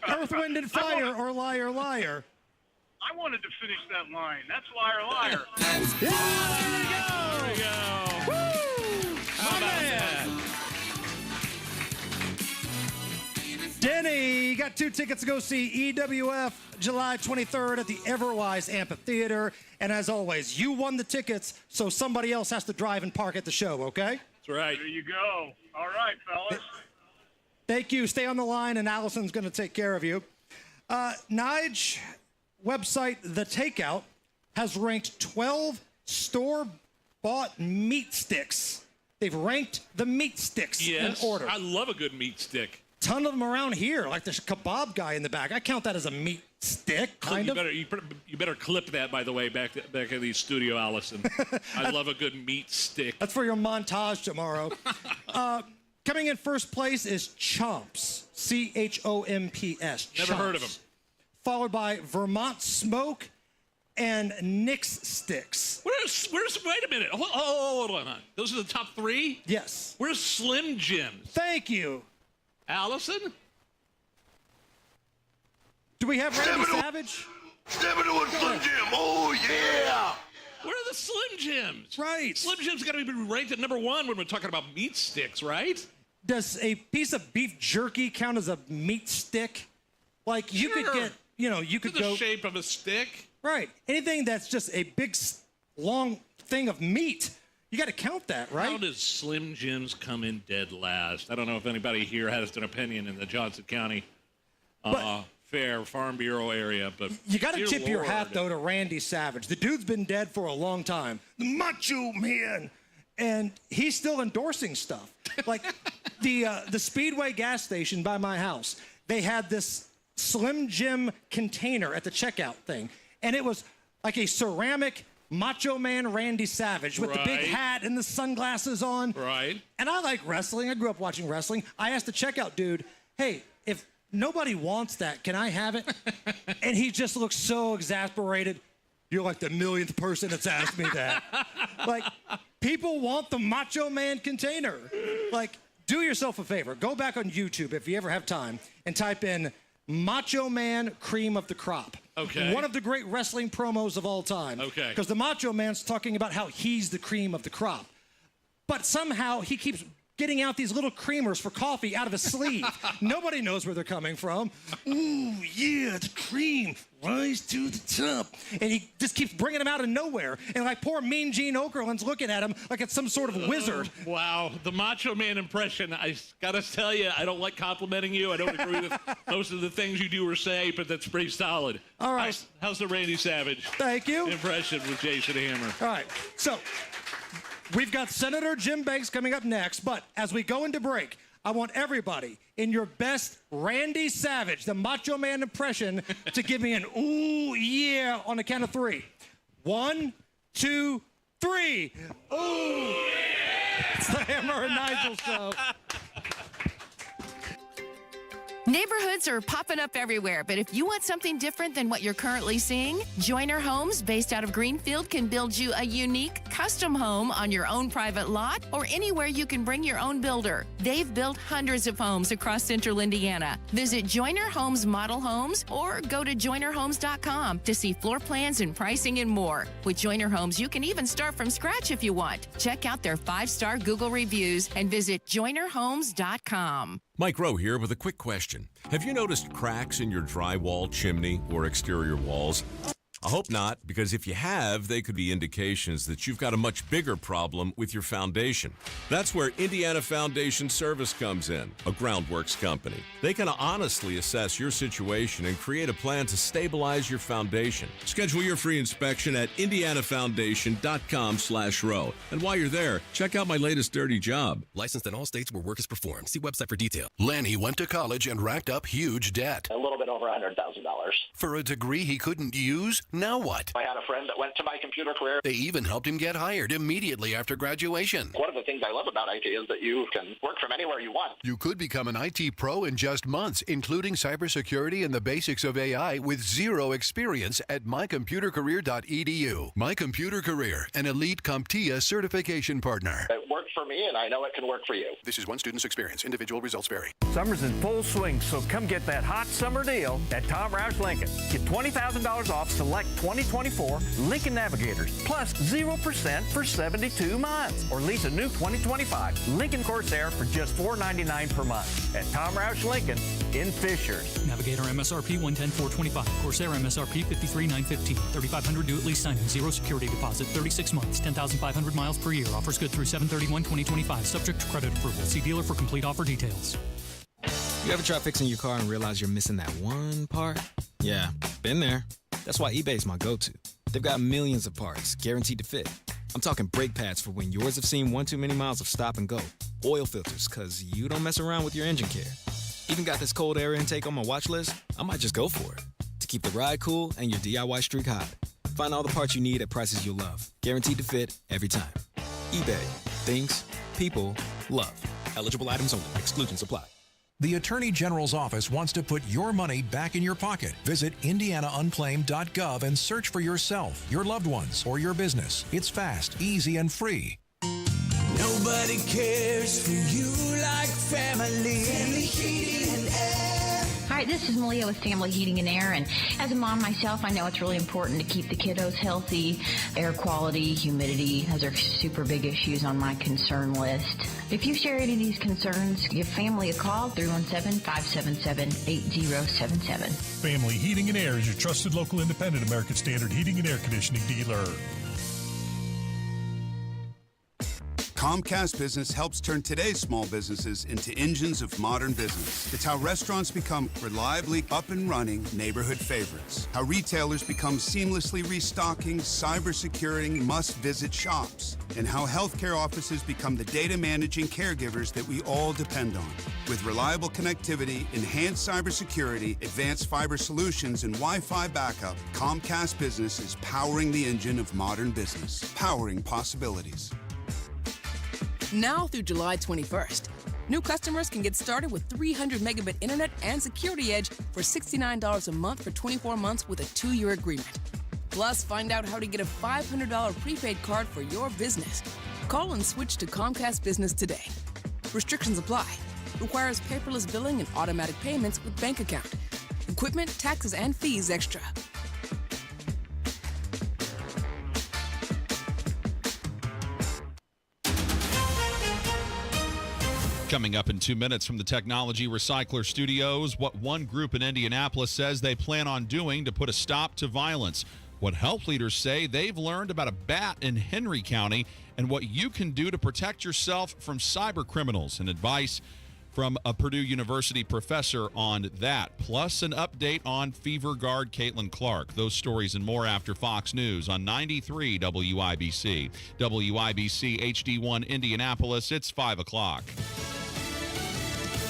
Earth, Wind, and Fire or Liar, Liar. I wanted to finish that line. That's Liar, Liar. There we go. Woo! How about that? Denny, you got 2 tickets to go see EWF July 23rd at the Everwise Amphitheater. And as always, you won the tickets, so somebody else has to drive and park at the show, okay? That's right. There you go. All right, fellas. Thank you. Stay on the line, and Allison's going to take care of you. Nige, website The Takeout has ranked 12 store-bought meat sticks. They've ranked the meat sticks in order. I love a good meat stick. Ton of them around here, like the kebab guy in the back. I count that as a meat stick, kind of. You better clip that, by the way, back in the studio, Allison. I love a good meat stick. That's for your montage tomorrow. Coming in first place is Chomps, C-H-O-M-P-S. Never heard of them. Followed by Vermont Smoke and Nick's Sticks. Where's wait a minute. Hold on. Those are the top 3? Yes. Where's Slim Jims? Thank you. Allison? Do we have Randy Savage? Step into a Slim Jim. Oh, yeah. Where are the Slim Jims? Right. Slim Jims got to be ranked at number 1 when we're talking about meat sticks, right? Does a piece of beef jerky count as a meat stick? Like, you could get, you could the go... shape of a stick. Right. Anything that's just a big, long thing of meat, you got to count that, right? How does Slim Jims come in dead last? I don't know if anybody here has an opinion in the Johnson County Fair Farm Bureau area, but you got to dear tip your Lord. hat, though, to Randy Savage. The dude's been dead for a long time. The Macho Man. And he's still endorsing stuff. Like the Speedway gas station by my house, they had this Slim Jim container at the checkout thing. And it was like a ceramic Macho Man Randy Savage with the big hat and the sunglasses on. Right. And I like wrestling. I grew up watching wrestling. I asked the checkout dude, hey, if nobody wants that, can I have it? And he just looked so exasperated. You're like the millionth person that's asked me that. Like, people want the Macho Man container. Like, do yourself a favor. Go back on YouTube if you ever have time and type in Macho Man Cream of the Crop. Okay. One of the great wrestling promos of all time. Okay. Because the Macho Man's talking about how he's the cream of the crop. But somehow he keeps getting out these little creamers for coffee out of his sleeve. Nobody knows where they're coming from. Ooh, yeah, the cream. Rise to the top. And he just keeps bringing them out of nowhere. And like poor Mean Gene Okerlund's looking at him like it's some sort of wizard. Wow, the Macho Man impression. I gotta tell you, I don't like complimenting you. I don't agree with most of the things you do or say, but that's pretty solid. All right. How's the Randy Savage Thank you. impression with Jason Hammer? All right, so we've got Senator Jim Banks coming up next, but as we go into break, I want everybody in your best Randy Savage, the Macho Man impression, to give me an ooh, yeah, on the count of 3. 1, 2, 3. Ooh, yeah. It's the Hammer and Nigel show. Neighborhoods are popping up everywhere, but if you want something different than what you're currently seeing, Joyner Homes, based out of Greenfield, can build you a unique, custom home on your own private lot or anywhere you can bring your own builder. They've built hundreds of homes across central Indiana. Visit Joyner Homes Model Homes or go to joynerhomes.com to see floor plans and pricing and more. With Joyner Homes, you can even start from scratch if you want. Check out their 5-star Google reviews and visit joynerhomes.com. Mike Rowe here with a quick question. Have you noticed cracks in your drywall, chimney, or exterior walls? I hope not, because if you have, they could be indications that you've got a much bigger problem with your foundation. That's where Indiana Foundation Service comes in, a groundworks company. They can honestly assess your situation and create a plan to stabilize your foundation. Schedule your free inspection at indianafoundation.com/row. And while you're there, check out my latest dirty job. Licensed in all states where work is performed. See website for detail. Lanny went to college and racked up huge debt. A little bit over $100,000. For a degree he couldn't use, now what? I had a friend that went to My Computer Career. They even helped him get hired immediately after graduation. One of the things I love about IT is that you can work from anywhere you want. You could become an IT pro in just months, including cybersecurity and the basics of AI with zero experience at mycomputercareer.edu. My Computer Career, an elite CompTIA certification partner. It worked for me, and I know it can work for you. This is one student's experience. Individual results vary. Summer's in full swing, so come get that hot summer deal at Tom Roush Lincoln. Get $20,000 off select 2024 Lincoln Navigators, plus 0% for 72 months. Or lease a new 2025 Lincoln Corsair for just $499 per month at Tom Roush Lincoln in Fishers. Navigator MSRP $110,425. Corsair MSRP $53,915. $3,500 due at lease signing. Zero security deposit. 36 months. 10,500 miles per year. Offers good through 7/31/2025. Subject to credit approval. See dealer for complete offer details. You ever try fixing your car and realize you're missing that one part? Yeah, been there. That's why eBay's my go-to. They've got millions of parts, guaranteed to fit. I'm talking brake pads for when yours have seen one too many miles of stop and go. Oil filters, because you don't mess around with your engine care. Even got this cold air intake on my watch list. I might just go for it. To keep the ride cool and your DIY streak hot. Find all the parts you need at prices you'll love. Guaranteed to fit every time. eBay. Things, people, love. Eligible items only. Exclusions apply. The Attorney General's office wants to put your money back in your pocket. Visit indianaunclaimed.gov and search for yourself, your loved ones, or your business. It's fast, easy, and free. Nobody cares for you like family. Family Heating and Air. Hi, this is Malia with Family Heating and Air, and as a mom myself, I know it's really important to keep the kiddos healthy. Air quality, humidity, those are super big issues on my concern list. If you share any of these concerns, give family a call, 317-577-8077. Family Heating and Air is your trusted local independent American Standard heating and air conditioning dealer. Comcast Business helps turn today's small businesses into engines of modern business. It's how restaurants become reliably up and running neighborhood favorites. How retailers become seamlessly restocking, cyber-securing, must-visit shops. And how healthcare offices become the data managing caregivers that we all depend on. With reliable connectivity, enhanced cybersecurity, advanced fiber solutions, and Wi-Fi backup, Comcast Business is powering the engine of modern business. Powering possibilities. Now through July 21st, new customers can get started with 300 megabit internet and Security Edge for $69 a month for 24 months with a 2-year agreement. Plus, find out how to get a $500 prepaid card for your business. Call and switch to Comcast Business today. Restrictions apply. Requires paperless billing and automatic payments with bank account. Equipment, taxes, and fees extra. Coming up in 2 minutes from the Technology Recycler Studios, what one group in Indianapolis says they plan on doing to put a stop to violence, what health leaders say they've learned about a bat in Henry County, and what you can do to protect yourself from cyber criminals, and advice from a Purdue University professor on that, plus an update on Fever guard Caitlin Clark. Those stories and more after Fox News on 93 WIBC. WIBC HD1 Indianapolis, it's 5 o'clock.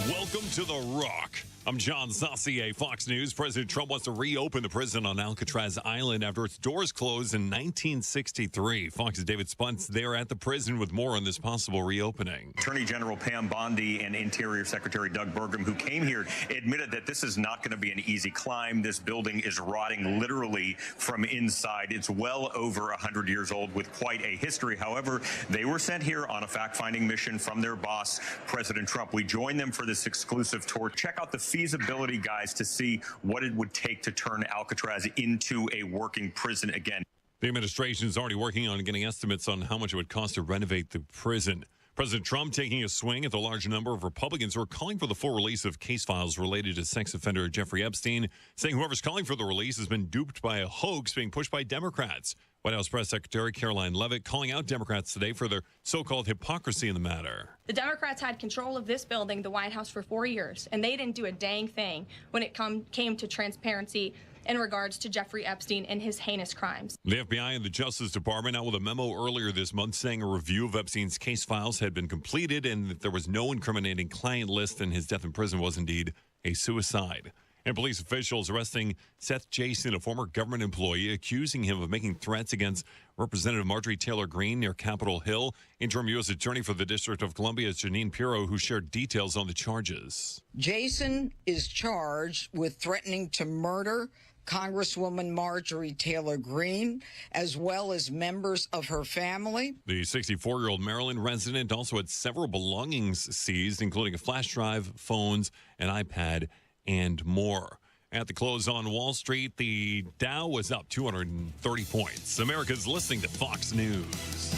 Welcome to The Rock. I'm John Saucier, Fox News. President Trump wants to reopen the prison on Alcatraz Island after its doors closed in 1963. Fox's David Spunt's there at the prison with more on this possible reopening. Attorney General Pam Bondi and Interior Secretary Doug Burgum, who came here, admitted that this is not going to be an easy climb. This building is rotting literally from inside. It's well over 100 years old with quite a history. However, they were sent here on a fact-finding mission from their boss, President Trump. We joined them for this exclusive tour. Check out the feasibility, guys, to see what it would take to turn Alcatraz into a working prison again. The administration is already working on getting estimates on how much it would cost to renovate the prison. President Trump taking a swing at the large number of Republicans who are calling for the full release of case files related to sex offender Jeffrey Epstein, saying whoever's calling for the release has been duped by a hoax being pushed by Democrats. White House Press Secretary Caroline Leavitt calling out Democrats today for their so-called hypocrisy in the matter. The Democrats had control of this building, the White House, for 4 years, and they didn't do a dang thing when it came to transparency in regards to Jeffrey Epstein and his heinous crimes. The FBI and the Justice Department out with a memo earlier this month saying a review of Epstein's case files had been completed and that there was no incriminating client list and his death in prison was indeed a suicide. And police officials arresting Seth Jason, a former government employee, accusing him of making threats against Representative Marjorie Taylor Greene near Capitol Hill. Interim U.S. Attorney for the District of Columbia is Janine Pirro, who shared details on the charges. Jason is charged with threatening to murder Congresswoman Marjorie Taylor Greene, as well as members of her family. The 64-year-old Maryland resident also had several belongings seized, including a flash drive, phones, an iPad, and more. At the close on Wall Street, the Dow was up 230 points. America's listening to Fox News.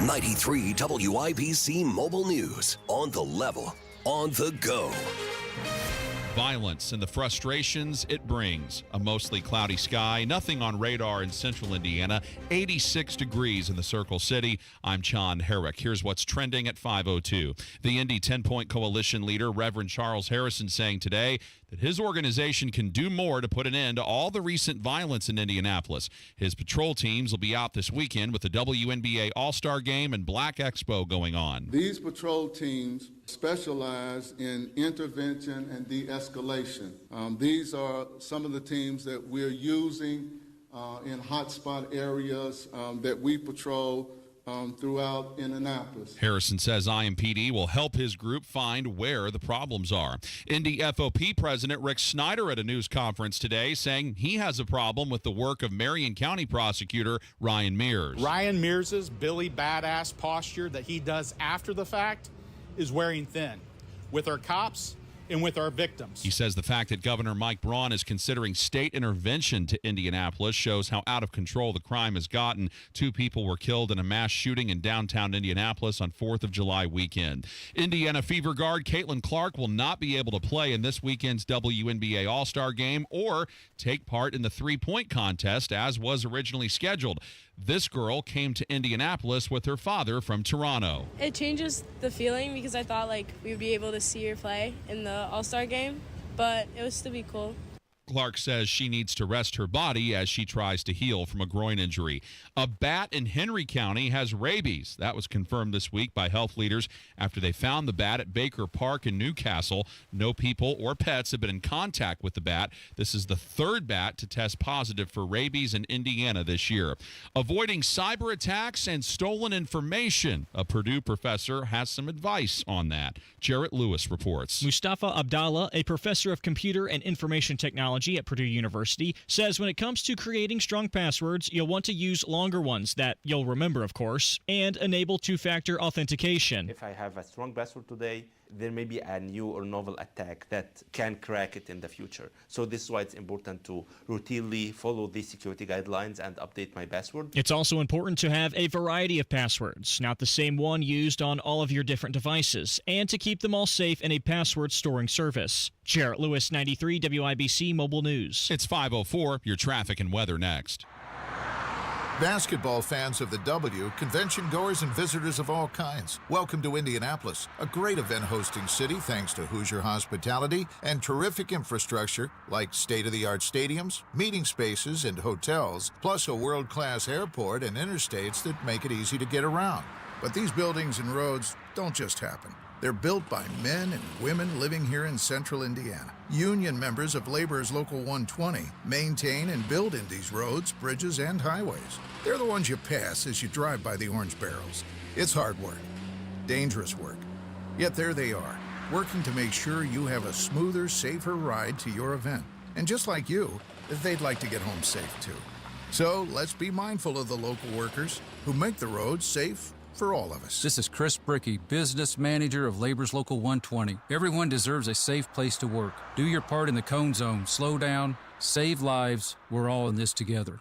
93 WIBC Mobile News. On the level, on the go. Violence and the frustrations it brings. A mostly cloudy sky, nothing on radar in central Indiana, 86 degrees in the Circle City. I'm John Herrick. Here's what's trending at 5:02. The Indy 10-point coalition leader, Reverend Charles Harrison, saying today that his organization can do more to put an end to all the recent violence in Indianapolis. His patrol teams will be out this weekend with the WNBA All-Star Game and Black Expo going on. These patrol teams specialize in intervention and de-escalation. These are some of the teams that we're using in hotspot areas that we patrol throughout Indianapolis. Harrison says IMPD will help his group find where the problems are. Indy FOP President Rick Snyder at a news conference today saying he has a problem with the work of Marion County Prosecutor Ryan Mears. Ryan Mears's Billy Badass posture that he does after the fact is wearing thin with our cops and with our victims. He says the fact that Governor Mike Braun is considering state intervention to Indianapolis shows how out of control the crime has gotten. 2 people were killed in a mass shooting in downtown Indianapolis on 4th of July weekend. Indiana Fever guard Caitlin Clark will not be able to play in this weekend's WNBA All-Star Game or take part in the three-point contest as was originally scheduled. This girl came to Indianapolis with her father from Toronto. It changes the feeling because I thought we would be able to see her play in the All-Star Game, but it would still be cool. Clark says she needs to rest her body as she tries to heal from a groin injury. A bat in Henry County has rabies. That was confirmed this week by health leaders after they found the bat at Baker Park in Newcastle. No people or pets have been in contact with the bat. This is the 3rd bat to test positive for rabies in Indiana this year. Avoiding cyber attacks and stolen information. A Purdue professor has some advice on that. Jarrett Lewis reports. Mustafa Abdallah, a professor of computer and information technology at Purdue University, says when it comes to creating strong passwords, you'll want to use longer ones that you'll remember, of course, and enable two-factor authentication. If I have a strong password today, there may be a new or novel attack that can crack it in the future. So this is why it's important to routinely follow these security guidelines and update my password. It's also important to have a variety of passwords, not the same one used on all of your different devices, and to keep them all safe in a password storing service. Jarrett Lewis, 93 WIBC Mobile News. It's 5:04. Your traffic and weather next. Basketball fans of the W, convention goers and visitors of all kinds, welcome to Indianapolis, a great event hosting city thanks to Hoosier hospitality and terrific infrastructure like state-of-the-art stadiums, meeting spaces, and hotels, plus a world-class airport and interstates that make it easy to get around. But these buildings and roads don't just happen. They're built by men and women living here in central Indiana. Union members of Labor's Local 120 maintain and build Indy's roads, bridges, and highways. They're the ones you pass as you drive by the orange barrels. It's hard work, dangerous work. Yet there they are, working to make sure you have a smoother, safer ride to your event. And just like you, they'd like to get home safe too. So let's be mindful of the local workers who make the roads safe for all of us. This is Chris Bricky, business manager of Labor's Local 120. Everyone deserves a safe place to work. Do your part in the cone zone. Slow down. Save lives. We're all in this together.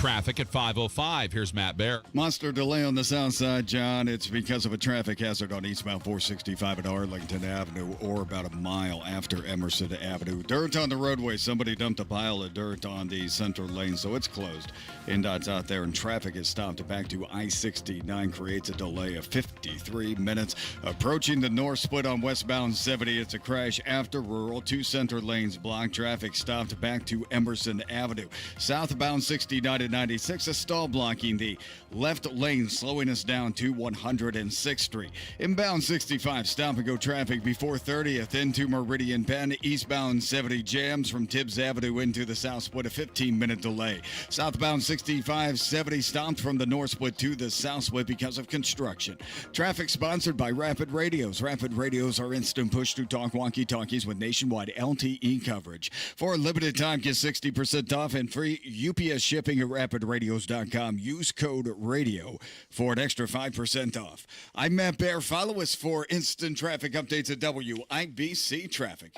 Traffic at 5:05. Here's Matt Bear. Monster delay on the south side, John. It's because of a traffic hazard on eastbound 465 at Arlington Avenue, or about a mile after Emerson Avenue. Dirt on the roadway. Somebody dumped a pile of dirt on the center lane, so it's closed. NDOT's out there, and traffic is stopped back to I-69. Creates a delay of 53 minutes. Approaching the north split on westbound 70. It's a crash after rural. 2 center lanes blocked. Traffic stopped back to Emerson Avenue. Southbound 69 at 96. A stall blocking the left lane, slowing us down to 106th Street. Inbound 65. Stop and go traffic before 30th into Meridian Penn. Eastbound 70 jams from Tibbs Avenue into the south split. A 15-minute delay. Southbound 65, 70 stopped from the north split to the south split because of construction. Traffic sponsored by Rapid Radios. Rapid Radios are instant push-to-talk walkie-talkies with nationwide LTE coverage. For a limited time, get 60% off and free UPS shipping at rapidradios.com. Use code RADIO for an extra 5% off. I'm Matt Bear. Follow us for instant traffic updates at WIBC Traffic.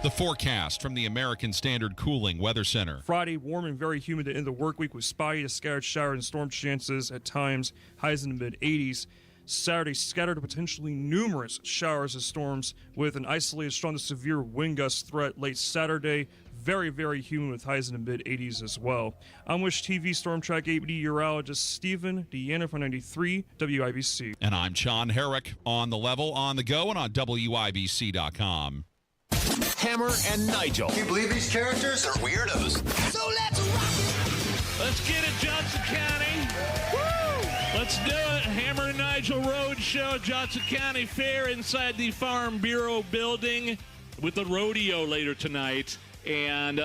The forecast from the American Standard Cooling Weather Center. Friday, warm and very humid to end the work week with spotty to scattered shower and storm chances at times, highs in the mid-80s. Saturday, scattered to potentially numerous showers and storms with an isolated strong to severe wind gust threat late Saturday. Very, very humid with highs in the mid-80s as well. I'm Wish TV Storm Track 8 meteorologist Stephen Deanna for 93 WIBC. And I'm Sean Herrick on the level, on the go, and on WIBC.com. Hammer and Nigel. Can you believe these characters are weirdos? So let's rock it. Let's get it, Johnson County. Woo! Let's do it. Hammer and Nigel Road Show, Johnson County Fair inside the Farm Bureau building with the rodeo later tonight. And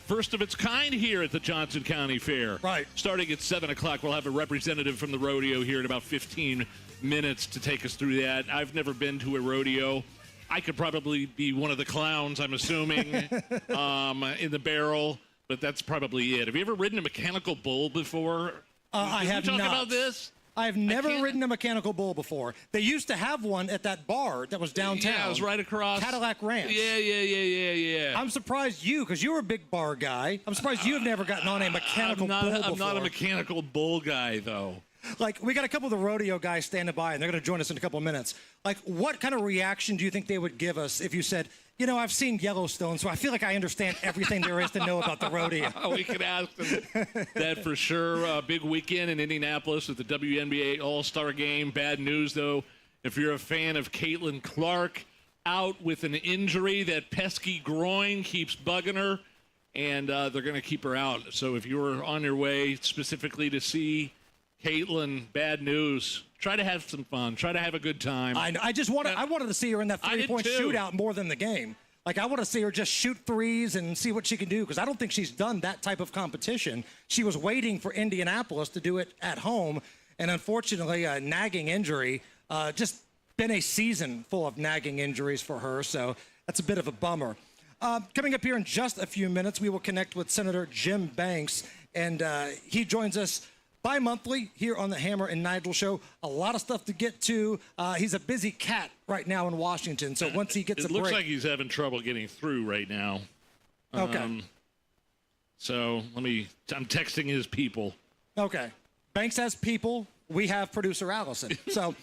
first of its kind here at the Johnson County Fair. Right. Starting at 7 o'clock, we'll have a representative from the rodeo here in about 15 minutes to take us through that. I've never been to a rodeo. I could probably be one of the clowns, I'm assuming, in the barrel, but that's probably it. Have you ever ridden a mechanical bull before? I have not. Talk about this? I've never ridden a mechanical bull before. They used to have one at that bar that was downtown. Yeah, it was right across. Cadillac Ranch. Yeah. I'm surprised you, because you were a big bar guy. I'm surprised you have never gotten on a mechanical bull before. I'm not a mechanical bull guy, though. Like, we got a couple of the rodeo guys standing by, and they're going to join us in a couple of minutes. Like, what kind of reaction do you think they would give us if you said, you know, I've seen Yellowstone, so I feel like I understand everything there is to know about the rodeo? We could ask them that for sure. Big weekend in Indianapolis with the WNBA All-Star Game. Bad news, though, if you're a fan of Caitlin Clark, out with an injury. That pesky groin keeps bugging her, and they're going to keep her out. So if you're on your way specifically to see Caitlin, bad news. Try to have some fun. Try to have a good time. I wanted to see her in that three-point shootout more than the game. Like, I want to see her just shoot threes and see what she can do, because I don't think she's done that type of competition. She was waiting for Indianapolis to do it at home, and unfortunately, a nagging injury. Just been a season full of nagging injuries for her, so that's a bit of a bummer. Coming up here in just a few minutes, we will connect with Senator Jim Banks, and he joins us bi-monthly here on the Hammer and Nigel Show. A lot of stuff to get to. He's a busy cat right now in Washington, so once he gets a break... It looks like he's having trouble getting through right now. Okay. So I'm texting his people. Okay. Banks has people. We have producer Allison. So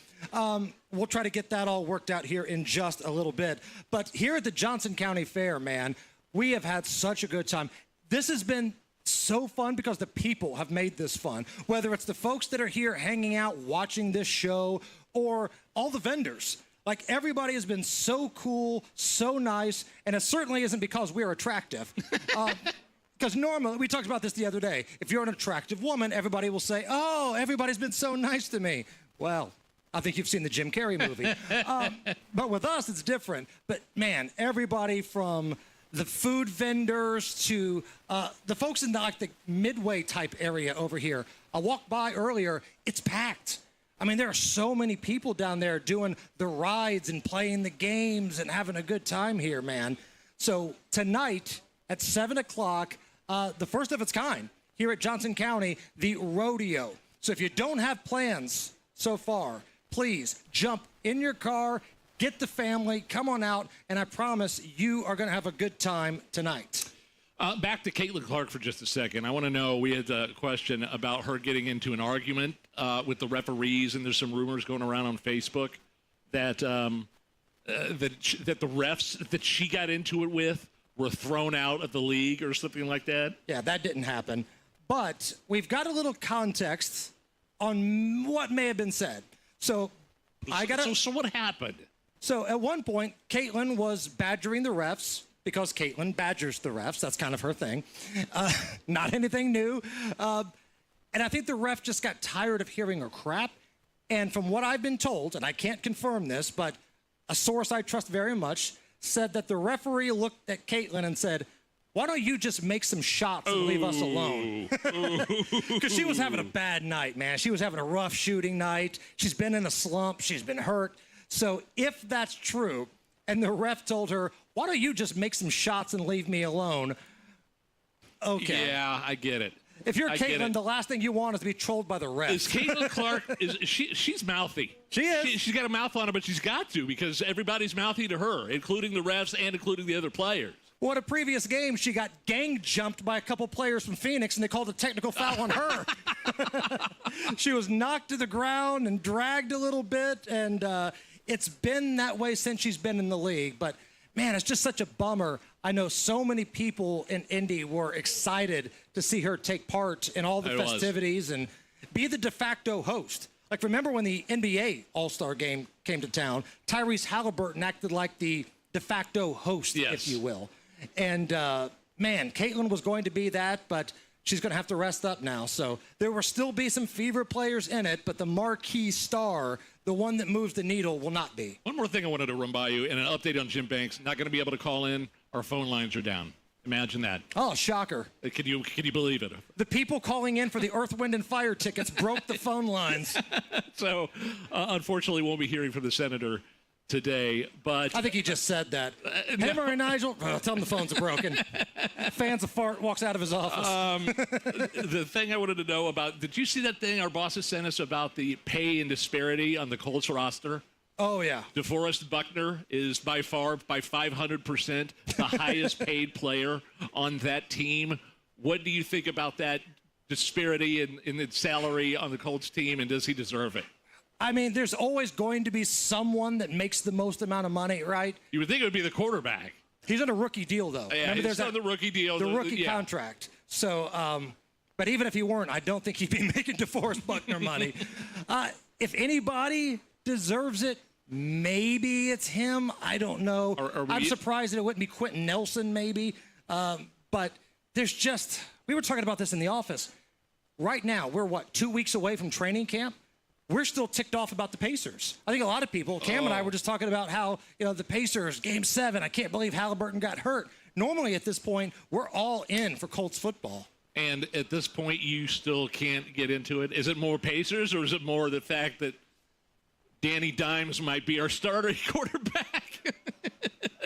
we'll try to get that all worked out here in just a little bit. But here at the Johnson County Fair, man, we have had such a good time. This has been so fun because the people have made this fun. Whether it's the folks that are here hanging out, watching this show, or all the vendors. Like, everybody has been so cool, so nice, and it certainly isn't because we're attractive. Because normally, we talked about this the other day, if you're an attractive woman, everybody will say, oh, everybody's been so nice to me. Well, I think you've seen the Jim Carrey movie. But with us, it's different. But man, everybody from the food vendors to the folks in the midway type area over here. I walked by earlier, it's packed. I mean, there are so many people down there doing the rides and playing the games and having a good time here, man. So tonight at 7 o'clock, the first of its kind here at Johnson County, the rodeo. So if you don't have plans so far, please jump in your car, get the family, come on out, and I promise you are going to have a good time tonight. Back to Caitlin Clark for just a second. I want to know, we had a question about her getting into an argument with the referees, and there's some rumors going around on Facebook that that the refs that she got into it with were thrown out of the league or something like that. Yeah, that didn't happen. But we've got a little context on what may have been said. So what happened? So at one point, Caitlin was badgering the refs, because Caitlin badgers the refs. That's kind of her thing. Not anything new. And I think the ref just got tired of hearing her crap. And from what I've been told, and I can't confirm this, but a source I trust very much said that the referee looked at Caitlin and said, "Why don't you just make some shots and leave us alone?" Because she was having a bad night, man. She was having a rough shooting night. She's been in a slump. She's been hurt. So if that's true, and the ref told her, "Why don't you just make some shots and leave me alone?" Okay. Yeah, I get it. If you're Caitlin, the last thing you want is to be trolled by the refs. Is Caitlin Clark, she's mouthy. She is. She's got a mouth on her, but she's got to, because everybody's mouthy to her, including the refs and including the other players. Well, at a previous game, she got gang jumped by a couple players from Phoenix, and they called a technical foul on her. She was knocked to the ground and dragged a little bit, and it's been that way since she's been in the league. But, man, it's just such a bummer. I know so many people in Indy were excited to see her take part in all the festivities and be the de facto host. Like, remember when the NBA All-Star Game came to town, Tyrese Halliburton acted like the de facto host, if you will. And, man, Caitlin was going to be that, but she's going to have to rest up now. So there will still be some fever players in it, but the marquee star, the one that moves the needle, will not be. One more thing I wanted to run by you, and an update on Jim Banks. Not going to be able to call in. Our phone lines are down. Imagine that. Oh, shocker. Can you believe it? The people calling in for the Earth, Wind, and Fire tickets broke the phone lines. So, unfortunately, won't be hearing from the senator today, but... I think he just said that. Hey, Murray, Nigel. Oh, tell him the phones are broken. Fans a fart, walks out of his office. The thing I wanted to know about, did you see that thing our bosses sent us about the pay and disparity on the Colts roster? Oh, yeah. DeForest Buckner is by far, by 500%, the highest paid player on that team. What do you think about that disparity in the salary on the Colts team, and does he deserve it? I mean, there's always going to be someone that makes the most amount of money, right? You would think it would be the quarterback. He's on a rookie deal, though. Yeah, he's on the rookie deal. The rookie contract. So, but even if he weren't, I don't think he'd be making DeForest Buckner money. If anybody deserves it, maybe it's him. I don't know. I'm surprised that it wouldn't be Quentin Nelson, maybe. But there's just, we were talking about this in the office. Right now, we're 2 weeks away from training camp? We're still ticked off about the Pacers. I think a lot of people, Cam and I were just talking about how, the Pacers, Game 7, I can't believe Halliburton got hurt. Normally at this point, we're all in for Colts football. And at this point, you still can't get into it. Is it more Pacers, or is it more the fact that Danny Dimes might be our starter quarterback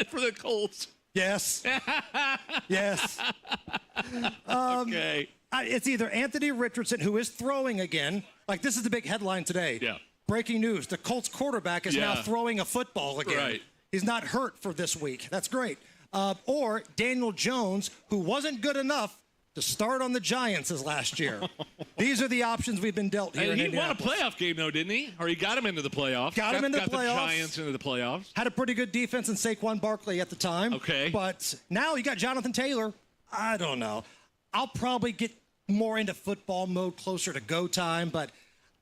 for the Colts? Yes. Yes. Okay. It's either Anthony Richardson, who is throwing again. Like, this is the big headline today. Yeah. Breaking news. The Colts quarterback is now throwing a football again. Right. He's not hurt for this week. That's great. Or Daniel Jones, who wasn't good enough to start on the Giants as last year. These are the options we've been dealt here in Indianapolis. He won a playoff game, though, didn't he? Or he got him into the playoffs. Got him into the playoffs. Got the Giants into the playoffs. Had a pretty good defense in Saquon Barkley at the time. Okay. But now you got Jonathan Taylor. I don't know. I'll probably get more into football mode closer to go time, but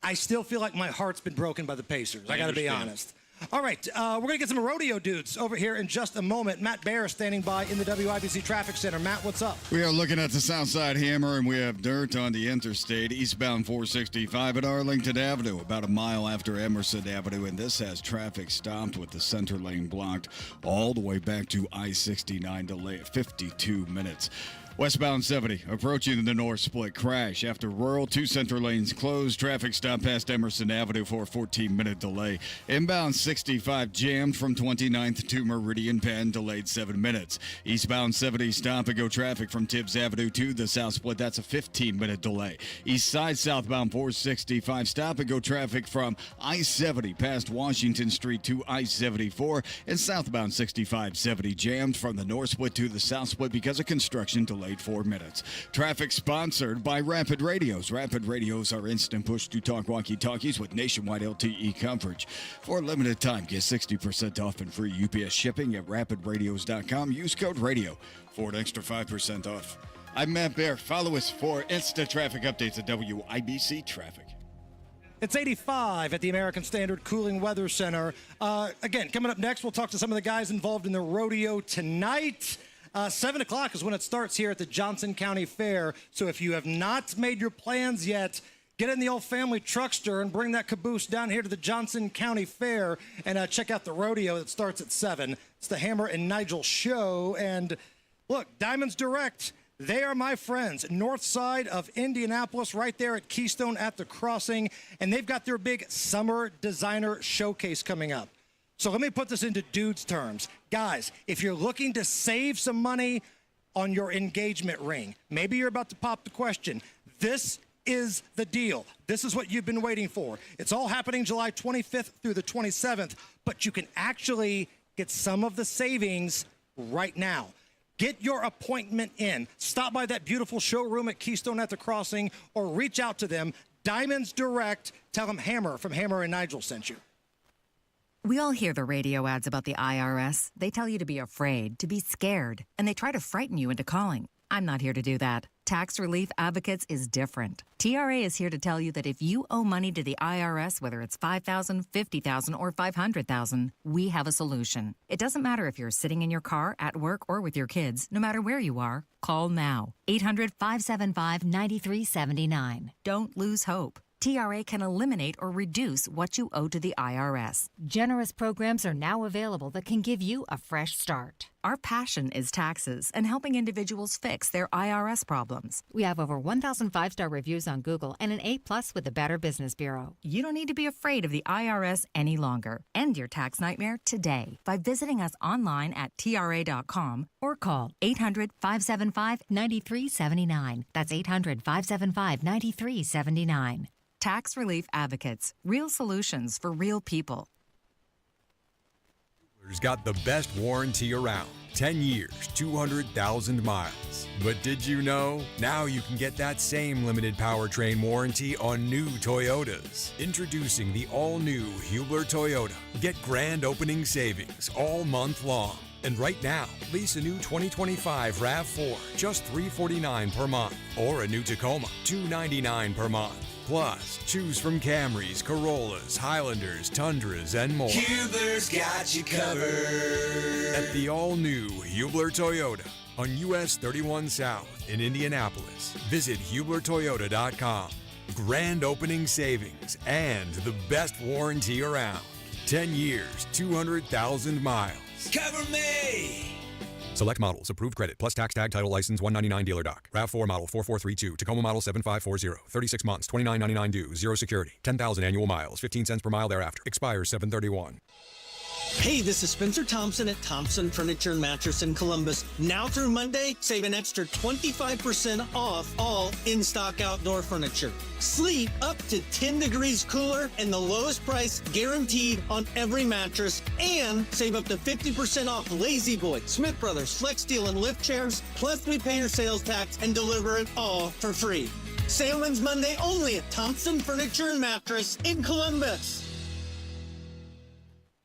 I still feel like my heart's been broken by the Pacers. I got to be honest. All right, we're going to get some rodeo dudes over here in just a moment. Matt Bear standing by in the WIBC Traffic Center. Matt, what's up? We are looking at the Southside Hammer, and we have dirt on the interstate, eastbound 465 at Arlington Avenue, about a mile after Emerson Avenue, and this has traffic stopped with the center lane blocked all the way back to I-69, delay of 52 minutes. Westbound 70 approaching the north split. Crash after rural. 2 center lanes closed. Traffic stop past Emerson Avenue for a 14-minute delay. Inbound 65 jammed from 29th to Meridian Penn. Delayed 7 minutes. Eastbound 70 stop and go traffic from Tibbs Avenue to the south split. That's a 15-minute delay. East side southbound 465 stop and go traffic from I-70 past Washington Street to I-74. And southbound 65-70 jammed from the north split to the south split because of construction. Delayed 4 minutes. Traffic sponsored by Rapid Radios. Rapid Radios are instant push-to-talk walkie-talkies with nationwide LTE coverage. For a limited time, get 60% off and free UPS shipping at rapidradios.com. Use code RADIO for an extra 5% off. I'm Matt Bear. Follow us for instant traffic updates at WIBC Traffic. It's 85 at the American Standard Cooling Weather Center. Again, coming up next, we'll talk to some of the guys involved in the rodeo tonight. 7 o'clock is when it starts here at the Johnson County Fair. So if you have not made your plans yet, get in the old family truckster and bring that caboose down here to the Johnson County Fair and check out the rodeo that starts at 7. It's the Hammer and Nigel show. And look, Diamonds Direct, they are my friends. North side of Indianapolis, right there at Keystone at the Crossing. And they've got their big summer designer showcase coming up. So let me put this into dudes' terms. Guys, if you're looking to save some money on your engagement ring, maybe you're about to pop the question, this is the deal. This is what you've been waiting for. It's all happening July 25th through the 27th, but you can actually get some of the savings right now. Get your appointment in. Stop by that beautiful showroom at Keystone at the Crossing or reach out to them. Diamonds Direct. Tell them Hammer from Hammer and Nigel sent you. We all hear the radio ads about the IRS. They tell you to be afraid, to be scared, and they try to frighten you into calling. I'm not here to do that. Tax Relief Advocates is different. TRA is here to tell you that if you owe money to the IRS, whether it's $5,000, $50,000, or $500,000, we have a solution. It doesn't matter if you're sitting in your car, at work, or with your kids. No matter where you are, call now. 800-575-9379. Don't lose hope. TRA can eliminate or reduce what you owe to the IRS. Generous programs are now available that can give you a fresh start. Our passion is taxes and helping individuals fix their IRS problems. We have over 1,000 5-star reviews on Google and an A+ with the Better Business Bureau. You don't need to be afraid of the IRS any longer. End your tax nightmare today by visiting us online at TRA.com or call 800-575-9379. That's 800-575-9379. Tax Relief Advocates. Real solutions for real people. Thurs got the best warranty around. 10 years, 200,000 miles. But did you know? Now you can get that same limited powertrain warranty on new Toyotas. Introducing the all-new Hubler Toyota. Get grand opening savings all month long. And right now, lease a new 2025 RAV4, just $349 per month. Or a new Tacoma, $299 per month. Plus, choose from Camrys, Corollas, Highlanders, Tundras, and more. Hubler's got you covered. At the all-new Hubler Toyota on US 31 South in Indianapolis. Visit HublerToyota.com. Grand opening savings and the best warranty around. 10 years, 200,000 miles. Cover me! Select models, approved credit, plus tax tag title license 199 dealer doc. RAV4 model 4432, Tacoma model 7540, 36 months, $29.99 due, 0 security, 10,000 annual miles, 15 cents per mile thereafter. Expires 7/31. Hey, this is Spencer Thompson at Thompson Furniture and Mattress in Columbus. Now through Monday, save an extra 25% off all in-stock outdoor furniture. Sleep up to 10 degrees cooler and the lowest price guaranteed on every mattress. And save up to 50% off Lazy Boy, Smith Brothers, Flex Steel, and lift chairs. Plus, we pay your sales tax and deliver it all for free. Sale ends Monday only at Thompson Furniture and Mattress in Columbus.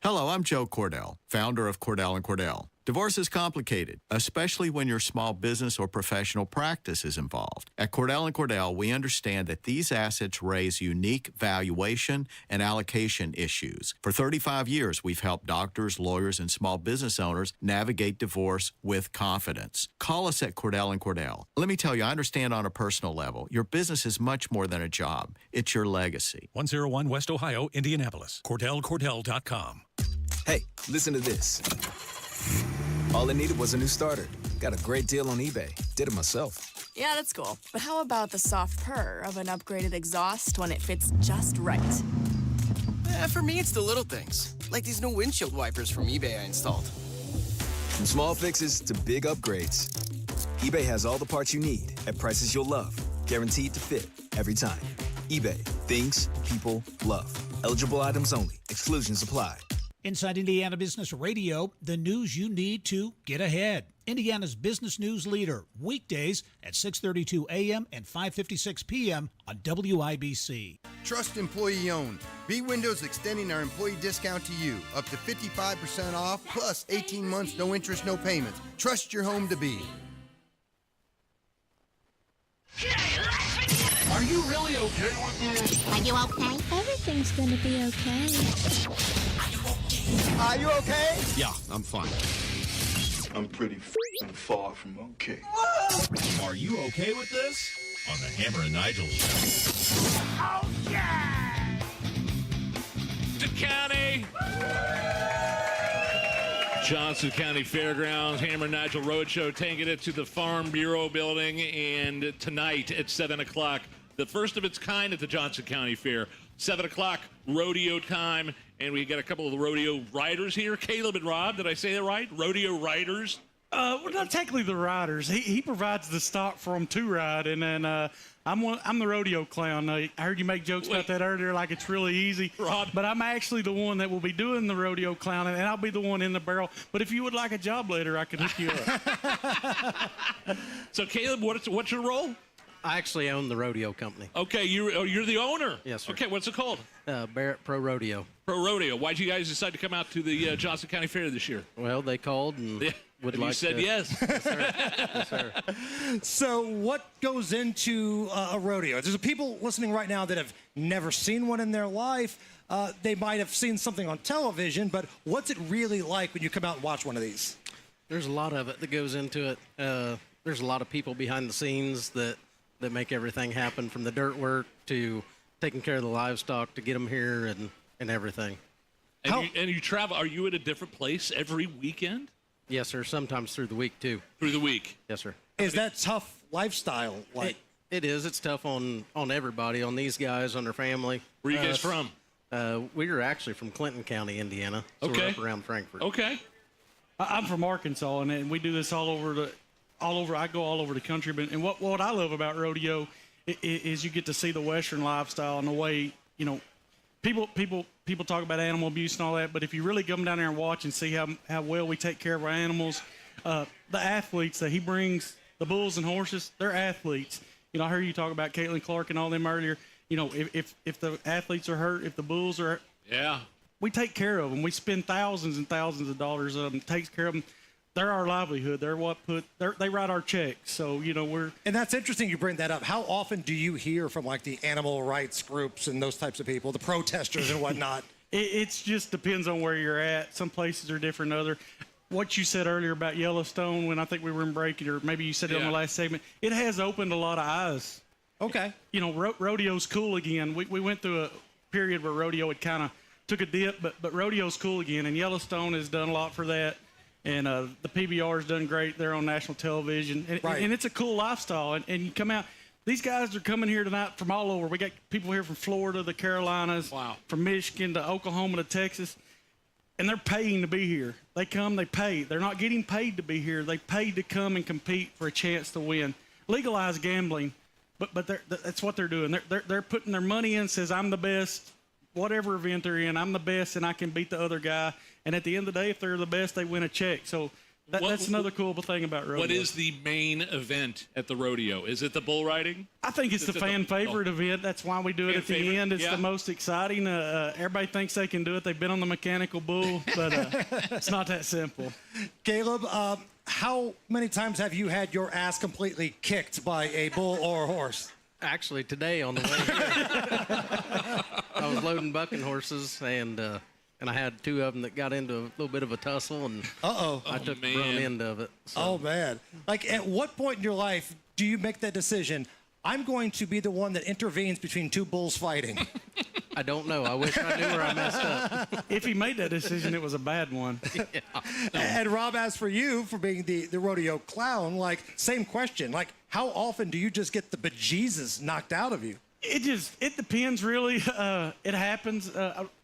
Hello, I'm Joe Cordell, founder of Cordell & Cordell. Divorce is complicated, especially when your small business or professional practice is involved. At Cordell & Cordell, we understand that these assets raise unique valuation and allocation issues. For 35 years, we've helped doctors, lawyers, and small business owners navigate divorce with confidence. Call us at Cordell & Cordell. Let me tell you, I understand on a personal level, your business is much more than a job. It's your legacy. 101 West Ohio, Indianapolis. CordellCordell.com. Hey, listen to this. All it needed was a new starter. Got a great deal on eBay. Did it myself. Yeah, that's cool. But how about the soft purr of an upgraded exhaust when it fits just right? For me, it's the little things, like these new windshield wipers from eBay I installed. From small fixes to big upgrades, eBay has all the parts you need at prices you'll love. Guaranteed to fit every time. eBay. Things people love. Eligible items only. Exclusions apply. Inside Indiana Business Radio, the news you need to get ahead. Indiana's business news leader, weekdays at 6:32 a.m. and 5:56 p.m. on WIBC. Trust employee owned. B Windows extending our employee discount to you, up to 55% off, plus 18 months, no interest, no payments. Trust your home to B. Are you really okay with this? Are you okay? Everything's gonna be okay. Are you okay? Yeah, I'm fine. I'm pretty far from okay. Are you okay with this? On the Hammer and Nigel show. Oh, yeah! County. Johnson County Fairgrounds, Hammer Nigel Roadshow, taking it to the Farm Bureau building, and tonight at 7 o'clock, the first of its kind at the Johnson County Fair. 7 o'clock, rodeo time, and we got a couple of the rodeo riders here. Caleb and Rob, did I say that right? Rodeo riders? Well, not technically the riders. He provides the stock for them to ride, and then I'm the rodeo clown. I heard you make jokes about that earlier, like it's really easy. Rob. But I'm actually the one that will be doing the rodeo clown, and I'll be the one in the barrel. But if you would like a job later, I can hook you up. So, Caleb, what's your role? I actually own the rodeo company. Okay, you're the owner. Yes, sir. Okay, what's it called? Barrett Pro Rodeo. Pro Rodeo. Why'd you guys decide to come out to the Johnson County Fair this year? Well, they called and would like you said to. yes. Yes, sir. Yes, sir. So what goes into a rodeo? There's people listening right now that have never seen one in their life. They might have seen something on television, but what's it really like when you come out and watch one of these? There's a lot of it that goes into it. There's a lot of people behind the scenes that make everything happen, from the dirt work to taking care of the livestock to get them here and everything. And you travel. Are you at a different place every weekend? Yes, sir. Sometimes through the week, too. Through the week? Yes, sir. Is that tough lifestyle? Like It is. It's tough on everybody, on these guys, on their family. Where are you guys from? We are actually from Clinton County, Indiana. So we're up around Frankfort. Okay. I'm from Arkansas, and we do this all over. I go all over the country. But and what I love about rodeo is you get to see the Western lifestyle and the way people talk about animal abuse and all that. But if you really come down there and watch and see how well we take care of our animals, the athletes that he brings, the bulls and horses, they're athletes. I heard you talk about Caitlin Clark and all them earlier. If the athletes are hurt, if the bulls are, we take care of them. We spend thousands and thousands of dollars on them. Takes care of them. They're our livelihood. They're what they write our checks. So, we're. And that's interesting you bring that up. How often do you hear from like the animal rights groups and those types of people, the protesters and whatnot? It just depends on where you're at. Some places are different than others. What you said earlier about Yellowstone, when I think we were in break, or maybe you said it on the last segment, it has opened a lot of eyes. Okay. Rodeo's cool again. We went through a period where rodeo had kind of took a dip, but rodeo's cool again, and Yellowstone has done a lot for that. And the PBR's done great. They're on national television. And it's a cool lifestyle. And you come out. These guys are coming here tonight from all over. We got people here from Florida, the Carolinas, from Michigan to Oklahoma to Texas. And they're paying to be here. They come, they pay. They're not getting paid to be here. They paid to come and compete for a chance to win. Legalize gambling, but that's what they're doing. They're putting their money in, says, I'm the best, whatever event they're in, I'm the best, and I can beat the other guy. And at the end of the day, if they're the best, they win a check. So that's another cool thing about rodeo. What is the main event at the rodeo? Is it the bull riding? I think it's the fan favorite event. That's why we do it at the end. It's the most exciting. Everybody thinks they can do it. They've been on the mechanical bull, but it's not that simple. Caleb, how many times have you had your ass completely kicked by a bull or a horse? Actually, today on the way here, I was loading bucking horses, and I had two of them that got into a little bit of a tussle, and I took the brunt end of it. So. Oh, man. Like, at what point in your life do you make that decision? I'm going to be the one that intervenes between two bulls fighting. I don't know. I wish I knew where I messed up. If he made that decision, it was a bad one. Yeah. And Rob, as for you, for being the rodeo clown, like, same question. Like, how often do you just get the bejesus knocked out of you? It depends, really. It happens.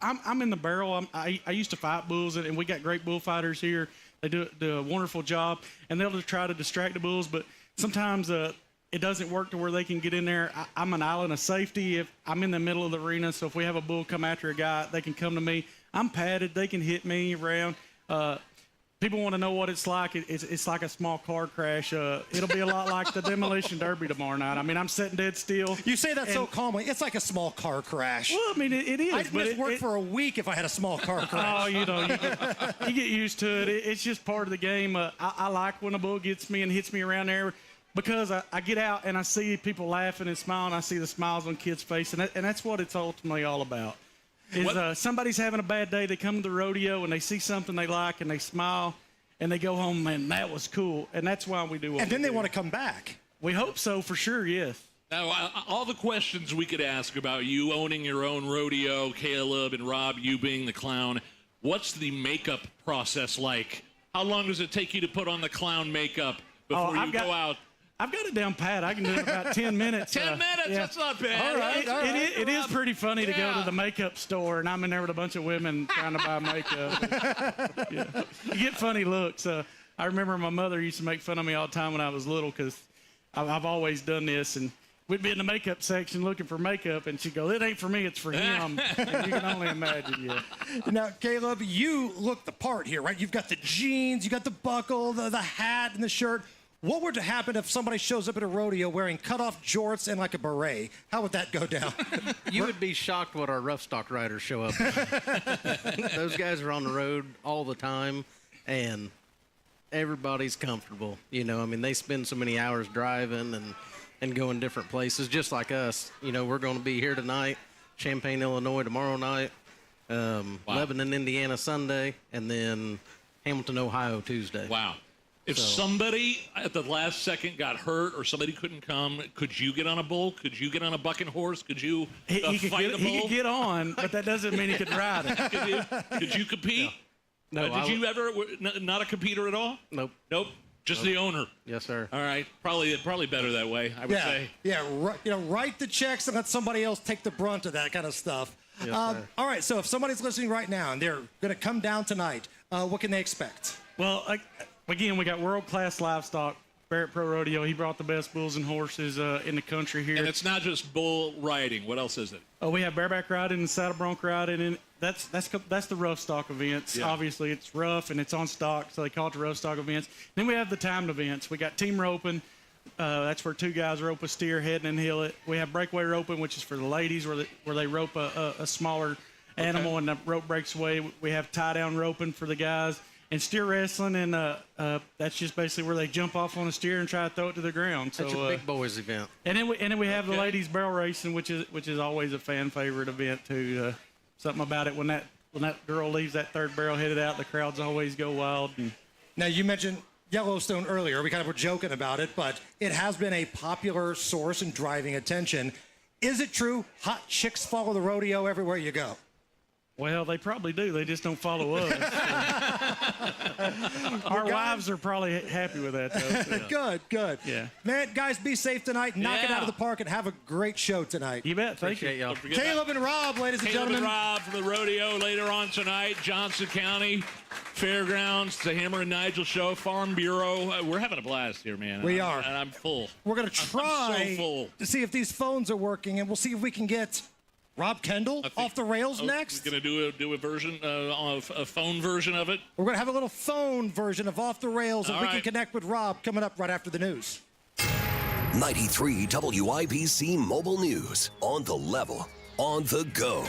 I'm in the barrel. I used to fight bulls, and we got great bullfighters here. They do a wonderful job, and they'll just try to distract the bulls, but sometimes it doesn't work to where they can get in there. I'm an island of safety if I'm in the middle of the arena, so if we have a bull come after a guy, they can come to me. I'm padded. They can hit me around. People want to know what it's like. It's like a small car crash. It'll be a lot like the Demolition Derby tomorrow night. I mean, I'm sitting dead still. You say that so calmly. It's like a small car crash. Well, I mean, it is. I'd miss work for a week if I had a small car crash. Oh, you get used to it. It's just part of the game. I like when a bull gets me and hits me around there because I get out and I see people laughing and smiling. I see the smiles on kids' face, and that's what it's ultimately all about. Somebody's having a bad day, they come to the rodeo and they see something they like and they smile and they go home, man, that was cool. And that's why we do what we do. And then they want to come back. We hope so, for sure, yes. Now, all the questions we could ask about you owning your own rodeo, Caleb and Rob, you being the clown, what's the makeup process like? How long does it take you to put on the clown makeup before you go out? I've got it down pat. I can do it in about 10 minutes. 10 minutes? Yeah. That's not bad. All right. It is pretty funny to go to the makeup store, and I'm in there with a bunch of women trying to buy makeup. Yeah. You get funny looks. I remember my mother used to make fun of me all the time when I was little because I've always done this. And we'd be in the makeup section looking for makeup, and she'd go, it ain't for me, it's for him. And you can only imagine, yeah. Now, Caleb, you look the part here, right? You've got the jeans, you got the buckle, the hat, and the shirt. What would happen if somebody shows up at a rodeo wearing cutoff jorts and like a beret? How would that go down? You would be shocked what our rough stock riders show up. Those guys are on the road all the time, and everybody's comfortable. You know, I mean, they spend so many hours driving and going different places, just like us. You know, we're going to be here tonight, Champaign, Illinois tomorrow night, Lebanon, Indiana Sunday, and then Hamilton, Ohio Tuesday. Wow. If somebody at the last second got hurt or somebody couldn't come, could you get on a bull? Could you get on a bucking horse? Could you fight a bull? He could get on, but that doesn't mean he could ride it. Could you compete? No. Did you ever not a competitor at all? Nope. Just the owner. Yes, sir. All right. Probably better that way, I would say. Yeah. Write the checks and let somebody else take the brunt of that kind of stuff. Yes, all right. So if somebody's listening right now and they're going to come down tonight, what can they expect? Well, again, we got world-class livestock. Barrett Pro Rodeo, he brought the best bulls and horses in the country here. And it's not just bull riding. What else is it? Oh, we have bareback riding and saddle bronc riding, and that's the rough stock events. Yeah. Obviously, it's rough and it's on stock, so they call it the rough stock events. Then we have the timed events. We got team roping. That's where two guys rope a steer, head and heel it. We have breakaway roping, which is for the ladies, where they rope a smaller animal and the rope breaks away. We have tie-down roping for the guys. And steer wrestling, and that's just basically where they jump off on a steer and try to throw it to the ground. So that's a big boys event. And then we have the ladies barrel racing, which is always a fan favorite event too. Something about it when that girl leaves that third barrel headed out, the crowds always go wild. Now you mentioned Yellowstone earlier. We kind of were joking about it, but it has been a popular source in driving attention. Is it true hot chicks follow the rodeo everywhere you go? Well, they probably do. They just don't follow us. Our wives are probably happy with that, though. Good. Yeah. Man, guys, be safe tonight. Knock it out of the park and have a great show tonight. You bet. Thank you. Y'all. Caleb and Rob, ladies and gentlemen. Caleb and Rob for the rodeo later on tonight. Johnson County Fairgrounds, the Hammer and Nigel Show, Farm Bureau. We're having a blast here, man. We are. And I'm full. We're going to try to see if these phones are working, and we'll see if we can get Rob Kendall off the rails next. We're going to do a version, a phone version of it. We're going to have a little phone version of Off the Rails, and we can connect with Rob coming up right after the news. 93 WIBC Mobile News. On the level, on the go.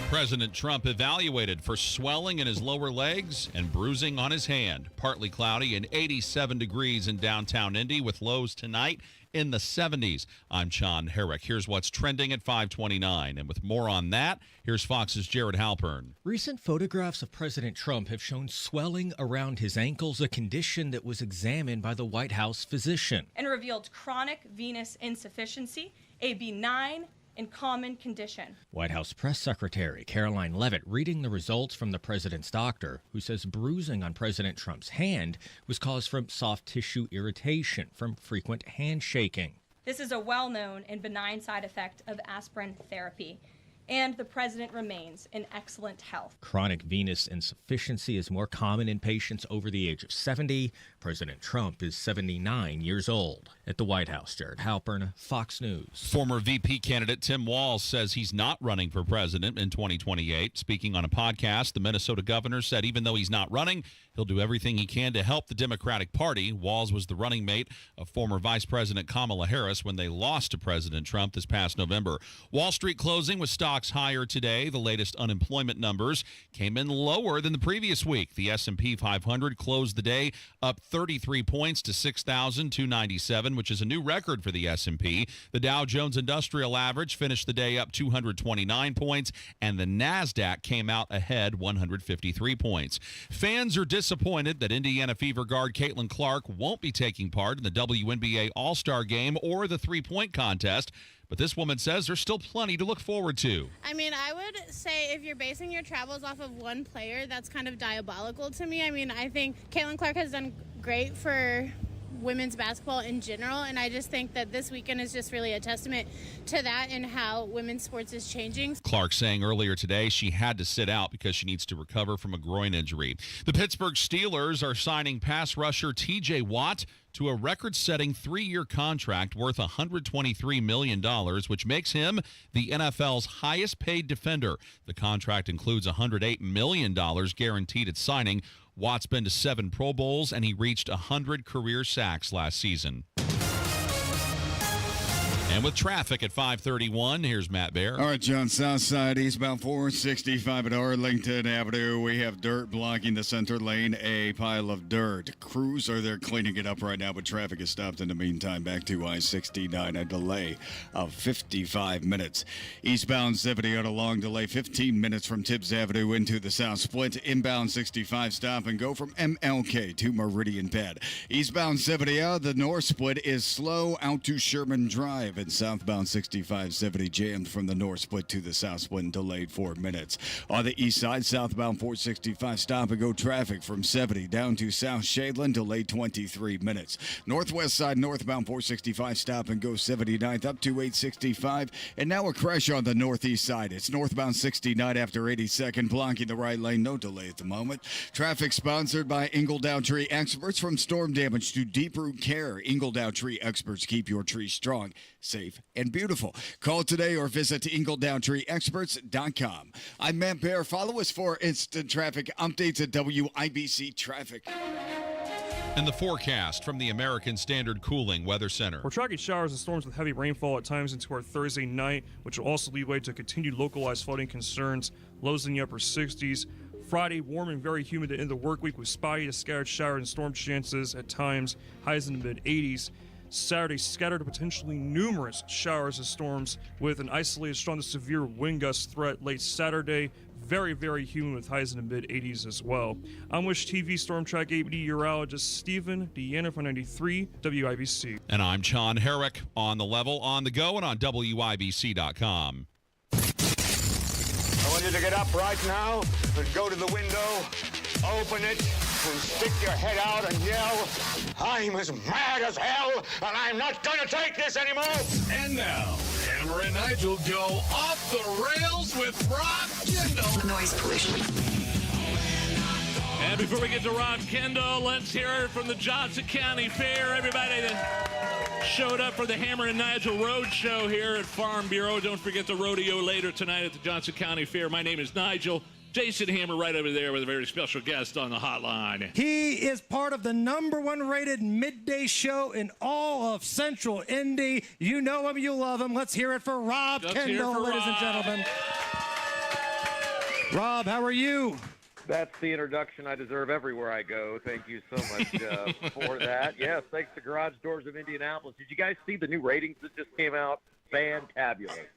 President Trump evaluated for swelling in his lower legs and bruising on his hand. Partly cloudy and 87 degrees in downtown Indy with lows tonight in the 70s. I'm John Herrick. Here's what's trending at 529. And with more on that, here's Fox's Jared Halpern. Recent photographs of President Trump have shown swelling around his ankles, a condition that was examined by the White House physician. And revealed chronic venous insufficiency, a benign in common condition. White House Press Secretary Caroline Leavitt reading the results from the president's doctor, who says bruising on President Trump's hand was caused from soft tissue irritation from frequent handshaking. This is a well-known and benign side effect of aspirin therapy, and the president remains in excellent health. Chronic venous insufficiency is more common in patients over the age of 70. President Trump is 79 years old. At the White House, Jared Halpern, Fox News. Former VP candidate Tim Walz says he's not running for president in 2028. Speaking on a podcast, the Minnesota governor said even though he's not running, he'll do everything he can to help the Democratic Party. Walz was the running mate of former Vice President Kamala Harris when they lost to President Trump this past November. Wall Street closing with stocks higher today. The latest unemployment numbers came in lower than the previous week. The S&P 500 closed the day up 33 points to 6,297, which is a new record for the S&P. The Dow Jones Industrial Average finished the day up 229 points, and the NASDAQ came out ahead 153 points. Fans are disappointed that Indiana Fever guard Caitlin Clark won't be taking part in the WNBA All-Star Game or the three-point contest. But this woman says there's still plenty to look forward to. I mean, I would say if you're basing your travels off of one player, that's kind of diabolical to me. I mean, I think Caitlin Clark has done great for women's basketball in general, and I just think that this weekend is just really a testament to that and how women's sports is changing. Clark saying earlier today she had to sit out because she needs to recover from a groin injury. The Pittsburgh Steelers are signing pass rusher TJ Watt to a record-setting 3-year contract worth $123 million, which makes him the NFL's highest-paid defender. The contract includes $108 million guaranteed at signing. Watt's been to 7 Pro Bowls, and he reached 100 career sacks last season. And with traffic at 531, here's Matt Bear. All right, John, south side, eastbound 465 at Arlington Avenue. We have dirt blocking the center lane, a pile of dirt. Crews are there cleaning it up right now, but traffic is stopped in the meantime. Back to I-69, a delay of 55 minutes. Eastbound 70 on a long delay, 15 minutes from Tibbs Avenue into the south split. Inbound 65, stop and go from MLK to Meridian Pad. Eastbound 70 out, the north split is slow out to Sherman Drive. And southbound 65-70 jammed from the north split to the south split and delayed 4 minutes. On the east side, southbound 465 stop and go traffic from 70 down to South Shadeland, delayed 23 minutes. Northwest side, northbound 465 stop and go 79th up to 865. And now a crash on the northeast side. It's northbound 69 after 82nd, blocking the right lane. No delay at the moment. Traffic sponsored by Ingledown Tree Experts. From storm damage to deep root care, Ingledown Tree Experts keep your tree strong, safe, and beautiful. Call today or visit ingledowntreeexperts.com. I'm Matt Bear. Follow us for instant traffic updates at WIBC Traffic. And the forecast from the American Standard Cooling Weather Center. We're tracking showers and storms with heavy rainfall at times into our Thursday night, which will also lead way to continued localized flooding concerns. Lows in the upper 60s. Friday, warm and very humid to end the work week with spotty to scattered shower and storm chances at times. Highs in the mid-80s. Saturday, scattered to potentially numerous showers and storms with an isolated strong to severe wind gust threat late Saturday. Very, very humid with highs in the mid-80s as well. I'm Wish TV Storm Track 8 meteorologist Stephen Deanna for 93 WIBC. And I'm John Herrick on the level, on the go, and on WIBC.com. I want you to get up right now and go to the window, open it, and stick your head out and yell, "I'm as mad as hell, and I'm not going to take this anymore!" And now, Hammer and Nigel go off the rails with Rob Kendall. Noise pollution. And before we get to Rob Kendall, let's hear it from the Johnson County Fair. Everybody that showed up for the Hammer and Nigel Road Show here at Farm Bureau. Don't forget the rodeo later tonight at the Johnson County Fair. My name is Nigel. Jason Hammer right over there with a very special guest on the hotline. He is part of the #1 rated midday show in all of Central Indy. You know him, you love him. Let's hear it for Rob Kendall, ladies and gentlemen. Rob, how are you? That's the introduction I deserve everywhere I go. Thank you so much for that. Yes, thanks to Garage Doors of Indianapolis. Did you guys see the new ratings that just came out? Fantabulous.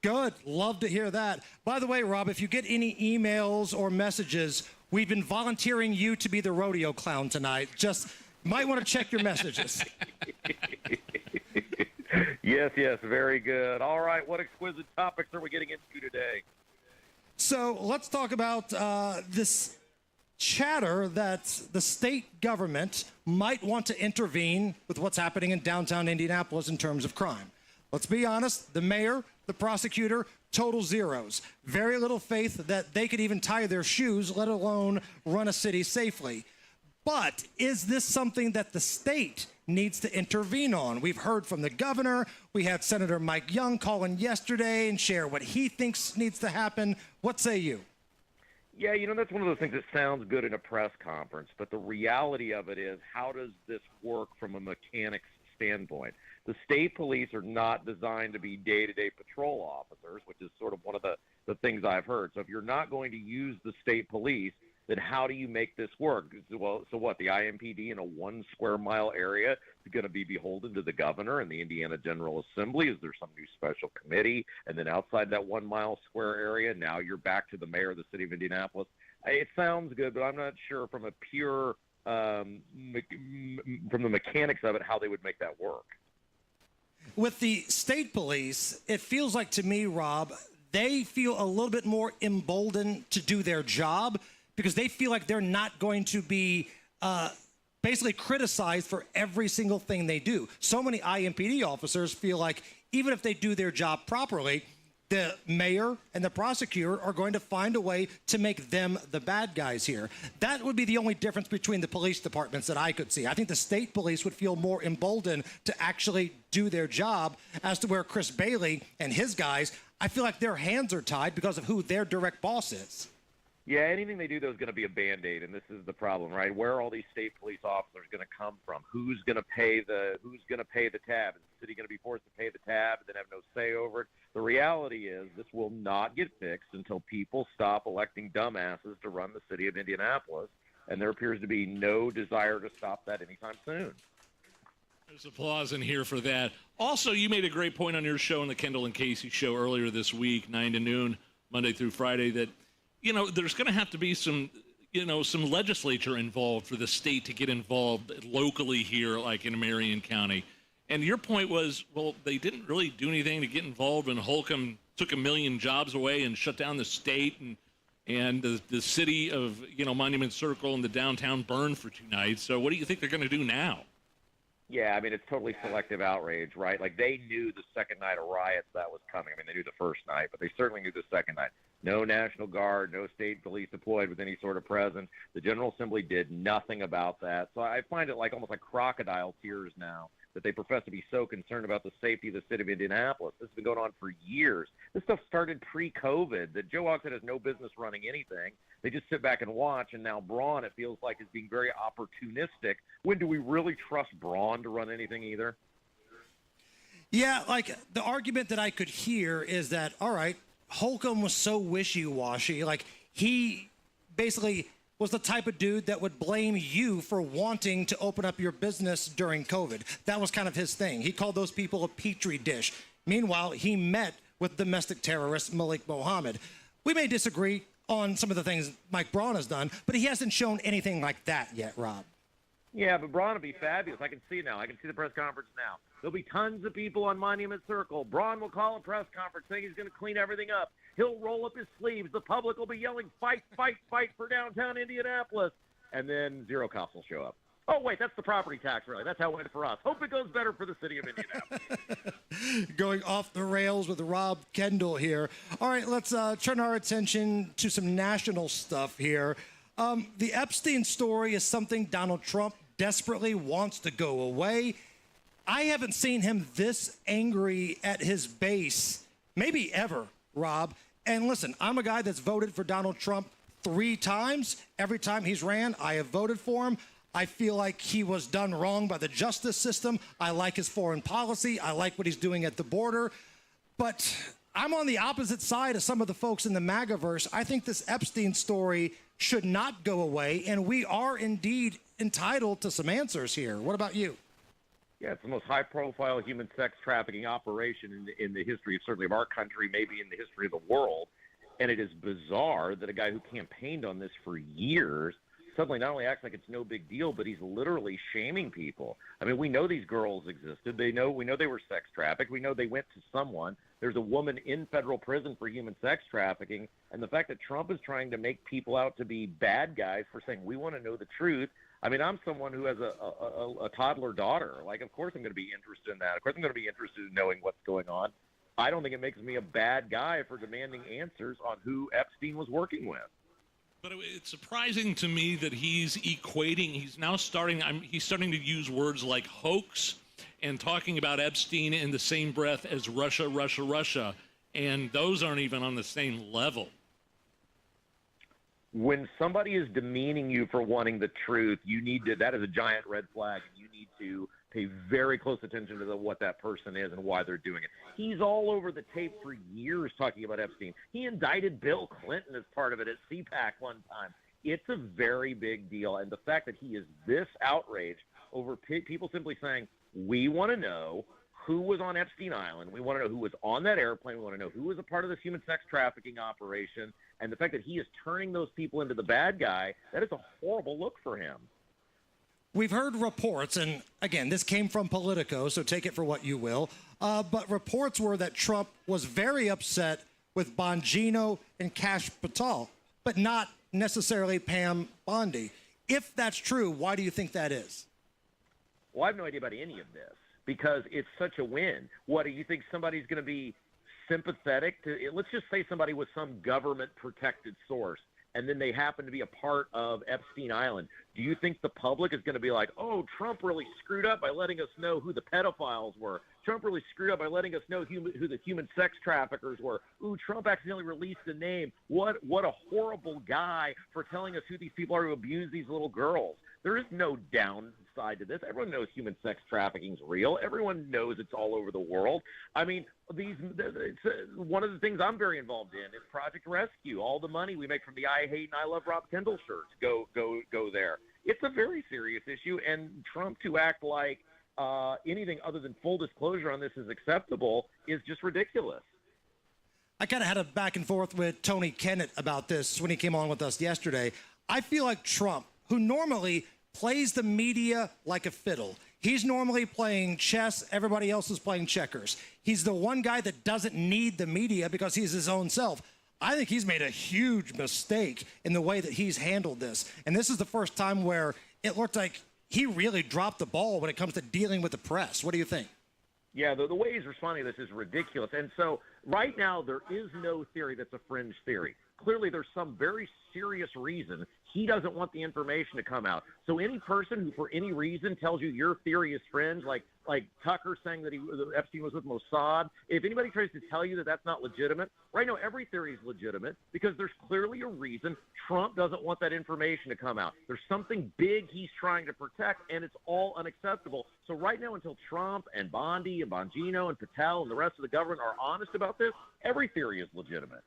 Good. Love to hear that. By the way, Rob, if you get any emails or messages, we've been volunteering you to be the rodeo clown tonight. Just might want to check your messages. Yes, very good. All right, what exquisite topics are we getting into today? So let's talk about this chatter that the state government might want to intervene with what's happening in downtown Indianapolis in terms of crime. Let's be honest, the mayor, the prosecutor, total zeros. Very little faith that they could even tie their shoes, let alone run a city safely. But is this something that the state needs to intervene on? We've heard from the governor. We had Senator Mike Young call in yesterday and share what he thinks needs to happen. What say you? Yeah, that's one of those things that sounds good in a press conference, but the reality of it is, how does this work from a mechanics standpoint? The state police are not designed to be day-to-day patrol officers, which is sort of one of the things I've heard. So if you're not going to use the state police, then how do you make this work? Well, so what, the IMPD in a 1 square mile area is going to be beholden to the governor and the Indiana General Assembly? Is there some new special committee? And then outside that 1 mile square area, now you're back to the mayor of the city of Indianapolis. It sounds good, but I'm not sure from a pure, from the mechanics of it, how they would make that work. With the state police, it feels like to me, Rob, they feel a little bit more emboldened to do their job, because they feel like they're not going to be basically criticized for every single thing they do. So many IMPD officers feel like even if they do their job properly, the mayor and the prosecutor are going to find a way to make them the bad guys here. That would be the only difference between the police departments that I could see. I think the state police would feel more emboldened to actually do their job, as to where Chris Bailey and his guys, I feel like their hands are tied because of who their direct boss is. Yeah, anything they do, though, is going to be a Band-Aid, and this is the problem, right? Where are all these state police officers going to come from? Who's going to pay the tab? Is the city going to be forced to pay the tab and then have no say over it? The reality is this will not get fixed until people stop electing dumbasses to run the city of Indianapolis, and there appears to be no desire to stop that anytime soon. There's applause in here for that. Also, you made a great point on your show, on the Kendall and Casey show earlier this week, 9 to noon, Monday through Friday, that there's going to have to be some legislature involved for the state to get involved locally here, like in Marion County. And your point was, well, they didn't really do anything to get involved when Holcomb took 1 million jobs away and shut down the state, and the city of, Monument Circle and the downtown burned for 2 nights. So what do you think they're going to do now? Yeah, I mean, it's totally selective outrage, right? Like, they knew the second night of riots that was coming. I mean, they knew the first night, but they certainly knew the second night. No National Guard, no state police deployed with any sort of presence. The General Assembly did nothing about that. So I find it almost like crocodile tears now, that they profess to be so concerned about the safety of the city of Indianapolis. This has been going on for years. This stuff started pre-COVID, that Joe Oxford has no business running anything. They just sit back and watch, and now Braun, it feels like, is being very opportunistic. When do we really trust Braun to run anything either? Yeah, like, the argument that I could hear is that, all right, Holcomb was so wishy-washy. Like, he basically was the type of dude that would blame you for wanting to open up your business during COVID. That was kind of his thing. He called those people a petri dish. Meanwhile, he met with domestic terrorist Malik Mohammed. We may disagree on some of the things Mike Braun has done, but he hasn't shown anything like that yet, Rob. Yeah, but Braun will be fabulous. I can see now. I can see the press conference now. There'll be tons of people on Monument Circle. Braun will call a press conference saying he's going to clean everything up. He'll roll up his sleeves. The public will be yelling, fight, fight, fight for downtown Indianapolis. And then 0 cops will show up. Oh, wait, that's the property tax rally. That's how it went for us. Hope it goes better for the city of Indianapolis. Going off the rails with Rob Kendall here. All right, let's turn our attention to some national stuff here. The Epstein story is something Donald Trump desperately wants to go away. I haven't seen him this angry at his base, maybe ever, Rob. And listen, I'm a guy that's voted for Donald Trump 3 times. Every time he's ran, I have voted for him. I feel like he was done wrong by the justice system. I like his foreign policy. I like what he's doing at the border. But I'm on the opposite side of some of the folks in the MAGAverse. I think this Epstein story should not go away, and we are indeed entitled to some answers here. What about you? Yeah, it's the most high-profile human sex trafficking operation in the history, certainly of our country, maybe in the history of the world. And it is bizarre that a guy who campaigned on this for years suddenly not only acts like it's no big deal, but he's literally shaming people. I mean, we know these girls existed. We know they were sex trafficked. We know they went to someone. There's a woman in federal prison for human sex trafficking. And the fact that Trump is trying to make people out to be bad guys for saying, we want to know the truth. I mean, I'm someone who has a toddler daughter. Like, of course I'm going to be interested in that. Of course I'm going to be interested in knowing what's going on. I don't think it makes me a bad guy for demanding answers on who Epstein was working with. But it's surprising to me that he's starting to use words like hoax and talking about Epstein in the same breath as Russia, Russia, Russia. And those aren't even on the same level. When somebody is demeaning you for wanting the truth, that is a giant red flag. And you need to pay very close attention to what that person is and why they're doing it. He's all over the tape for years talking about Epstein. He indicted Bill Clinton as part of it at CPAC one time. It's a very big deal. And the fact that he is this outraged over people simply saying, we want to know who was on Epstein Island. We want to know who was on that airplane. We want to know who was a part of this human sex trafficking operation. And the fact that he is turning those people into the bad guy, that is a horrible look for him. We've heard reports, and again, this came from Politico, so take it for what you will, but reports were that Trump was very upset with Bongino and Kash Patel, but not necessarily Pam Bondi. If that's true, why do you think that is? Well, I have no idea about any of this because it's such a win. What, do you think somebody's going to be sympathetic to – let's just say somebody was some government-protected source, and then they happen to be a part of Epstein Island. Do you think the public is going to be like, oh, Trump really screwed up by letting us know who the pedophiles were? Trump really screwed up by letting us know who the human sex traffickers were. Ooh, Trump accidentally released a name. What a horrible guy for telling us who these people are who abuse these little girls. There is no downside to this. Everyone knows human sex trafficking is real. Everyone knows it's all over the world. I mean, one of the things I'm very involved in is Project Rescue. All the money we make from the I Hate and I Love Rob Kendall shirts go there. It's a very serious issue, and Trump to act like anything other than full disclosure on this is acceptable is just ridiculous. I kind of had a back and forth with Tony Kennett about this when he came on with us yesterday. I feel like Trump, who normally plays the media like a fiddle. He's normally playing chess. Everybody else is playing checkers. He's the one guy that doesn't need the media because he's his own self. I think he's made a huge mistake in the way that he's handled this. And this is the first time where it looked like he really dropped the ball when it comes to dealing with the press. What do you think? Yeah, the way he's responding to this is ridiculous. And so right now there is no theory that's a fringe theory. Clearly there's some very serious reason he doesn't want the information to come out. So any person who for any reason tells you your theory is fringe, like Tucker saying that Epstein was with Mossad, if anybody tries to tell you that that's not legitimate, right now every theory is legitimate because there's clearly a reason Trump doesn't want that information to come out. There's something big he's trying to protect, and it's all unacceptable. So right now until Trump and Bondi and Bongino and Patel and the rest of the government are honest about this, every theory is legitimate.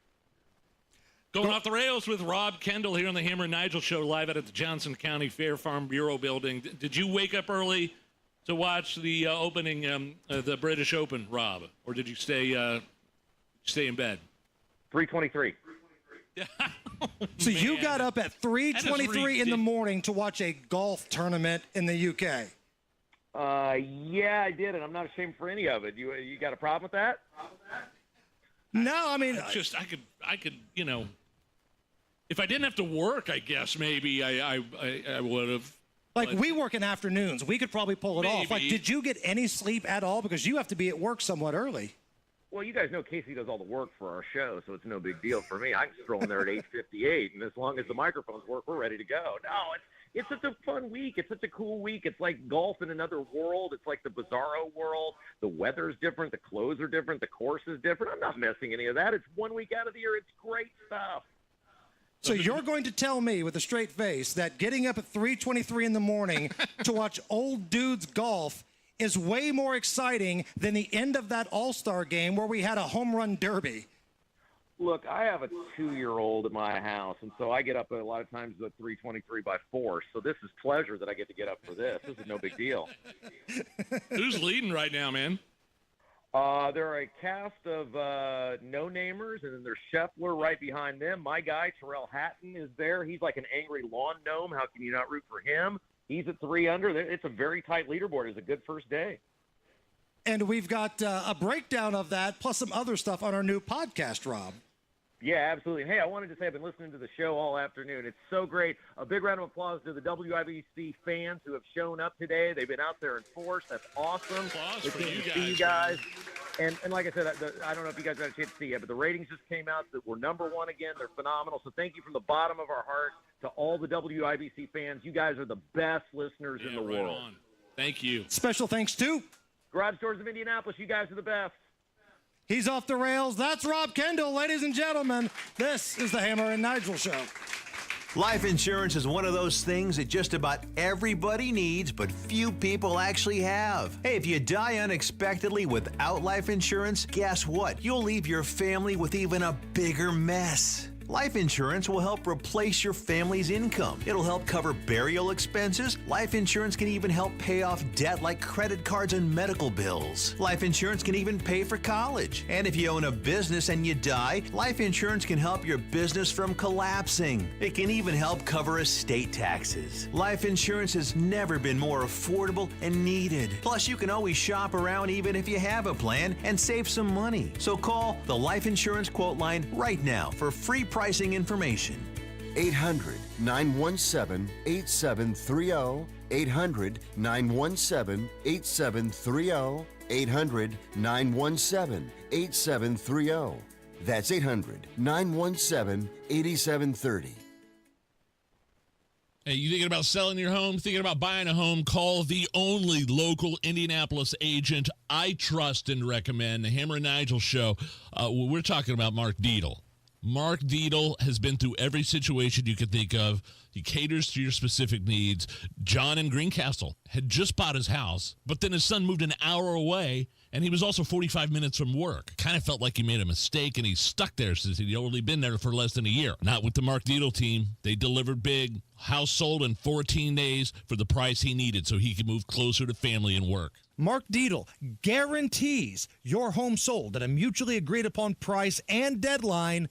Going off the rails with Rob Kendall here on the Hammer and Nigel show live out at the Johnson County Fair Farm Bureau building. Did you wake up early to watch the opening, the British Open, Rob? Or did you stay in bed? 3:23. So you got up at 3:23 in the morning to watch a golf tournament in the UK? Yeah, I did, and I'm not ashamed for any of it. You got a problem with that? No, I mean, I could, you know, if I didn't have to work, I guess maybe I would have. Like, we work in afternoons. We could probably pull it off. Like, did you get any sleep at all? Because you have to be at work somewhat early. Well, you guys know Casey does all the work for our show, so it's no big deal for me. I can stroll in there at 8:58, and as long as the microphones work, we're ready to go. No, it's such a fun week. It's such a cool week. It's like golf in another world. It's like the bizarro world. The weather's different. The clothes are different. The course is different. I'm not missing any of that. It's 1 week out of the year. It's great stuff. So you're going to tell me with a straight face that getting up at 3:23 in the morning to watch old dudes golf is way more exciting than the end of that All-Star game where we had a home run derby? Look, I have a 2-year-old at my house, and so I get up a lot of times at 3:23 by force. So this is pleasure that I get to get up for this. This is no big deal. Who's leading right now, man? There are a cast of no-namers, and then there's Scheffler right behind them. My guy, Terrell Hatton, is there. He's like an angry lawn gnome. How can you not root for him? He's at 3 under. It's a very tight leaderboard. It's a good first day. And we've got a breakdown of that, plus some other stuff on our new podcast, Rob. Yeah, absolutely. Hey, I wanted to say I've been listening to the show all afternoon. It's so great. A big round of applause to the WIBC fans who have shown up today. They've been out there in force. That's awesome. Applause It's for good you to guys, see you guys. And like I said, I don't know if you guys got a chance to see it, but the ratings just came out that we're number one again. They're phenomenal. So thank you from the bottom of our heart to all the WIBC fans. You guys are the best listeners in the world. On. Thank you. Special thanks to Garage Doors of Indianapolis. You guys are the best. He's off the rails. That's Rob Kendall, ladies and gentlemen. This is the Hammer and Nigel Show. Life insurance is one of those things that just about everybody needs, but few people actually have. Hey, if you die unexpectedly without life insurance, guess what? You'll leave your family with even a bigger mess. Life insurance will help replace your family's income. It'll help cover burial expenses. Life insurance can even help pay off debt like credit cards and medical bills. Life insurance can even pay for college. And if you own a business and you die, life insurance can help your business from collapsing. It can even help cover estate taxes. Life insurance has never been more affordable and needed. Plus, you can always shop around even if you have a plan and save some money. So call the Life Insurance Quote Line right now for free pricing information. 800-917-8730. 800-917-8730. 800-917-8730. That's 800-917-8730. Hey, you thinking about selling your home, thinking about buying a home, call the only local Indianapolis agent I trust and recommend, the Hammer and Nigel Show. We're talking about Mark Dietl. Mark Dietl has been through every situation you could think of. He caters to your specific needs. John in Greencastle had just bought his house, but then his son moved an hour away, and he was also 45 minutes from work. Kind of felt like he made a mistake, and he's stuck there since he'd only been there for less than a year. Not with the Mark Dietl team. They delivered big. House sold in 14 days for the price he needed so he could move closer to family and work. Mark Dietl guarantees your home sold at a mutually agreed upon price and deadline,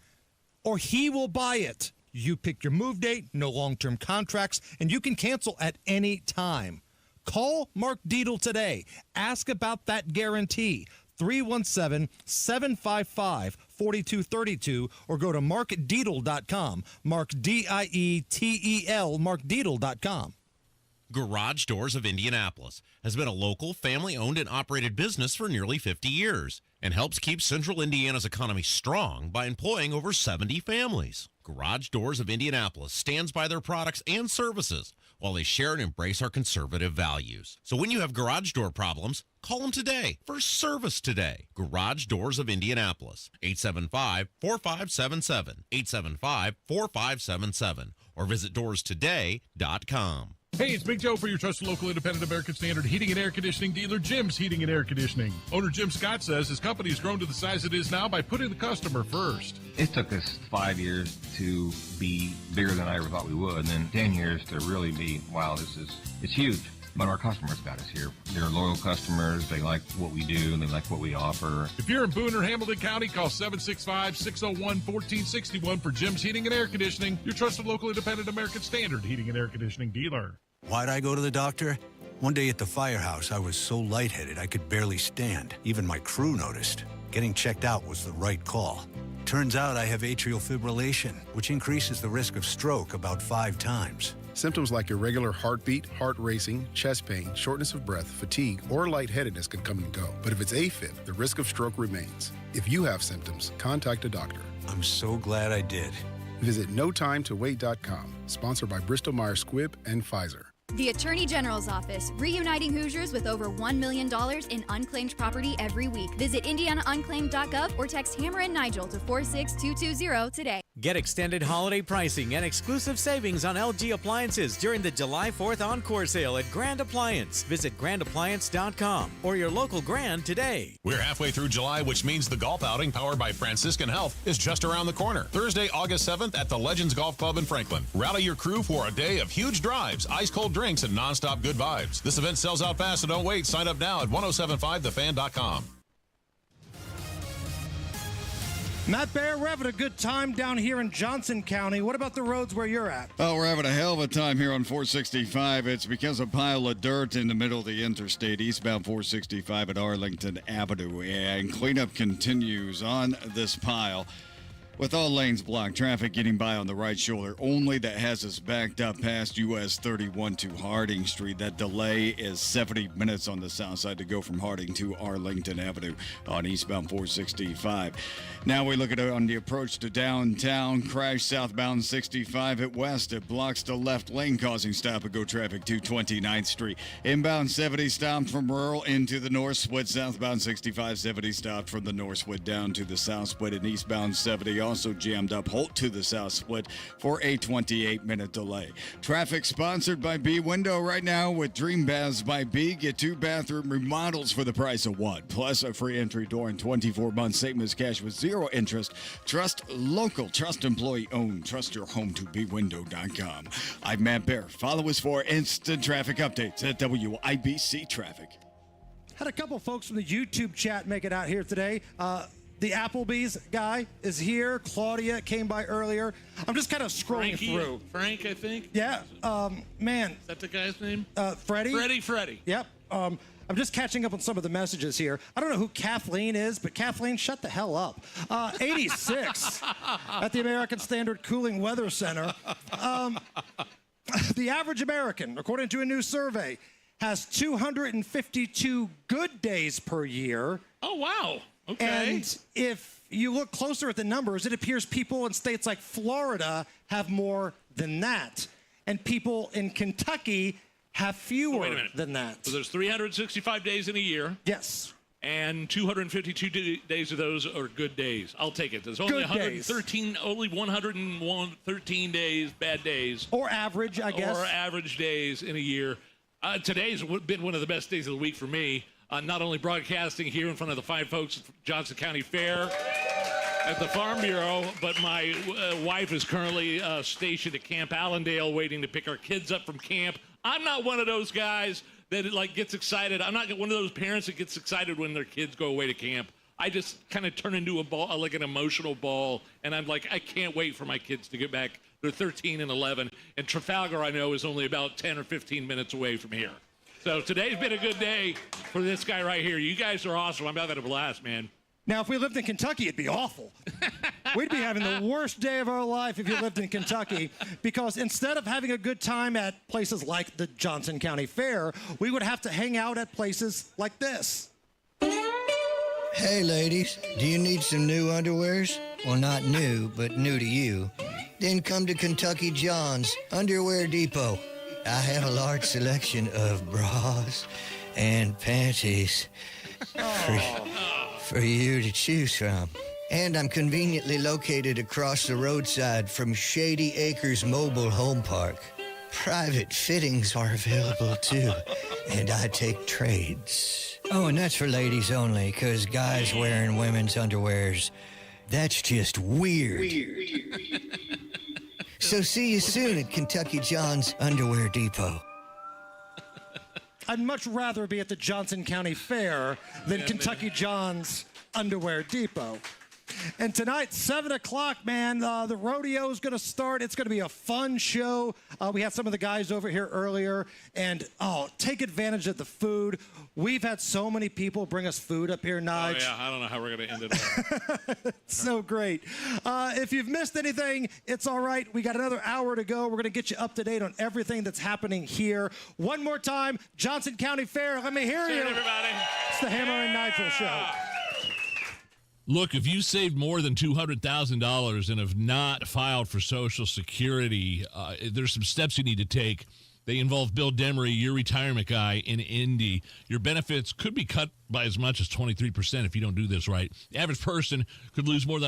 or he will buy it. You pick your move date, no long-term contracts, and you can cancel at any time. Call Mark Dietl today. Ask about that guarantee. 317-755-4232 or go to markdietl.com. Mark D-I-E-T-E-L, markdietl.com. Garage Doors of Indianapolis has been a local, family-owned and operated business for nearly 50 years and helps keep Central Indiana's economy strong by employing over 70 families. Garage Doors of Indianapolis stands by their products and services while they share and embrace our conservative values. So when you have garage door problems, call them today for service today. Garage Doors of Indianapolis, 875-4577, 875-4577, or visit doorstoday.com. Hey, it's Big Joe for your trusted local independent American Standard heating and air conditioning dealer, Jim's Heating and Air Conditioning. Owner Jim Scott says his company has grown to the size it is now by putting the customer first. It took us 5 years to be bigger than I ever thought we would, and then 10 years to really be, wow, it's huge. But our customers got us here. They're loyal customers. They like what we do, and they like what we offer. If you're in Boone or Hamilton County, call 765-601-1461 for Jim's Heating and Air Conditioning, your trusted local independent American Standard heating and air conditioning dealer. Why'd I go to the doctor? One day at the firehouse, I was so lightheaded I could barely stand. Even my crew noticed. Getting checked out was the right call. Turns out I have atrial fibrillation, which increases the risk of stroke about 5 times. Symptoms like irregular heartbeat, heart racing, chest pain, shortness of breath, fatigue, or lightheadedness can come and go. But if it's AFib, the risk of stroke remains. If you have symptoms, contact a doctor. I'm so glad I did. Visit NoTimeToWait.com, sponsored by Bristol-Myers Squibb and Pfizer. The Attorney General's Office, reuniting Hoosiers with over $1 million in unclaimed property every week. Visit IndianaUnclaimed.gov or text Hammer and Nigel to 46220 today. Get extended holiday pricing and exclusive savings on LG appliances during the July 4th Encore sale at Grand Appliance. Visit grandappliance.com or your local Grand today. We're halfway through July, which means the golf outing powered by Franciscan Health is just around the corner. Thursday, August 7th at the Legends Golf Club in Franklin. Rally your crew for a day of huge drives, ice-cold drinks, and nonstop good vibes. This event sells out fast, so don't wait. Sign up now at 1075thefan.com. Matt Bear, we're having a good time down here in Johnson County. What about the roads where you're at? Oh, we're having a hell of a time here on 465. It's because a pile of dirt in the middle of the interstate, eastbound 465 at Arlington Avenue. And cleanup continues on this pile. With all lanes blocked, traffic getting by on the right shoulder only. That has us backed up past US 31 to Harding Street. That delay is 70 minutes on the south side to go from Harding to Arlington Avenue on eastbound 465. Now we look at it on the approach to downtown. Crash southbound 65 at West. It blocks the left lane, causing stop-and-go traffic to 29th Street. Inbound 70 stopped from rural into the north split. Southbound 65 70 stopped from the north split down to the south split. And eastbound 70 also jammed up Holt to the south split for a 28-minute delay. Traffic sponsored by B Window right now with Dream Baths by B. Get 2 bathroom remodels for the price of 1, plus a free entry door and 24 months same as cash with 0 interest. Trust local, trust employee owned. Trust your home to bwindow.com. I'm Matt Bear. Follow us for instant traffic updates at WIBC Traffic. Had a couple folks from the YouTube chat make it out here today. The Applebee's guy is here. Claudia came by earlier. I'm just kind of scrolling through. Frank, I think. Yeah, man. Is that the guy's name? Freddie? Freddie. Yep. I'm just catching up on some of the messages here. I don't know who Kathleen is, but Kathleen, shut the hell up. 86 at the American Standard Cooling Weather Center. The average American, according to a new survey, has 252 good days per year. Oh, wow. Okay. And if you look closer at the numbers, it appears people in states like Florida have more than that. And people in Kentucky have fewer than that. So there's 365 days in a year. Yes. And 252 days of those are good days. I'll take it. There's only 113 days, bad days. Or average, I guess. Or average days in a year. Today's been one of the best days of the week for me. Not only broadcasting here in front of the fine folks at Johnson County Fair at the Farm Bureau, but my wife is currently stationed at Camp Allendale waiting to pick our kids up from camp. I'm not one of those guys that gets excited. I'm not one of those parents that gets excited when their kids go away to camp. I just kind of turn into a ball, like an emotional ball, and I'm like, I can't wait for my kids to get back. They're 13 and 11, and Trafalgar, I know, is only about 10 or 15 minutes away from here. So today's been a good day for this guy right here. You guys are awesome. I'm having a blast, man. Now, if we lived in Kentucky, it'd be awful. We'd be having the worst day of our life if you lived in Kentucky, because instead of having a good time at places like the Johnson County Fair, we would have to hang out at places like this. Hey, ladies, do you need some new underwears? Well, not new, but new to you. Then come to Kentucky John's Underwear Depot. I have a large selection of bras and panties for you to choose from. And I'm conveniently located across the roadside from Shady Acres Mobile Home Park. Private fittings are available too, and I take trades. Oh, and that's for ladies only, because guys wearing women's underwears, that's just weird. So see you soon at Kentucky John's Underwear Depot. I'd much rather be at the Johnson County Fair than Kentucky John's Underwear Depot. And tonight, 7 o'clock, man, the rodeo is going to start. It's going to be a fun show. We had some of the guys over here earlier. And, take advantage of the food. We've had so many people bring us food up here, Nige. Oh, yeah, I don't know how we're going to end it up. So great. If you've missed anything, it's all right. We got another hour to go. We're going to get you up to date on everything that's happening here. One more time, Johnson County Fair. Let me hear you. Everybody. It's the Hammer and Nigel Show. Look, if you saved more than $200,000 and have not filed for Social Security, there's some steps you need to take. They involve Bill Demery, your retirement guy in Indy. Your benefits could be cut by as much as 23% if you don't do this right. The average person could lose more than